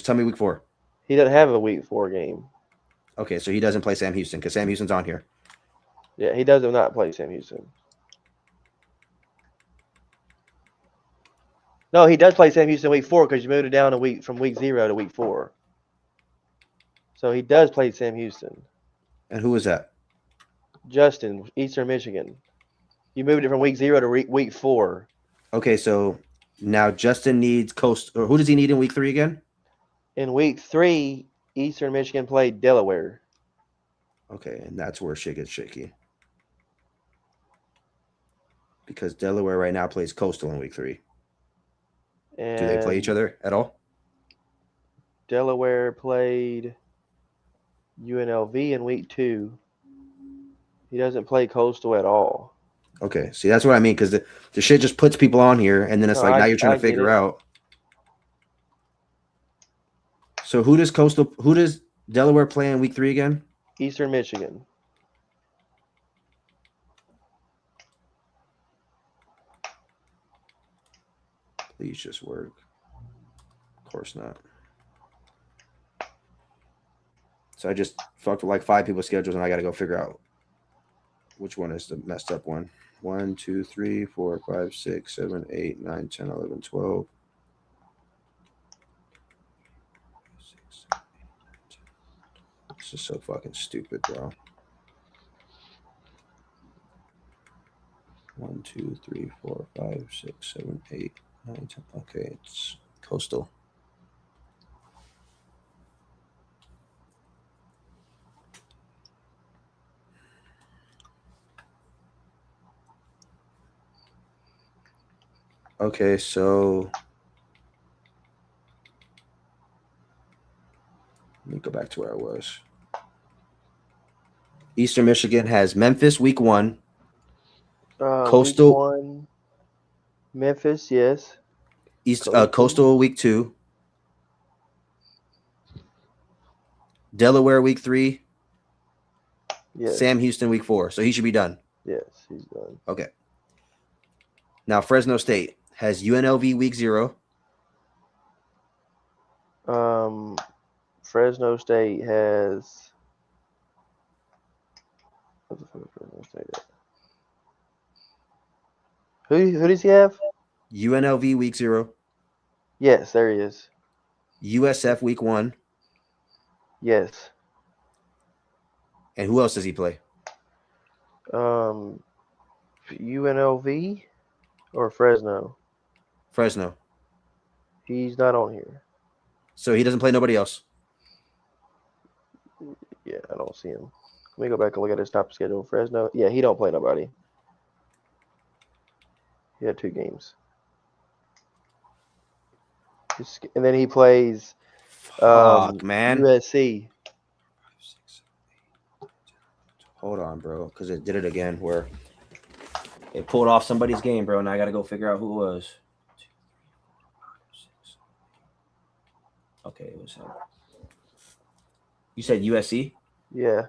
tell me week 4. He doesn't have a week 4 game. Okay, so he doesn't play Sam Houston because Sam Houston's on here. Yeah, he does not play Sam Houston. No, he does play Sam Houston week 4 because you moved it down a week from week 0 to week 4. So he does play Sam Houston. And who is that? Justin, Eastern Michigan. You moved it from week 0 to week 4. Okay, so now Justin needs Coast. Or who does he need in week 3 again? In week 3, Eastern Michigan played Delaware. Okay, and that's where shit gets shaky. Because Delaware right now plays Coastal in week 3. And Do they play each other at all? Delaware played UNLV in week 2. He doesn't play Coastal at all. Okay, see that's what I mean because the shit just puts people on here, and then it's No, like now you're trying I to get figure it. out. So who does Delaware play in week 3 again? Eastern Michigan. Please just work. Of course not. So I just fucked with like 5 people's schedules, and I got to go figure out which one is the messed up one. 1, 2, 3, 4, 5, 6, 7, 8, 9, 10, 11, 12. 6, 7, 8, 9, 10. This is so fucking stupid, bro. 1, 2, 3, 4, 5, 6, 7, 8, 9, 10. Okay, it's Coastal. Okay, so let me go back to where I was. Eastern Michigan has Memphis week 1. Coastal Week 1, Memphis, yes. Coastal week 2. Delaware week 3. Yes. Sam Houston week 4. So he should be done. Yes, he's done. Okay. Now Fresno State has UNLV week 0. Fresno State has. What the fuck is Fresno State at? Who does he have? UNLV week 0. Yes, there he is. USF week 1. Yes. And who else does he play? UNLV or Fresno? Fresno. He's not on here. So he doesn't play nobody else. Yeah, I don't see him. Let me go back and look at his top schedule. Fresno. Yeah, he don't play nobody. He had 2 games. And then he plays Fuck, man. USC. Hold on, bro, because it did it again where it pulled off somebody's game, bro, and I got to go figure out who it was. Okay, it was him. You said USC? Yeah.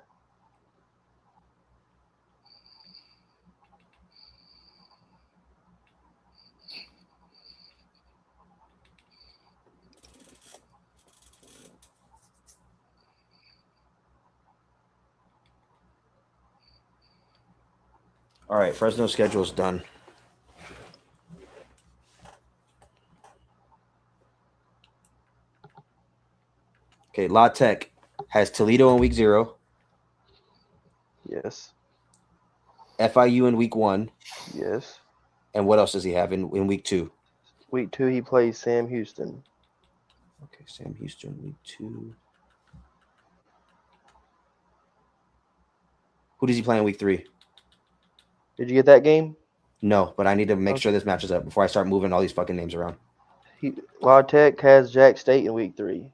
All right, Fresno schedule's done. Okay, La Tech has Toledo in week 0, Yes. FIU in week 1, Yes. and what else does he have in week 2? Week 2 he plays Sam Houston. Okay, Sam Houston week 2. Who does he play in week 3? Did you get that game? No, but I need to make Okay. sure this matches up before I start moving all these fucking names around. La Tech has Jack State in week 3.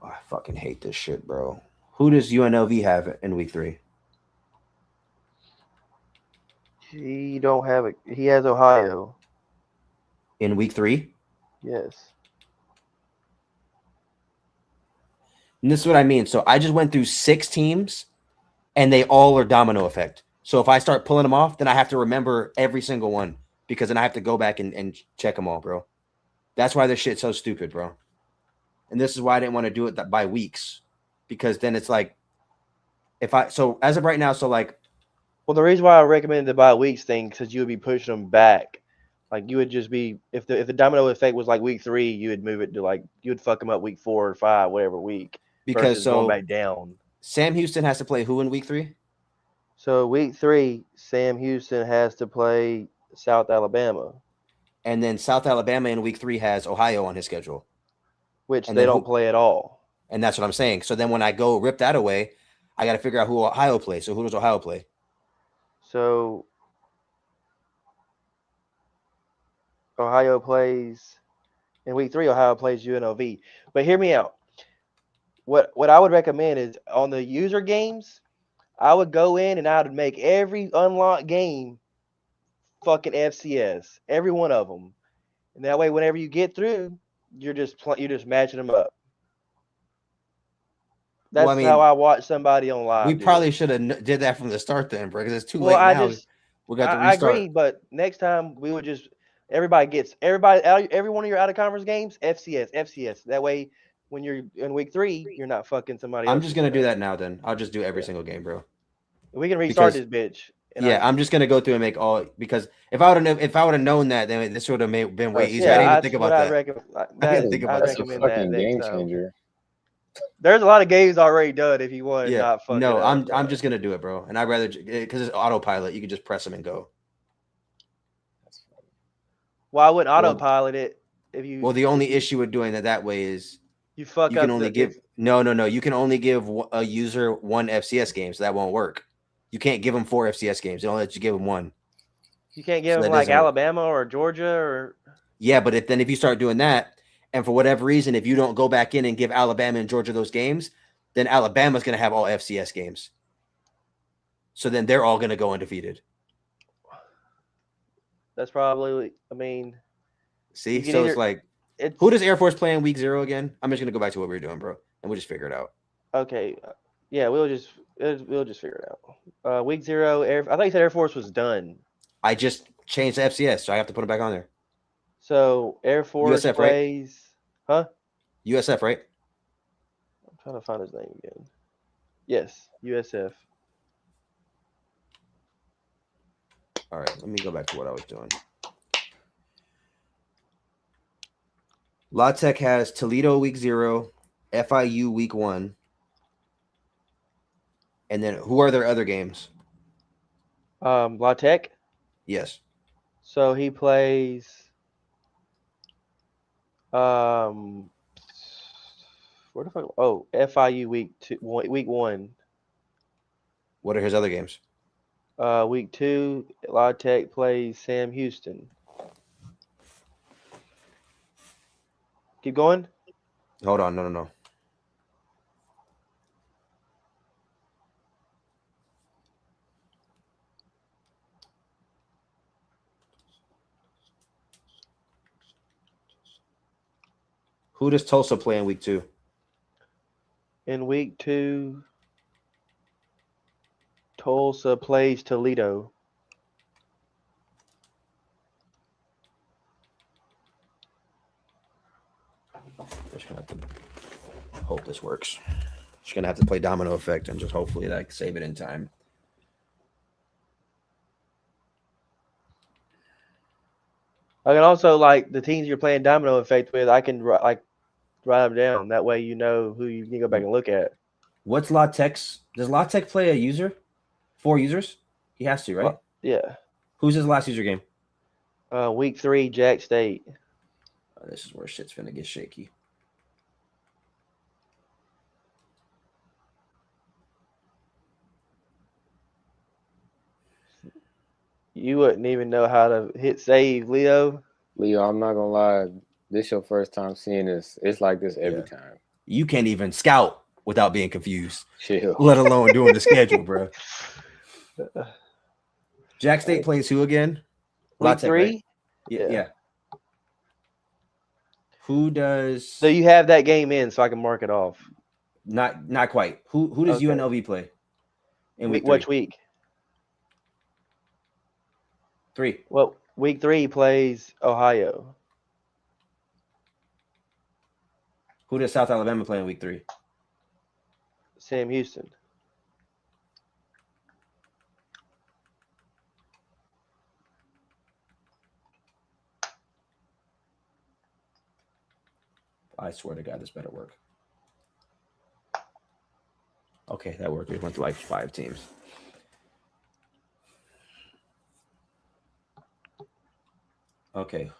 Oh, I fucking hate this shit, bro. Who does UNLV have in week 3? He don't have it. He has Ohio. In week 3? Yes. And this is what I mean. So I just went through 6 teams, and they all are domino effect. So if I start pulling them off, then I have to remember every single one because then I have to go back and check them all, bro. That's why this shit's so stupid, bro. And this is why I didn't want to do it by weeks because then it's like so as of right now, so like. Well, the reason why I recommended the bye weeks thing because you would be pushing them back. Like you would just be if the domino effect was like week 3, you would move it to like you would fuck them up week 4 or 5, whatever week. Because versus going back down. Sam Houston has to play who in week 3? So week 3, Sam Houston has to play South Alabama. And then South Alabama in week 3 has Ohio on his schedule. Which they don't play at all. And that's what I'm saying. So then when I go rip that away, I got to figure out who Ohio plays. So who does Ohio play? So Ohio plays in week 3. Ohio plays UNLV. But hear me out. What I would recommend is on the user games, I would go in and I would make every unlocked game fucking FCS, every one of them, and that way, whenever you get through, you're just matching them up. That's how I watch somebody on live. We probably should have did that from the start then, bro. Because it's too late now. We got to restart. I agree, but next time we would just every one of your out of conference games, FCS. That way, when you're in week 3, you're not fucking somebody else. I'm just gonna do that now. Then I'll just do every single game, bro. We can restart this bitch. I'm just gonna go through and make all because if I would have known that, then this would have been way easier. I didn't even think about that. I didn't think about that. That's a fucking game changer. There's a lot of games already done if you want to not fuck No, it up, I'm just gonna do it, bro. And I'd rather because it's autopilot, you can just press them and go. Well, I wouldn't autopilot it if you. Well, the only issue with doing that way is you fuck you up. Can only give no. You can only give a user 1 FCS game, so that won't work. You can't give them 4 FCS games. They only let you give them 1. You can't give them like Alabama or Georgia or. Yeah, but if you start doing that, and for whatever reason, if you don't go back in and give Alabama and Georgia those games, then Alabama's going to have all FCS games. So then they're all going to go undefeated. That's probably, I mean. See, so it's like. it's Who does Air Force play in week 0 again? I'm just gonna go back to what we were doing, bro, and we'll just figure it out. okay. Yeah, we'll just figure it out. Week 0, I thought you said Air Force was done. I just changed the FCS, so I have to put it back on there. So Air Force USF, right? plays, huh? USF, right? I'm trying to find his name again. Yes, USF. All right, let me go back to what I was doing. La Tech has Toledo week 0, FIU week 1, and then who are their other games? La Tech. Yes. So he plays. Where the fuck? Oh, FIU week 1. What are his other games? Week 2, La Tech plays Sam Houston. Keep going. Hold on, no. Who does Tulsa play in week 2? In week 2, Tulsa plays Toledo. Just gonna have to hope this works. Just gonna have to play domino effect and just hopefully like save it in time. I can also like the teams you're playing domino effect with. I can like write them down. That way you know who you can go back and look at. What's La Tech's? Does La Tech play a user? 4 users? He has to, right? Yeah. Who's his last user game? Week 3, Jack State. Oh, this is where shit's gonna get shaky. You wouldn't even know how to hit save, Leo. Leo, I'm not gonna lie. This your first time seeing this. It's like this every Yeah. time. You can't even scout without being confused, Chill. let alone doing the schedule, bro. Jack State plays who again? La Week Tech, 3. right? Yeah. Who does? So you have that game in, so I can mark it off. Not quite. Who does Okay. UNLV play? In week 3? Which week? 3. Well, week 3 plays Ohio. Who does South Alabama play in week 3? Sam Houston. I swear to God, this better work. Okay, that worked. We went to like 5 teams. Okay.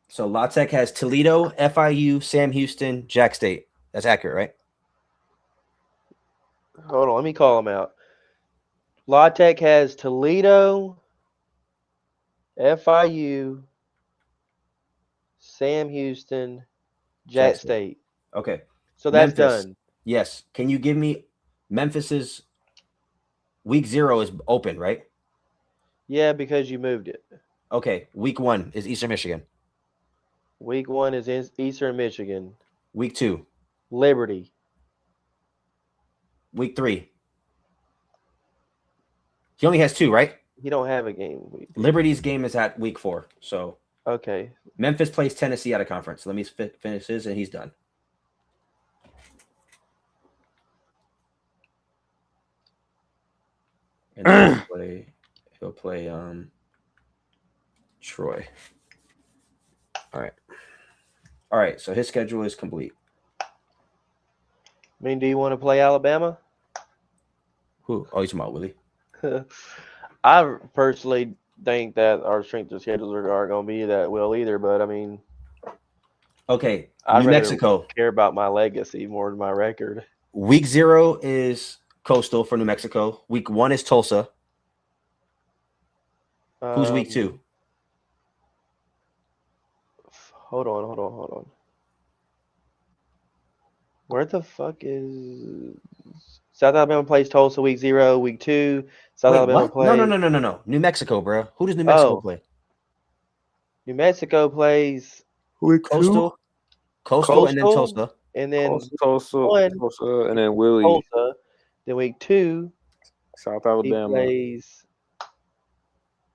So La Tech has Toledo, FIU, Sam Houston, Jack State. That's accurate, right? Hold on, let me call them out. La Tech has Toledo, FIU, Sam Houston, Jack State. Okay. So that's Memphis. done. Yes. Can you give me Memphis's week 0 is open, right? Yeah, because you moved it. Okay. Week 1 is Eastern Michigan. Week 1 is in Eastern Michigan. Week 2. Liberty. Week 3. He only has 2, right? He don't have a game. Liberty's game is at week 4. So Okay. Memphis plays Tennessee out of conference. Let me finish his, and he's done. And then he'll play Troy. All right. So his schedule is complete. I mean, do you want to play Alabama? Who? Oh, he's talking about Willie. I personally think that our strength of schedules are going to be that well either, but I mean, Okay, I New Mexico. care about my legacy more than my record. Week 0 is Coastal for New Mexico. Week 1 is Tulsa. Who's week 2? Hold on. Where the fuck is South Alabama plays Tulsa week 0, week 2. South Wait, Alabama what? plays. No. New Mexico, bro. Who does New Mexico play? New Mexico plays Week Coastal, and then Coastal, Tulsa. and then Tulsa, and then Willie, Tulsa. Then week 2, South he Alabama. plays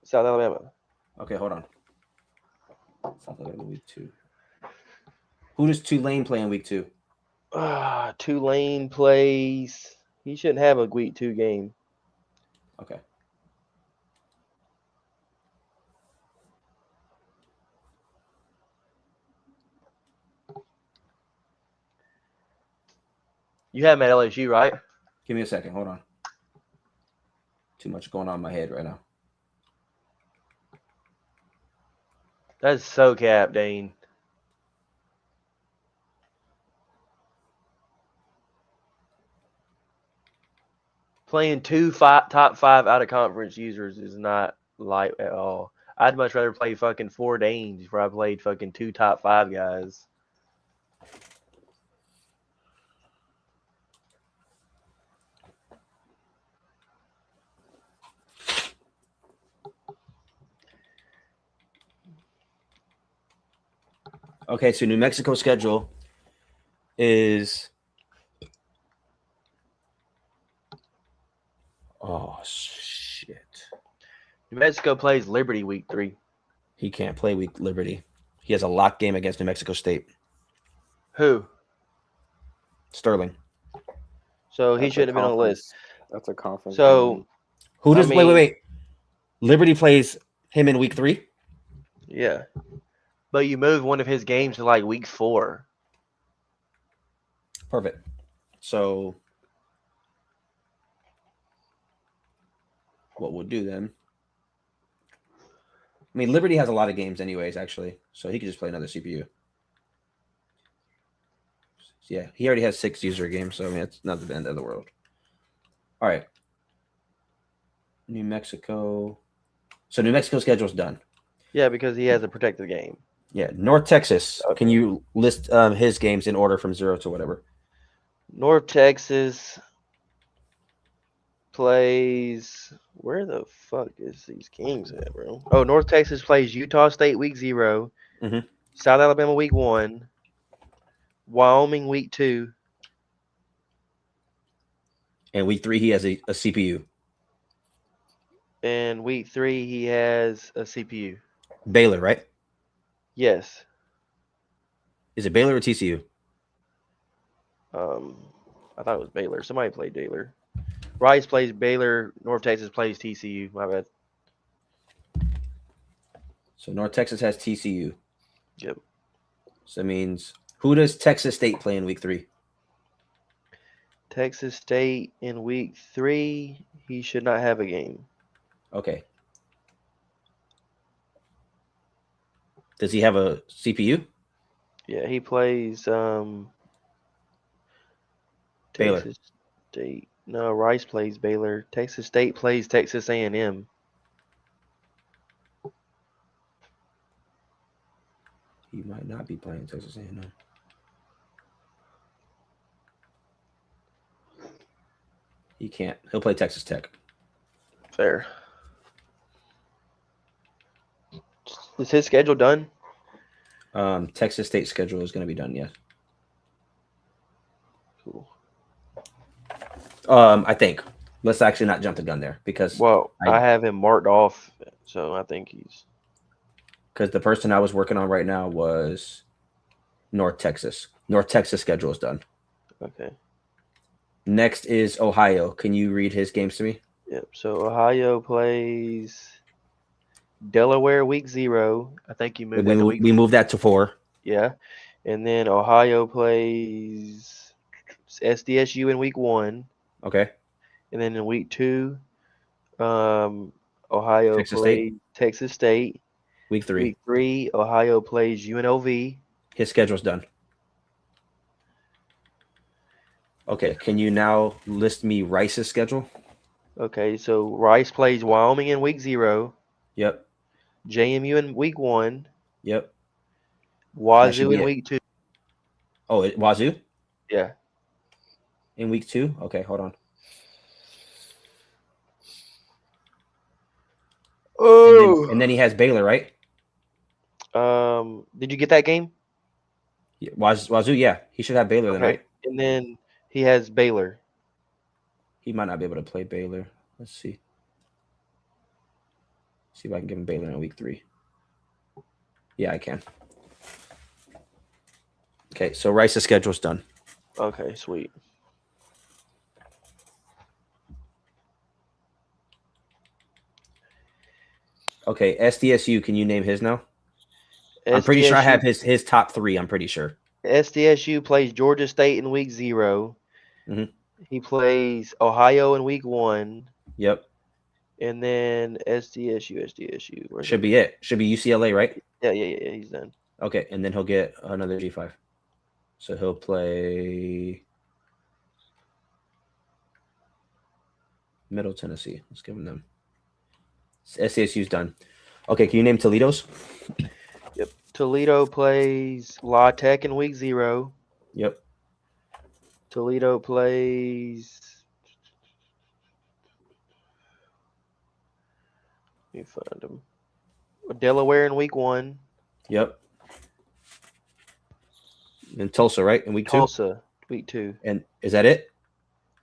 South Alabama. Okay, hold on. South Alabama week 2. Who does Tulane play in week 2? Tulane plays. He shouldn't have a week 2 game. Okay. You have him at LSU, right? Give me a second. Hold on. Too much going on in my head right now. That's so cap, Dane. Playing top 5 out of conference users is not light at all. I'd much rather play fucking 4 Danes before I played fucking 2 top 5 guys. Okay, so New Mexico schedule is. Oh shit! New Mexico plays Liberty week 3. He can't play week Liberty. He has a lock game against New Mexico State. Who? Sterling. So he shouldn't have been on the list. That's a conference. So who does I mean, wait? Liberty plays him in week 3. Yeah, but you move one of his games to like week 4. Perfect. So what we'll do then? I mean, Liberty has a lot of games anyways, actually, so he could just play another CPU. Yeah, he already has 6 user games, so I mean, it's not the end of the world. All right. New Mexico. So New Mexico schedule's done. Yeah, because he has a protected game. Yeah, North Texas. Okay. Can you list his games in order from 0 to whatever? North Texas plays. Where the fuck is these games at, bro? Oh, North Texas plays Utah State week 0, Mhm. South Alabama week 1, Wyoming week 2, And week 3, he has a CPU. and week 3 he has a CPU. Baylor, right? Yes. Is it Baylor or TCU? I thought it was Baylor. Somebody played Baylor. Rice plays Baylor. North Texas plays TCU. My bad. So North Texas has TCU. Yep. So that means who does Texas State play in week 3? Texas State in week 3, he should not have a game. Okay. Does he have a CPU? Yeah, he plays Baylor. Texas State. No, Rice plays Baylor. Texas State plays Texas A&M. He might not be playing Texas A&M. He can't. He'll play Texas Tech. Fair. Is his schedule done? Texas State schedule is going to be done, yes. Cool. I think. Let's actually not jump the gun there because I have him marked off, so I think he's. Because the person I was working on right now was North Texas. North Texas schedule is done. Okay. Next is Ohio. Can you read his games to me? Yep. So Ohio plays Delaware week 0. I think you moved that to week. We moved that to 4. Yeah. And then Ohio plays SDSU in week 1. Okay. And then in week 2, Ohio Texas plays State. Texas State. Week 3. Week 3, Ohio plays UNLV. His schedule's done. Okay. Can you now list me Rice's schedule? Okay, so Rice plays Wyoming in week 0. Yep. JMU in week 1. Yep. Wazoo in week 2. Oh, Wazoo? Yeah. In week 2? Okay, hold on. Oh. And then he has Baylor, right? Did you get that game? Yeah, Wazoo, yeah, he should have Baylor then, Okay. right? And then he has Baylor. He might not be able to play Baylor. Let's see. See if I can give him Baylor in week 3. Yeah, I can. Okay, so Rice's schedule's done. Okay, sweet. Okay, SDSU, can you name his now? I'm pretty sure I have his top 3. I'm pretty sure. SDSU plays Georgia State in week 0. Mhm. He plays Ohio in week 1. Yep, And then SDSU. Where's should be it. Should be UCLA, right? Yeah, he's done. Okay, and then he'll get another G5. So he'll play Middle Tennessee. Let's give him them. SDSU's done. Okay, can you name Toledo's? Yep. Toledo plays La Tech in week 0. Yep. Toledo plays. Let me find him. Delaware in week 1. Yep. And Tulsa, right? In week 2? Tulsa, week 2. And is that it?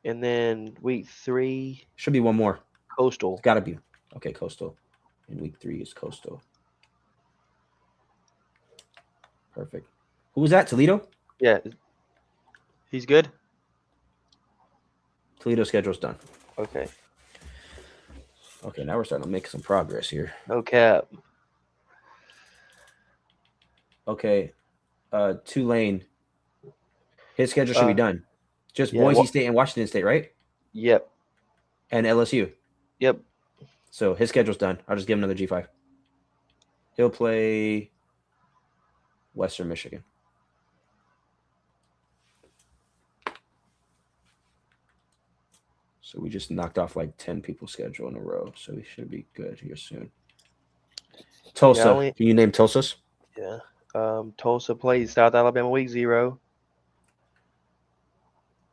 And then week 3, Should be one more. Coastal. It's got to be. Okay, Coastal. In week 3 is Coastal. Perfect. Who was that? Toledo? Yeah. He's good? Toledo schedule's done. Okay. Okay, now we're starting to make some progress here. No cap. Okay. Tulane. His schedule should be done. Just yeah, Boise State and Washington State, right? Yep. And LSU. Yep. So his schedule's done. I'll just give him another G5. He'll play Western Michigan. So we just knocked off like 10 people's schedule in a row. So we should be good here soon. Tulsa. Can you name Tulsa's? Yeah. Tulsa plays South Alabama week 0.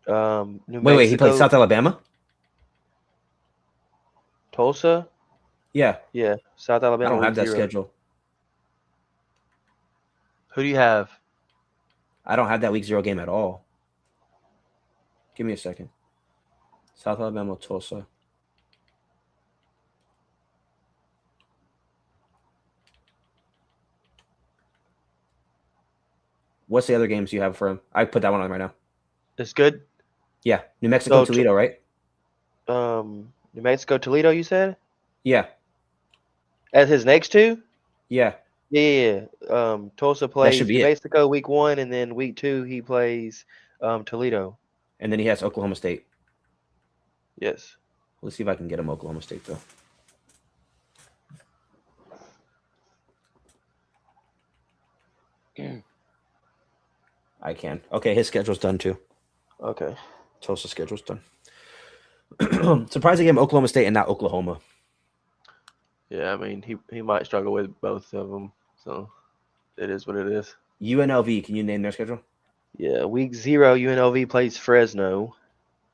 Wait, he played South Alabama? Tulsa? Yeah. Yeah, South Alabama. I don't have that 0. schedule. Who do you have? I don't have that week 0 game at all. Give me a second. South Alabama, Tulsa. What's the other games you have for him? I put that one on right now. It's good. Yeah, New Mexico, So, Toledo, right? New Mexico, Toledo. You said Yeah, as his next 2. yeah. Yeah. Tulsa plays should be New it. Mexico week 1, and then week 2 he plays Toledo. And then he has Oklahoma State. Yes. Let's see if I can get him Oklahoma State, though. I can. Okay, his schedule's done, too. Okay. Tulsa's schedule's done. Surprised I gave him Oklahoma State and not Oklahoma. Yeah, I mean he might struggle with both of them, so it is what it is. UNLV, can you name their schedule? Yeah, week 0 UNLV plays Fresno.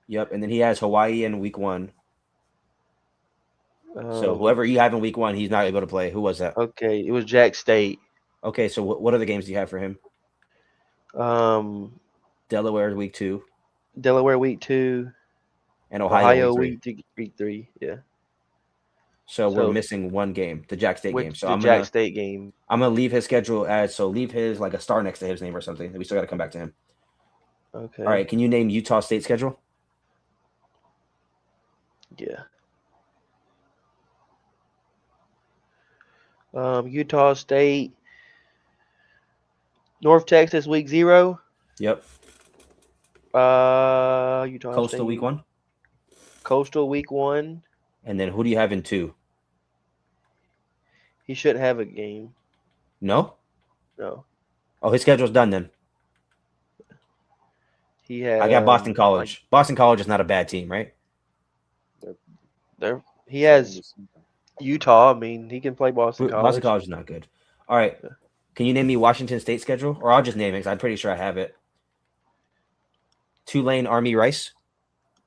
Yep, and then he has Hawaii in week 1. So whoever you have in week 1, he's not able to play. Who was that? Okay, it was Jack State. Okay, so what other games do you have for him? Delaware week 2. Delaware week 2. And Ohio week 3. Yeah. So we're missing one game, the Jack State game. So the Jack State game. I'm gonna leave his schedule leave his like a star next to his name or something. We still got to come back to him. Okay. All right. Can you name Utah State schedule? Yeah. Utah State, North Texas week 0. Yep. Utah Coastal State, week 1. Coastal week 1. And then who do you have in 2? He should have a game. No. No. Oh, his schedule's done then. He has. I got Boston College. Boston College is not a bad team, right? He has Utah. I mean, he can play Boston College. Boston College is not good. All right. Can you name me Washington State schedule? Or I'll just name it because I'm pretty sure I have it. Tulane, Army, Rice.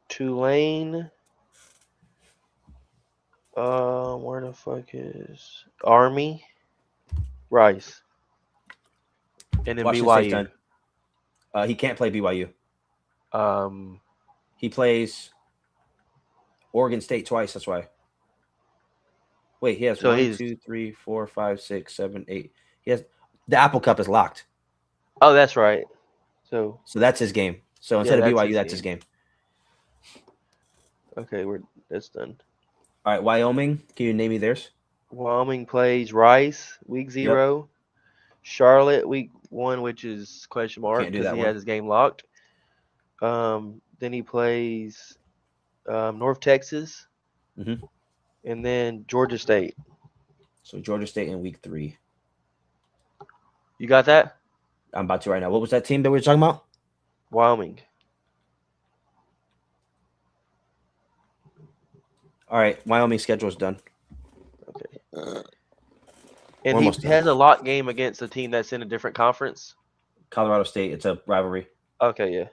Tulane. Where the fuck is Army? Rice. And then Washington State's BYU. done. He can't play BYU. Um, He plays Oregon State twice. That's why. Wait, he has So 1, he's- 2, 3, 4, 5, 6, 7, 8. He has the Apple Cup is locked, oh, that's right. So so that's his game. So instead of that's BYU, his that's his game. okay, that's done. All right, Wyoming. Can you name me theirs? Wyoming plays Rice week 0. Charlotte week 1, which is question mark Can't do because that he one. has his game locked. Then he plays North Texas, Mhm. and then Georgia State. So Georgia State in week 3. You got that? I'm about to right now. What was that team that we were talking about? Wyoming. All right, Wyoming schedule is done. Okay. We're And almost he done. has a lock game against a team that's in a different conference. Colorado State. It's a rivalry. Okay, yeah.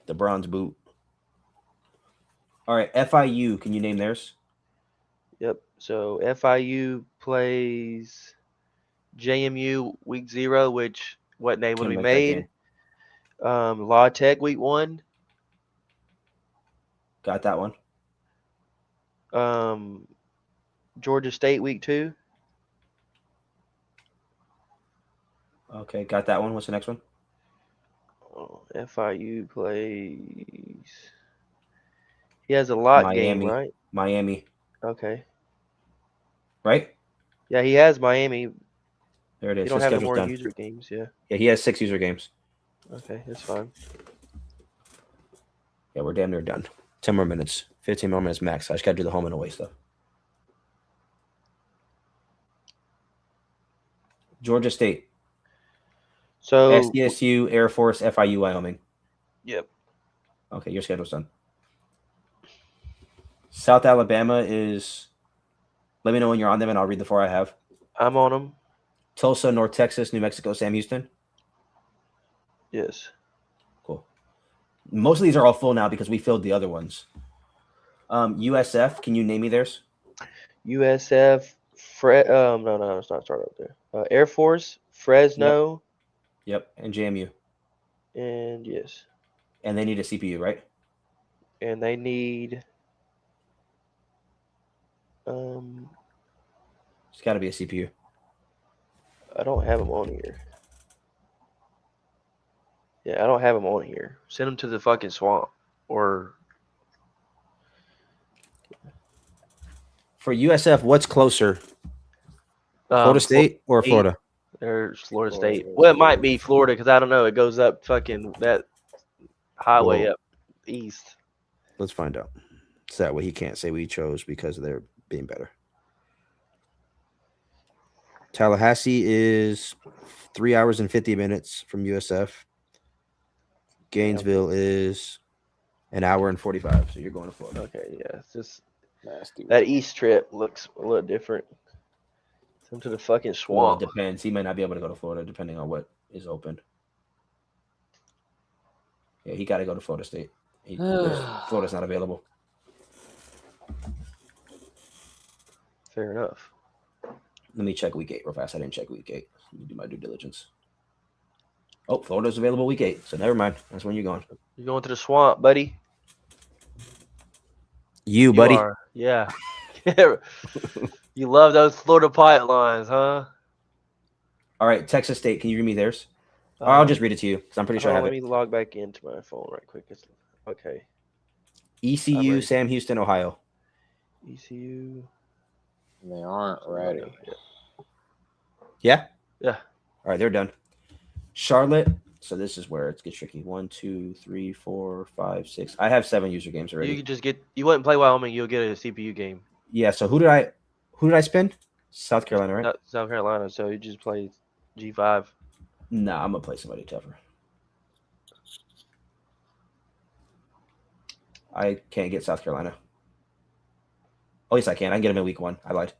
The Bronze Boot. All right, FIU. Can you name theirs? Yep. So FIU plays JMU week 0, which wasn't able to Couldn't be make that made. game. La Tech week 1. Got that one. Georgia State week 2. Okay, got that one. What's the next one? Oh, FIU plays. He has a lock game, Miami. right? Miami. Okay. Right? Yeah, he has Miami. There it You is. don't His have no schedule's more done. user games, yeah. Yeah, he has 6 user games. Okay, that's fine. Yeah, we're damn near done. 10 more minutes. 15 more minutes max. I just got to do the home and away stuff. Georgia State. So SDSU, Air Force, FIU, Wyoming. Yep. Okay, your schedule's done. South Alabama is. Let me know when you're on them, and I'll read the 4 I have. I'm on them. Tulsa, North Texas, New Mexico, Sam Houston. Yes. Cool. Most of these are all full now because we filled the other ones. USF, can you name me theirs? USF, no, it's not start up there. Air Force, Fresno, Yep, and JMU. and yes. And they need a CPU, right? And they need It's got to be a CPU. I don't have them on here. Yeah, I don't have them on here. Send them to the fucking swamp or For USF, what's closer? Florida State or State. Florida? There's Florida Florida State. is Well, it might Florida. be Florida because I don't know. It goes up fucking that highway Whoa. up east. Let's find out. So that way he can't say we chose because they're being better. Tallahassee is 3 hours and 50 minutes from USF. Gainesville is an hour and 45. So you're going to Florida. Okay, yeah. It's just Nasty. that east trip looks a little different. Send them to the fucking Well, it swamp. depends. He might not be able to go to Florida depending on what is open. Yeah, he got to go to Florida State. Florida's not available. Fair enough. Let me check week 8 real fast. I didn't check week 8. Let me do my due diligence. Oh, Florida's available week 8. So never mind. That's when you're going. You're going to the swamp, buddy. You, buddy. are. Yeah. You love those Florida pipelines, huh? All right, Texas State. Can you read me theirs? Or I'll just read it to you because I'm pretty sure I hold on, have let it. me log back into my phone right quick. Okay. ECU, ready. Sam Houston, Ohio. ECU. They aren't ready. Yeah? Yeah. All right, they're done. Charlotte. So this is where it gets tricky. 1, 2, 3, 4, 5, 6. I have 7 user games already. You could just you wouldn't play Wyoming, you'll get a CPU game. Yeah, so who did I spin? South Carolina, right? South Carolina, so you just play G5. Nah, I'm gonna play somebody tougher. I can't get South Carolina. Oh, yes, I can. I can get them in week 1. I lied.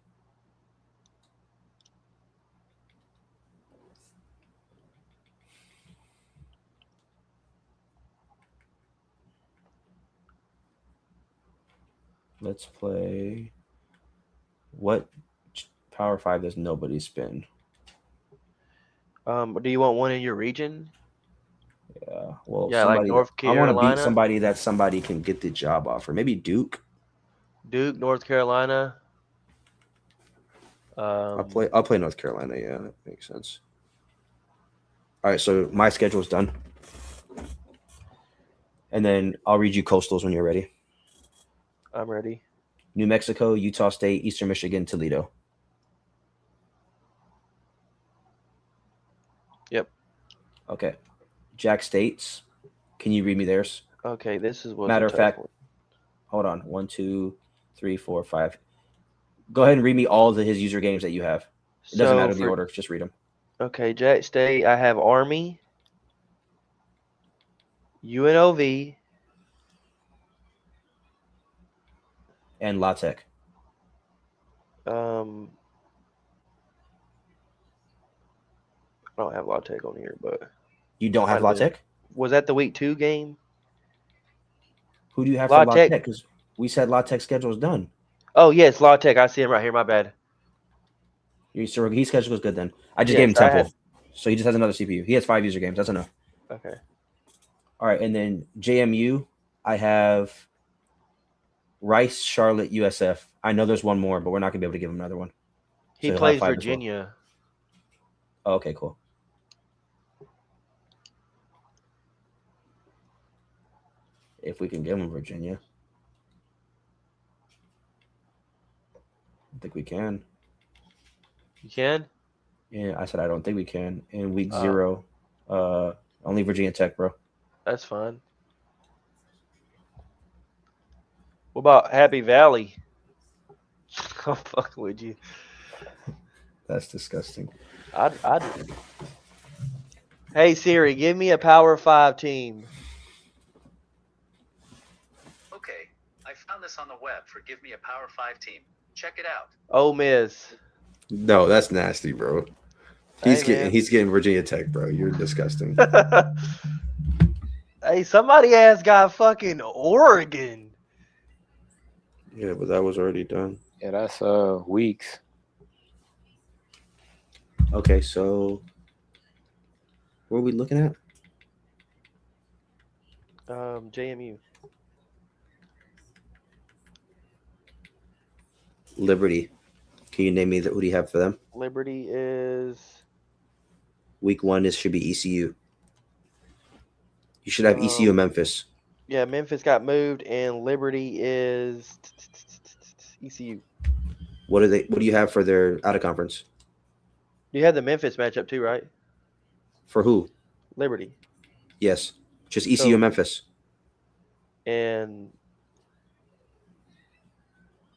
Let's play. What Power 5 does nobody spin? Do you want one in your region? Well, Yeah, like somebody that North I want to beat Carolina, somebody that somebody can get the job off, or maybe Duke. Duke, North Carolina. I'll play North Carolina. Yeah, that makes sense. All right, so my schedule's done, and then I'll read you coastals when you're ready. I'm ready. New Mexico, Utah State, Eastern Michigan, Toledo. Yep. Okay. Jack States. Can you read me theirs? Okay, this was Matter a of tough fact, one. hold on. 1, 2, 3, 4, 5. Go ahead and read me all of his user games that you have. It doesn't So matter the for order. Just read them. okay, Jack State, I have Army, UNLV, And La Tech. I don't have La Tech on here, but You don't might have have La been. Tech? Was that the week 2 game? Who do you have for La La Tech. Tech? Because we said La Tech schedule is done. Oh yes, La Tech. I see him right here. My bad. His schedule is good then. I just gave Yes, him I Temple. had. So he just has another CPU. He has 5 user games. That's enough. Okay. All right. And then JMU, I have Rice, Charlotte, USF. I know there's one more, but we're not going to be able to give him another one. He So he'll have plays 5 as well. Virginia. Oh, okay, cool. If we can give him Virginia. I think we can. You can. Yeah, I said I don't think we can. In week Oh. 0, only Virginia Tech, bro. That's fine. What about Happy Valley? I'm fucking with you. That's disgusting. I'd. Hey Siri, give me a Power 5 team. Okay, I found this on the web for Give Me a Power 5 team. Check it out. Ole Miss. No, that's nasty, bro. Hey, man. He's getting Virginia Tech, bro. You're disgusting. Hey, somebody has got fucking Oregon. Yeah, but that was already done. Yeah, that's weeks. Okay, so what are we looking at? JMU. Liberty. Can you name me who do you have for them? Liberty is. Week 1 should be ECU. You should have ECU Memphis. Yeah, Memphis got moved, and Liberty is ECU. What do you have for their out of conference? You had the Memphis matchup too, right? For who? Liberty. Yes. Just ECU So- Memphis. And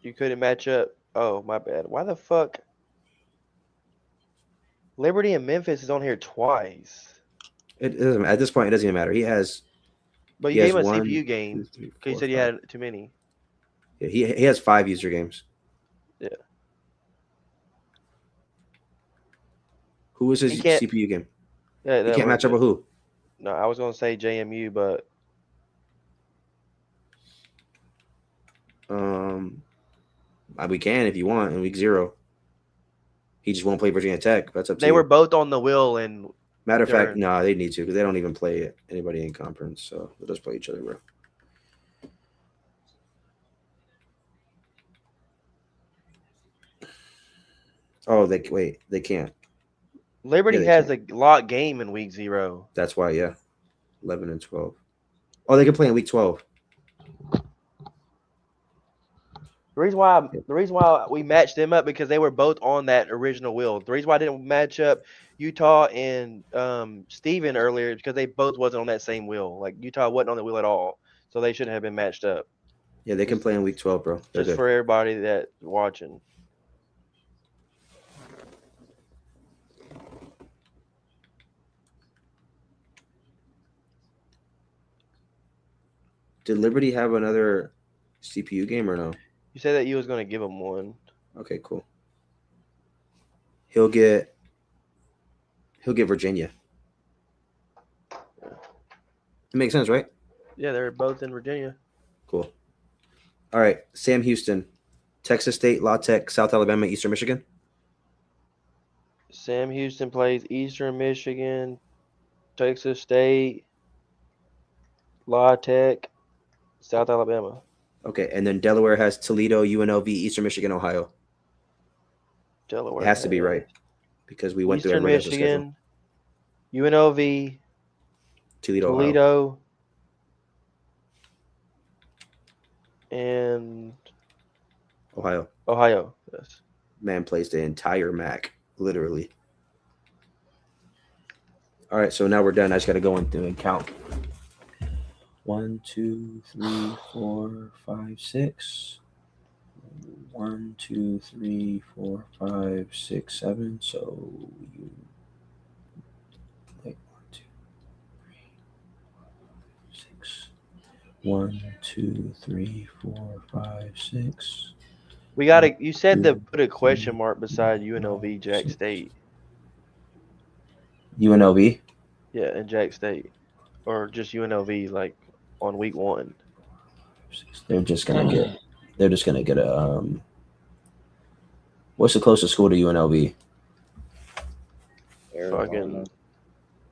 you couldn't match up. Oh, my bad. Why the fuck? Liberty and Memphis is on here twice. It doesn't at this point. It doesn't even matter. He has. But He you has gave him a 1, CPU 2, game 3, because you 4, said you 5. had too many. Yeah, he has 5 user games. Yeah. Who was his He can't- CPU game? Yeah, He can't match up with who? No, I was gonna say JMU, but We can if you want in week 0. He just won't play Virginia Tech. That's up to they you. were both on the wheel, and Matter of fact, during- no, they need to because they don't even play anybody in conference. So they'll just play each other, bro. Oh, they can't. Liberty Yeah, they has a lock game in week 0. That's why, yeah, 11 and 12. Oh, they can play in week 12. The reason why we matched them up because they were both on that original wheel. The reason why I didn't match up Utah and Steven earlier is because they both wasn't on that same wheel. Like Utah wasn't on the wheel at all, so they shouldn't have been matched up. Yeah, they can Just- play in week 12, bro. They're Just good. for everybody that's watching. Did Liberty have another CPU game or no? You said that you was gonna give them one. Okay, cool. He'll get Virginia. It makes sense, right? Yeah, they're both in Virginia. Cool. All right, Sam Houston, Texas State, La Tech, South Alabama, Eastern Michigan. Sam Houston plays Eastern Michigan, Texas State, La Tech, South Alabama. Okay, and then Delaware has Toledo, UNLV, Eastern Michigan, Ohio. Delaware It has to be right has because we went through Eastern everybody else's schedule. Michigan, UNLV, Toledo, Ohio. Toledo, and Ohio. Ohio. Yes. Man plays the entire MAC, literally. All right, so now we're done. I just got to go into and count. 1, 2, 3, 4, 5, 6. 1, 2, 3, 4, 5, 6, 7. So you wait. 1, 2, 3, 6. 1, 2, 3, 4, 5, 6. We got to. 1, You said to 2, put a question 3, mark beside 4, 5, UNLV, Jack 6. State. UNLV. Yeah, and Jack State, or just UNLV, like on week 1. They're just gonna get. They're just gonna get a. What's the closest school to UNLV? Fucking Arizona.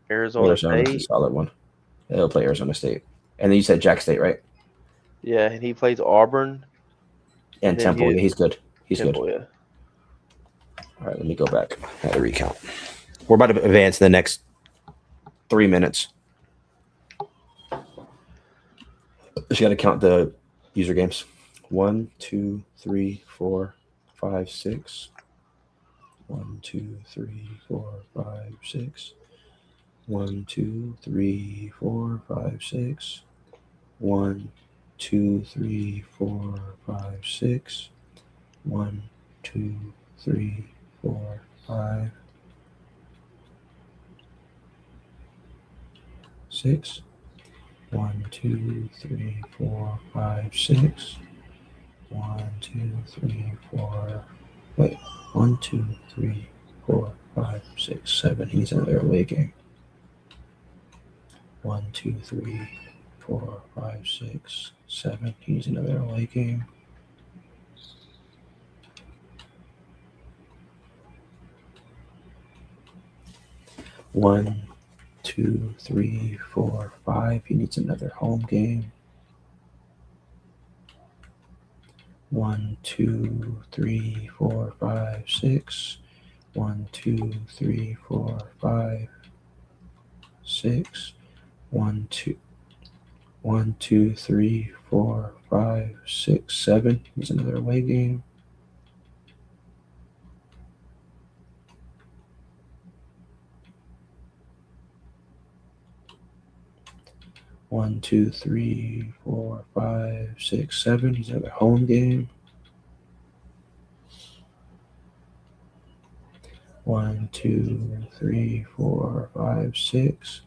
Arizona's a State. solid one. They'll play Arizona State, and then you said Jack State, right? Yeah, and he plays Auburn. And then Temple. Yeah, he's good. He's Temple, good. yeah. All right, let me go back. I had to recount. We're about to advance the next 3 minutes. Just got to count the user games. 1, 2, 3, 4, 5, 6. 1, 2, 3, 4, 5, 6. 1, 2, 3, 4, 5, 6. 1, 2, 3, 4, 5, 6. 1, 2, 3, 4, 5, 6. 1, 2, 3, 4, 5, 6. 1, 2, 3, 4. Wait. 1, 2, 3, 4, 5, 6, 7. He's another away game. 1, 2, 3, 4, 5, 6, 7. He's another away game. 1, 2, 3, 4, 5. He needs another home game. 1, 2, 3, 4, 5, 6. 1, 2, 3, 4, 5, 6. 1, 2, 1, 2, 3, 4, 5, 6, 7. He's another away game. 1, 2, 3, 4, 5, 6, 7. He's another home game. 1, 2, 3, 4, 5, 6.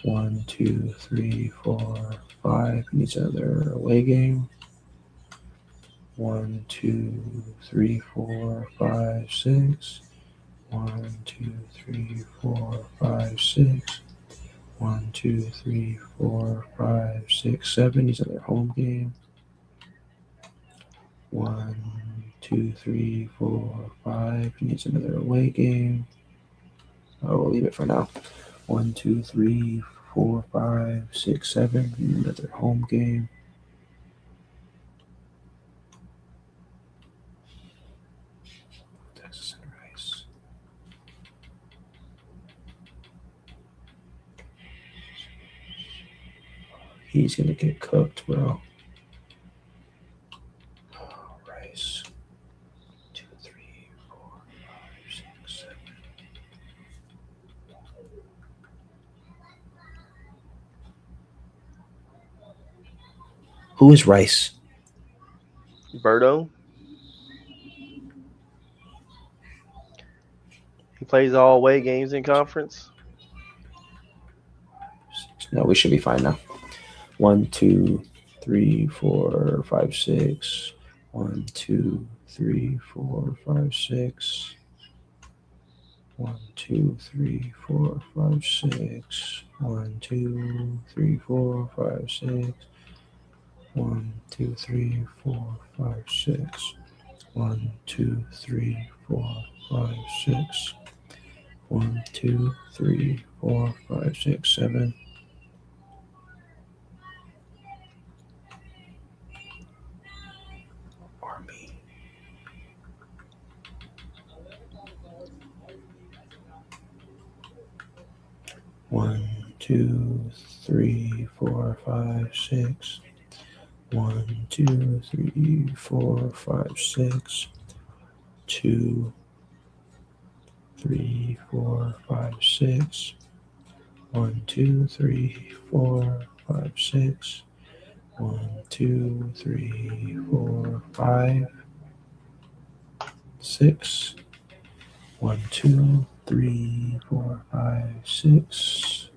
1, 2, 3, 4, 5. He needs another away game. 1, 2, 3, 4, 5, 6. 1, 2, 3, 4, 5, 6. 1, 2, 3, 4, 5, 6, 7. He's another home game. 1, 2, 3, 4, 5. He needs another away game. We'll leave it for now. 1, 2, 3, 4, 5, 6, 7. Another home game. Texas and Rice. He's gonna get cooked, bro. Oh, Rice. 2, 3, 4, 5, 6, 7. Who is Rice? Birdo. He plays all away games in conference. No, we should be fine now. 1, 2, 3, 4, 5, 6. 1, 2, 3, 4, 5, 6. 1, 2, 3, 4, 5, 6. 1, 2, 3, 4, 5, 6. 1, 2, 3, 4, 5, 6. 1, 2, 3, 4, 5, 6. 1, 2, 3, 4, 5, 6, 7. Army. One, 2, 3, 4, 5, 6. 1, 2, 3, 4, 5, 6. 2, 3, 4, 5, 6. 1, 2, 3, 4, 5, 6. 1, 2, 3, 4, 5, 6. 1, 2, 3, 4, 5, 6.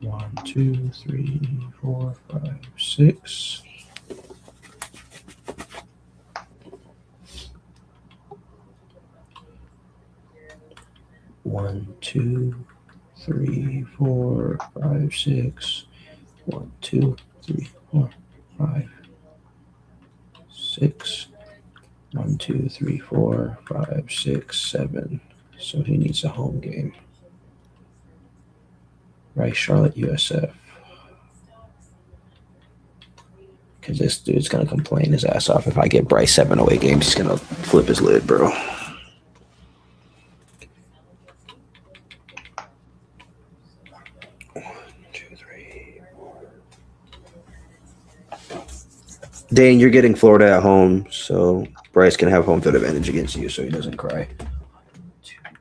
1, 2, 3, 4, 5, 6. One, 2, 3, 4, 5, 6. 1, 2, 3, 4, 5, 6. 1, 2, 3, 4, 5, 6, 7. So he needs a home game. Right, Charlotte, USF. Because this dude's going to complain his ass off. If I get Bryce 7 away games, he's going to flip his lid, bro. Dane, you're getting Florida at home, so Bryce can have home field advantage against you so he doesn't cry. 2, 3,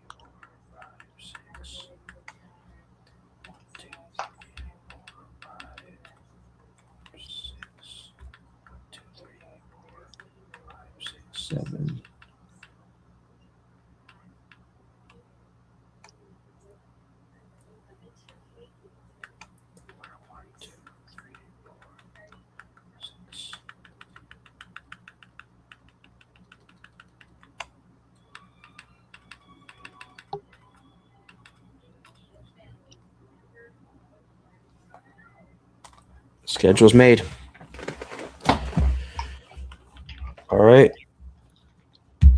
4, 5, 6. 2, 3, 4, 5, 6. 2, 3, 4, 5, 6, 7. One, 2, 3, 4, 6. Schedule's made. All right.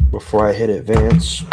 Before I hit advance,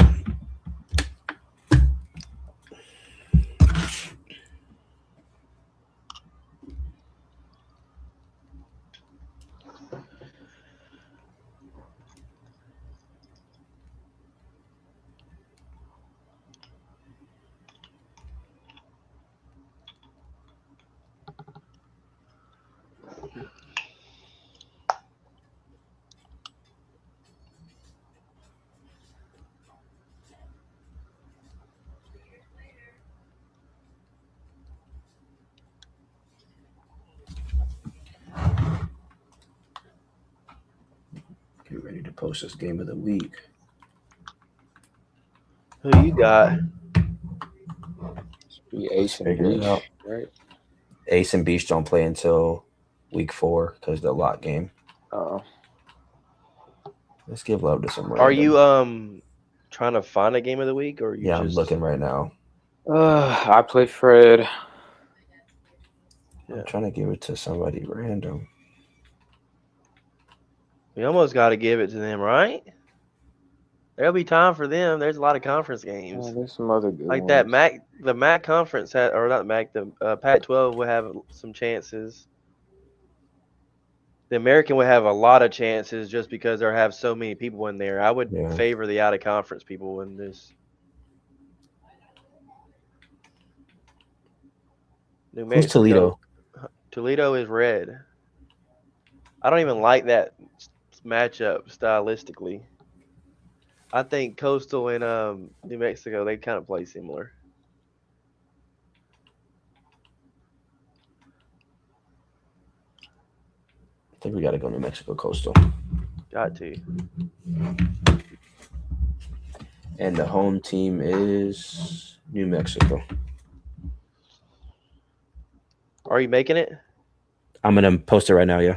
get ready to post this game of the week. Who you got? Be Ace and Figure it Beach, out. right? Ace and Beach don't play until week 4 because of the lot game. Let's give love to some random. Are you trying to find a game of the week, or you Yeah, just I'm looking right now. I play Fred. Yeah. I'm trying to give it to somebody random. We almost got to give it to them, right? There'll be time for them. There's a lot of conference games. Oh, there's some other good Like ones. that the MAC conference had, or not the MAC, the Pac-12 will have some chances. The American would have a lot of chances just because they have so many people in there. I would Yeah. favor the out of conference people in this. New Who's Mexico. Toledo? Toledo is red. I don't even like that matchup stylistically. I think Coastal and New Mexico, they kind of play similar. I think we got to go New Mexico Coastal. Got to. And the home team is New Mexico. Are you making it? I'm going to post it right now, yeah.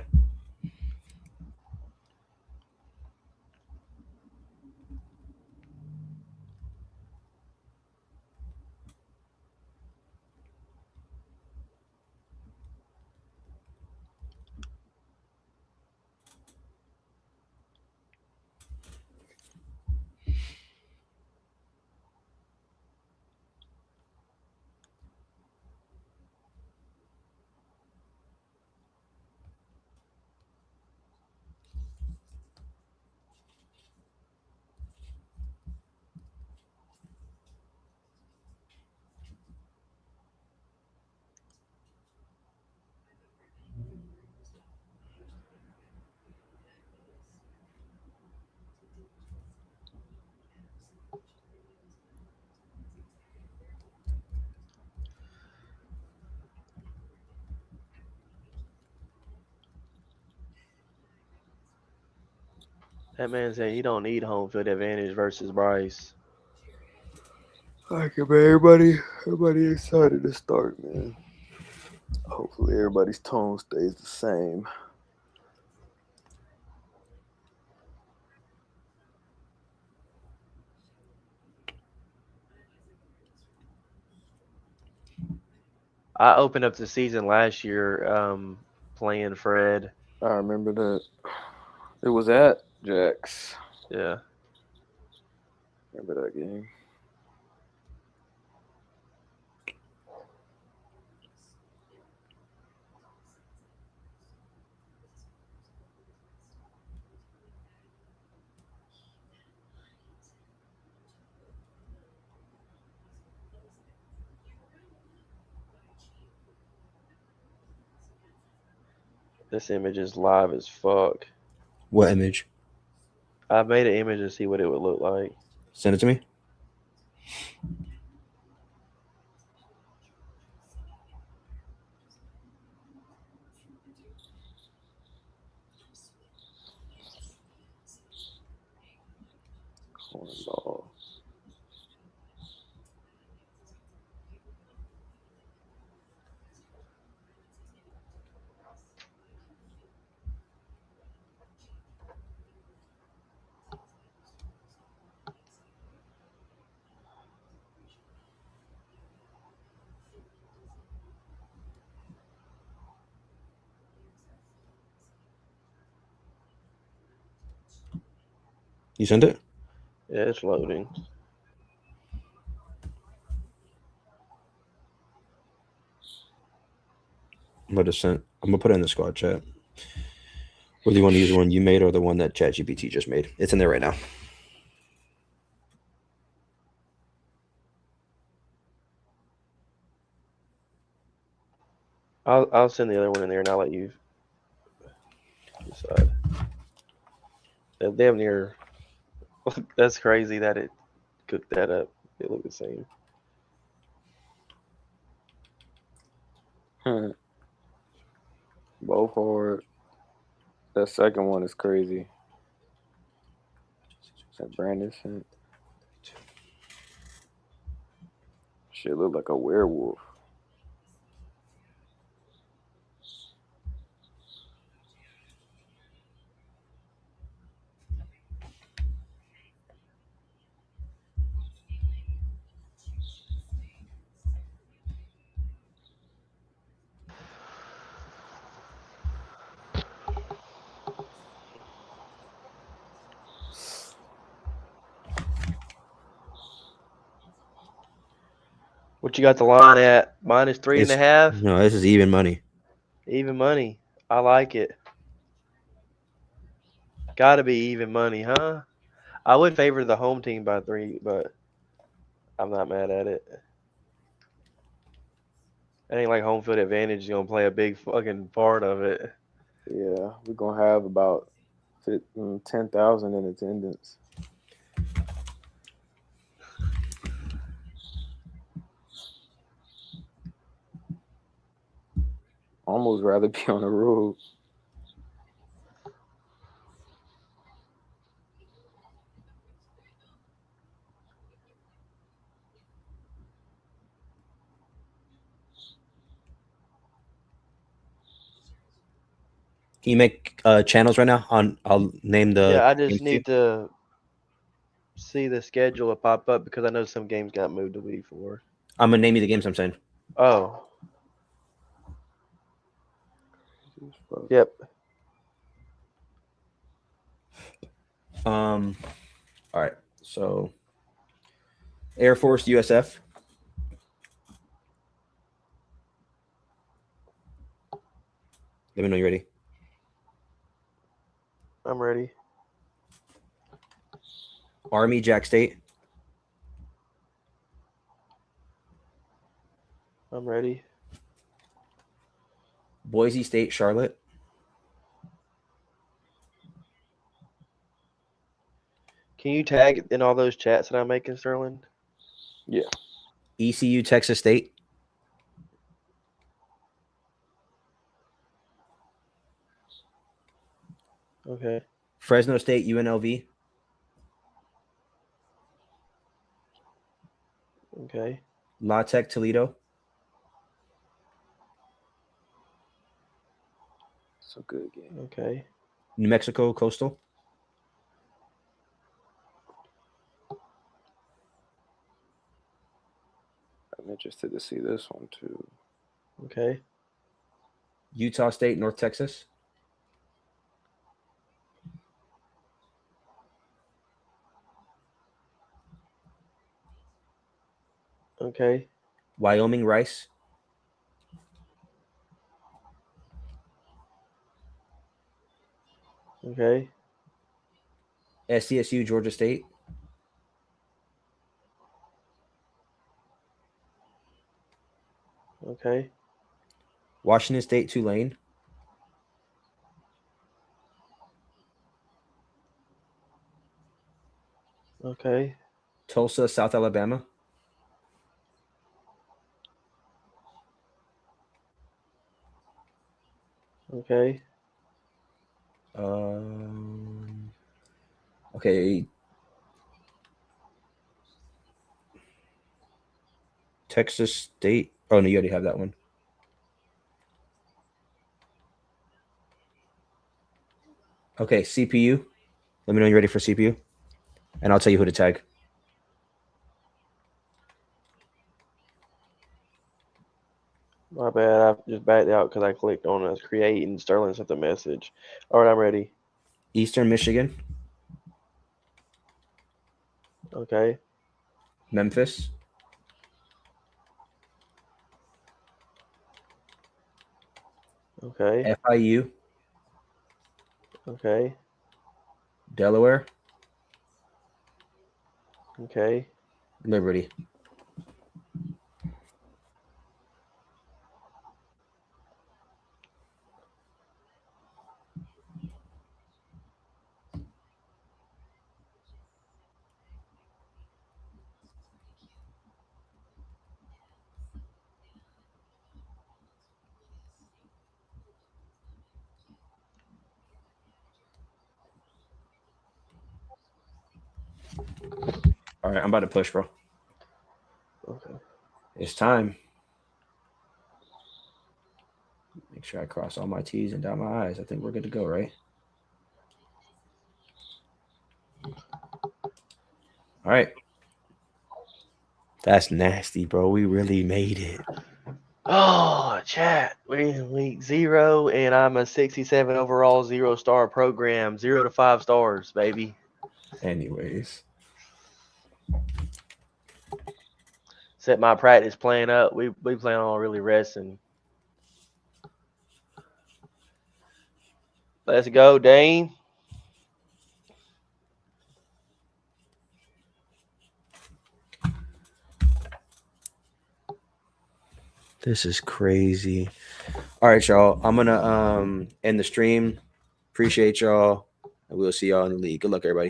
That man said he don't need home field advantage versus Bryce. Okay, man. Everybody excited to start, man. Hopefully, everybody's tone stays the same. I opened up the season last year playing Fred. I remember that. It was at Jack's. Yeah. Remember that game? This image is live as fuck. What image? I made an image to see what it would look like. Send it to me. Cornball. You sent it? Yeah, it's loading. I'm gonna put it in the squad chat. Whether you want to use the one you made or the one that ChatGPT just made. It's in there right now. I'll send the other one in there and I'll let you decide. Damn near. That's crazy that it cooked that up. It looked the same. Both hard. That second one is crazy. That Brandon sent. Shit look like a werewolf. What you got the line at? Minus 3.5? No, this is even money. Even money. I like it. Gotta be even money, huh? I would favor the home team by 3, but I'm not mad at it. I think like home field advantage is gonna play a big fucking part of it. Yeah, we're gonna have about 10,000 in attendance. Almost rather be on the road. Can you make channels right now? I'll name the. Yeah, I just games to you. need to see the schedule to pop up because I know some games got moved a week before. I'm gonna name you the games I'm saying. Oh. Yep. All right. So, Air Force USF. Let me know you're ready. I'm ready. Army Jack State. I'm ready. Boise State Charlotte. Can you tag in all those chats that I'm making, Sterling? Yeah. ECU Texas State. Okay. Fresno State, UNLV. Okay. La Tech, Toledo. It's a good game. Okay. New Mexico, Coastal. I'm interested to see this one too. Okay. Utah State, North Texas. Okay. Wyoming, Rice. Okay. SDSU, Georgia State. Okay. Washington State, Tulane. Okay. Tulsa, South Alabama. Okay. Okay. Texas State. Oh no, you already have that one. Okay, CPU. Let me know when you're ready for CPU, and I'll tell you who to tag. My bad. I just backed out because I clicked on it. Create and Sterling sent the message. All right, I'm ready. Eastern Michigan. Okay. Memphis. Okay. FIU. Okay. Delaware. Okay. Liberty. All right, I'm about to push, bro. Okay. It's time. Make sure I cross all my T's and dot my I's. I think we're good to go, right? All right. That's nasty, bro. We really made it. Oh, chat. We're in week 0, and I'm a 67 overall 0-star program. 0 to 5 stars, baby. Anyways. Set my practice plan up. We plan on really resting. Let's go, Dane. This is crazy. All right, y'all. I'm gonna end the stream. Appreciate y'all. And we'll see y'all in the league. Good luck, everybody.